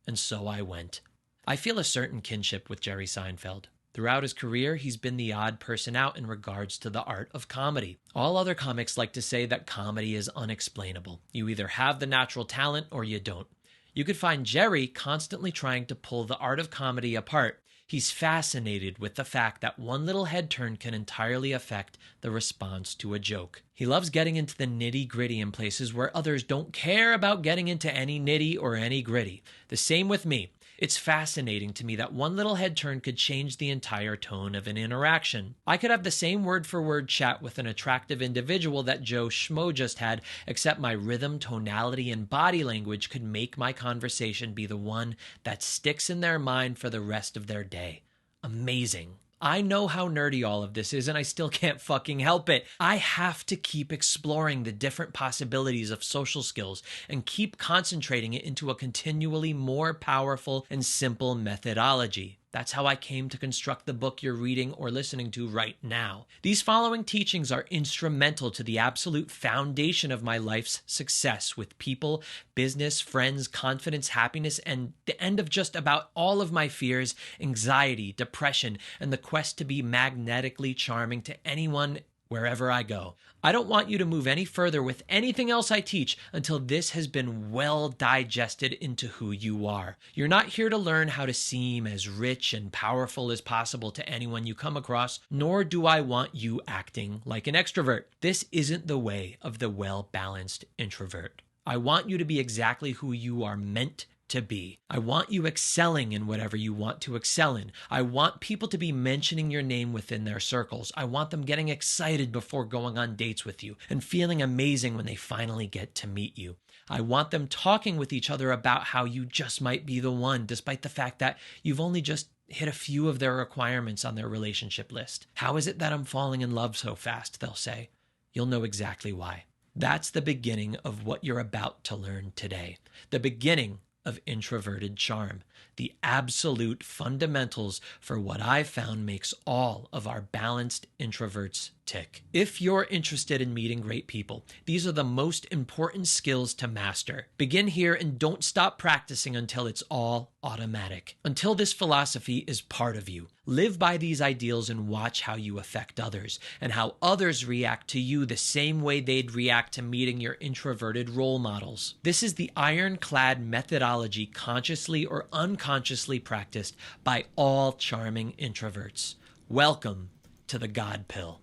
And so I went. I feel a certain kinship with Jerry Seinfeld. Throughout his career, he's been the odd person out in regards to the art of comedy. All other comics like to say that comedy is unexplainable. You either have the natural talent or you don't. You could find Jerry constantly trying to pull the art of comedy apart. He's fascinated with the fact that one little head turn can entirely affect the response to a joke. He loves getting into the nitty-gritty in places where others don't care about getting into any nitty or any gritty. The same with me. It's fascinating to me that one little head turn could change the entire tone of an interaction. I could have the same word-for-word chat with an attractive individual that Joe Schmo just had, except my rhythm, tonality, and body language could make my conversation be the one that sticks in their mind for the rest of their day. Amazing. I know how nerdy all of this is, and I still can't fucking help it. I have to keep exploring the different possibilities of social skills and keep concentrating it into a continually more powerful and simple methodology. That's how I came to construct the book you're reading or listening to right now. These following teachings are instrumental to the absolute foundation of my life's success with people, business, friends, confidence, happiness, and the end of just about all of my fears, anxiety, depression, and the quest to be magnetically charming to anyone wherever I go. I don't want you to move any further with anything else I teach until this has been well digested into who you are. You're not here to learn how to seem as rich and powerful as possible to anyone you come across, nor do I want you acting like an extrovert. This isn't the way of the well-balanced introvert. I want you to be exactly who you are meant to be. I want you excelling in whatever you want to excel in. I want people to be mentioning your name within their circles. I want them getting excited before going on dates with you and feeling amazing when they finally get to meet you. I want them talking with each other about how you just might be the one, despite the fact that you've only just hit a few of their requirements on their relationship list. How is it that I'm falling in love so fast, they'll say. You'll know exactly why. That's the beginning of what you're about to learn today. The beginning of introverted charm, the absolute fundamentals for what I've found makes all of our balanced introverts tick. If you're interested in meeting great people, these are the most important skills to master. Begin here and don't stop practicing until it's all automatic, until this philosophy is part of you. Live by these ideals and watch how you affect others and how others react to you the same way they'd react to meeting your introverted role models. This is the ironclad methodology consciously or unconsciously practiced by all charming introverts. Welcome to the God Pill.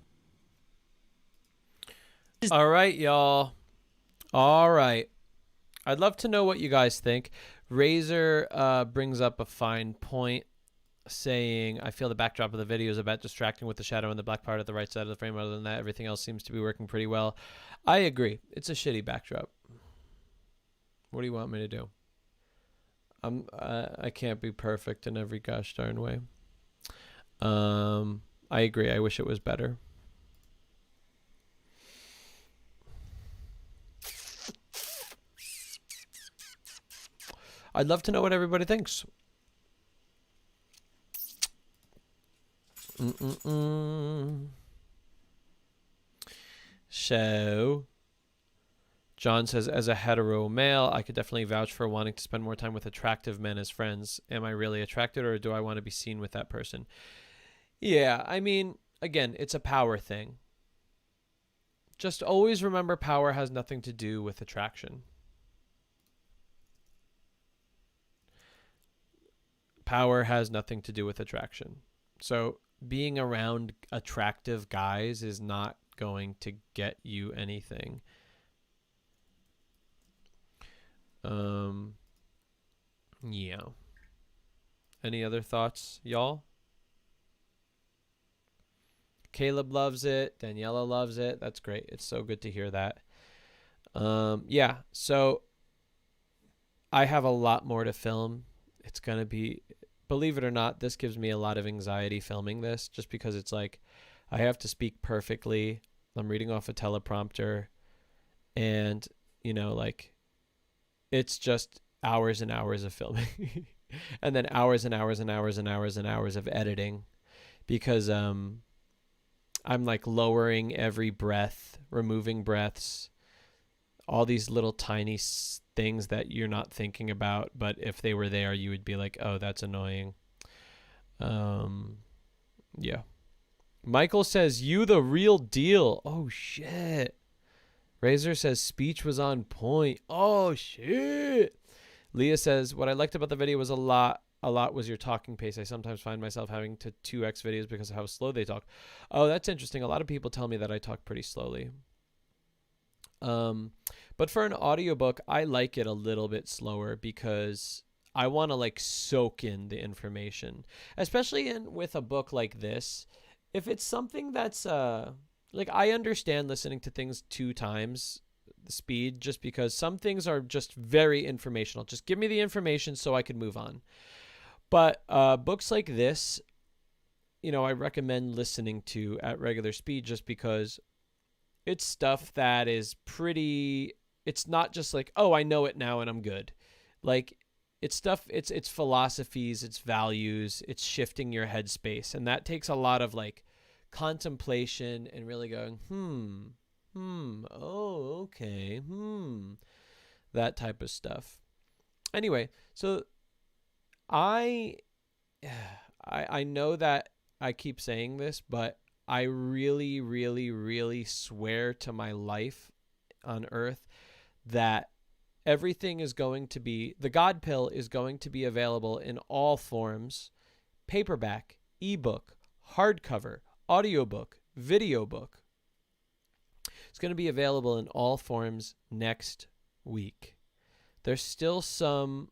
All right, y'all. All right. I'd love to know what you guys think. Razor brings up a fine point, saying, I feel the backdrop of the video is a bit distracting with the shadow in the black part of the right side of the frame. Other than that, everything else seems to be working pretty well. I agree. It's a shitty backdrop. What do you want me to do? I can't be perfect in every gosh darn way. I agree. I wish it was better. I'd love to know what everybody thinks. So, John says, as a hetero male, I could definitely vouch for wanting to spend more time with attractive men as friends. Am I really attracted, or do I want to be seen with that person? Yeah, I mean, again, it's a power thing. Just always remember, power has nothing to do with attraction. Power has nothing to do with attraction. So being around attractive guys is not going to get you anything. Yeah. Any other thoughts, y'all? Caleb loves it. Daniela loves it. That's great. It's so good to hear that. Yeah, so I have a lot more to film. It's going to be, believe it or not, this gives me a lot of anxiety filming this, just because it's like I have to speak perfectly. I'm reading off a teleprompter, and, you know, like, it's just hours and hours of filming and then hours and hours and hours and hours and hours of editing, because I'm like lowering every breath, removing breaths, all these little tiny things that you're not thinking about, but if they were there, you would be like, oh, that's annoying. Yeah. Michael says, you the real deal. Oh, shit. Razor says, speech was on point. Oh, shit. Leah says, what I liked about the video was a lot was your talking pace. I sometimes find myself having to 2x videos because of how slow they talk. Oh, that's interesting. A lot of people tell me that I talk pretty slowly. But for an audiobook, I like it a little bit slower because I want to like soak in the information, especially with a book like this. If it's something that's like, I understand listening to things 2 times the speed, just because some things are just very informational. Just give me the information so I can move on. But books like this, you know, I recommend listening to at regular speed, just because it's stuff that is pretty, it's not just like, oh, I know it now and I'm good. Like, it's stuff, it's philosophies, it's values, it's shifting your headspace. And that takes a lot of like contemplation and really going, oh, okay, that type of stuff. Anyway, so I know that I keep saying this, but I really, really, really swear to my life on earth that everything is going to be, the God Pill is going to be available in all forms: paperback, ebook, hardcover, audiobook, video book. It's going to be available in all forms next week. There's still some,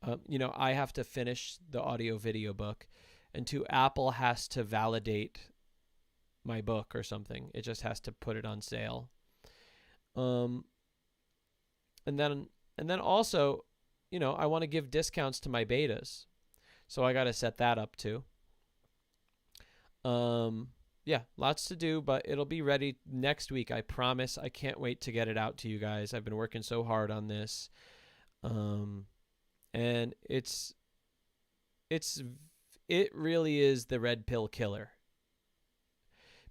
I have to finish the audio video book, and Apple has to validate my book or something. It just has to put it on sale. And then also, I want to give discounts to my betas. So I got to set that up too. Yeah, lots to do, but it'll be ready next week. I promise. I can't wait to get it out to you guys. I've been working so hard on this. And it really is the red pill killer,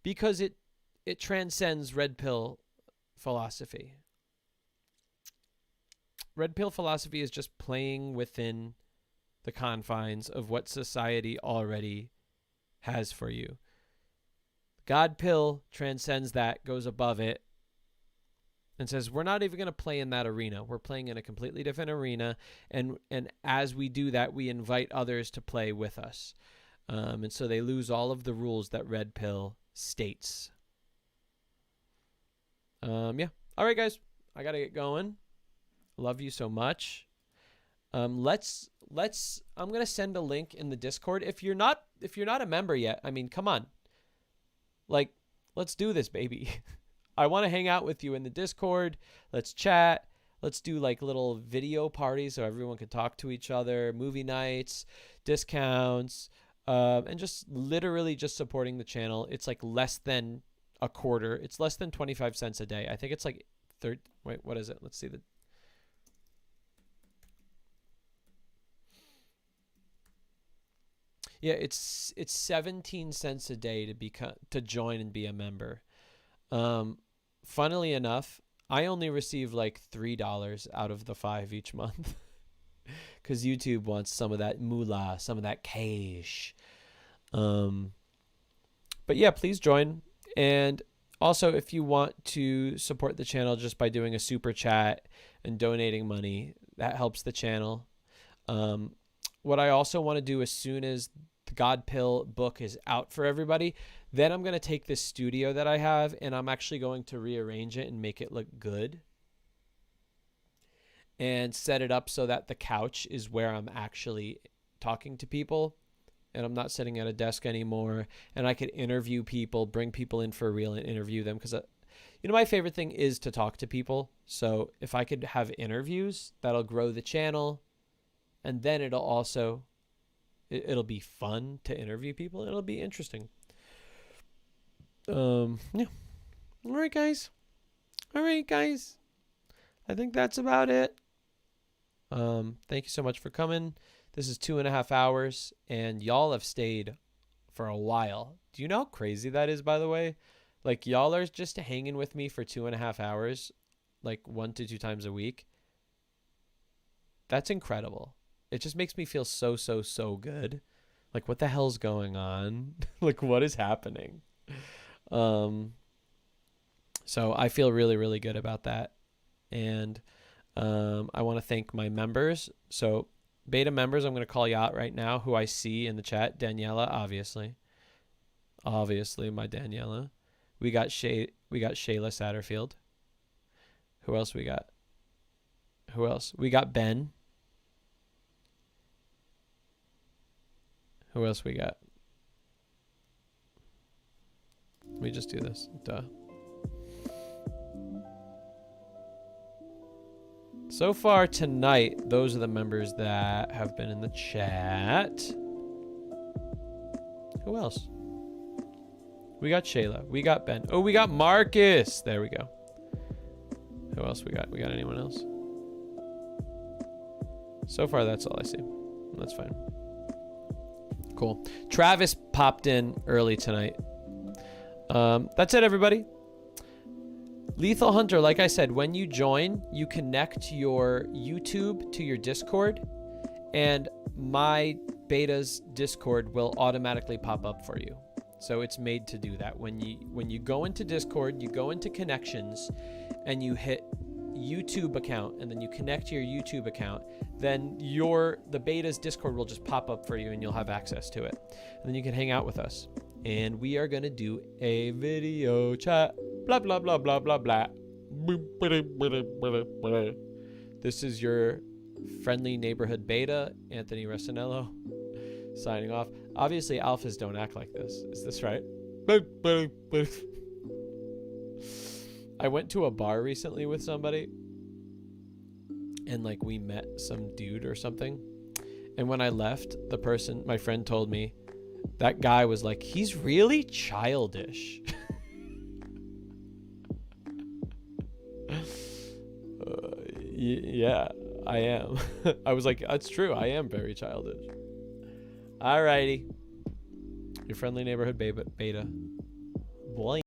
because it transcends red pill philosophy. Red pill philosophy is just playing within the confines of what society already has for you. God pill transcends that, goes above it, and says we're not even going to play in that arena. We're playing in a completely different arena, and as we do that, we invite others to play with us. And so they lose all of the rules that red pill states. Yeah. All right, guys. I got to get going. Love you so much. I'm going to send a link in the Discord. If you're not a member yet, I mean, come on. Like, let's do this, baby. I want to hang out with you in the Discord. Let's chat. Let's do like little video parties so everyone can talk to each other, movie nights, discounts, and just literally just supporting the channel. It's like less than a quarter. It's less than 25 cents a day. I think it's like wait, what is it? Let's see Yeah, it's 17 cents a day to join and be a member. Funnily enough, I only receive like $3 out of the $5 each month because YouTube wants some of that moolah, some of that cash. But yeah, please join. And also, if you want to support the channel just by doing a super chat and donating money, that helps the channel. What I also want to do as soon as the God Pill book is out for everybody, then I'm going to take this studio that I have and I'm actually going to rearrange it and make it look good and set it up so that the couch is where I'm actually talking to people and I'm not sitting at a desk anymore, and I could interview people, bring people in for real and interview them, because my favorite thing is to talk to people. So if I could have interviews, that'll grow the channel. And then it'll be fun to interview people. It'll be interesting. Yeah. All right, guys. I think that's about it. Thank you so much for coming. This is 2.5 hours, and y'all have stayed for a while. Do you know how crazy that is, by the way? Like, y'all are just hanging with me for 2.5 hours, like 1 to 2 times a week. That's incredible. It just makes me feel so, so, so good. Like, what the hell's going on? Like, what is happening? So I feel really, really good about that. And I want to thank my members. So beta members, I'm going to call you out right now, who I see in the chat. Daniela, obviously, my Daniela. We got Shayla Satterfield. Who else we got? We got Ben. Who else we got? Let me just do this. Duh. So far tonight, those are the members that have been in the chat. Who else? We got Shayla. We got Ben. Oh, we got Marcus. There we go. Who else we got? We got anyone else? So far, that's all I see. That's fine. Cool. Travis popped in early tonight. That's it, everybody. Lethal Hunter, like I said, when you join, you connect your YouTube to your Discord, and my beta's Discord will automatically pop up for you. So it's made to do that. When you go into Discord, you go into connections, and you hit YouTube account, and then you connect to your YouTube account, then the beta's Discord will just pop up for you, and you'll have access to it. And then you can hang out with us. And we are going to do a video chat. Blah, blah, blah, blah, blah, blah. This is your friendly neighborhood beta, Anthony Recenello, signing off. Obviously, alphas don't act like this. Is this right? I went to a bar recently with somebody, and like we met some dude or something. And when I left, my friend told me, that guy was like, he's really childish. Yeah, I am. I was like, that's true. I am very childish. Alrighty. Your friendly neighborhood beta. Boy.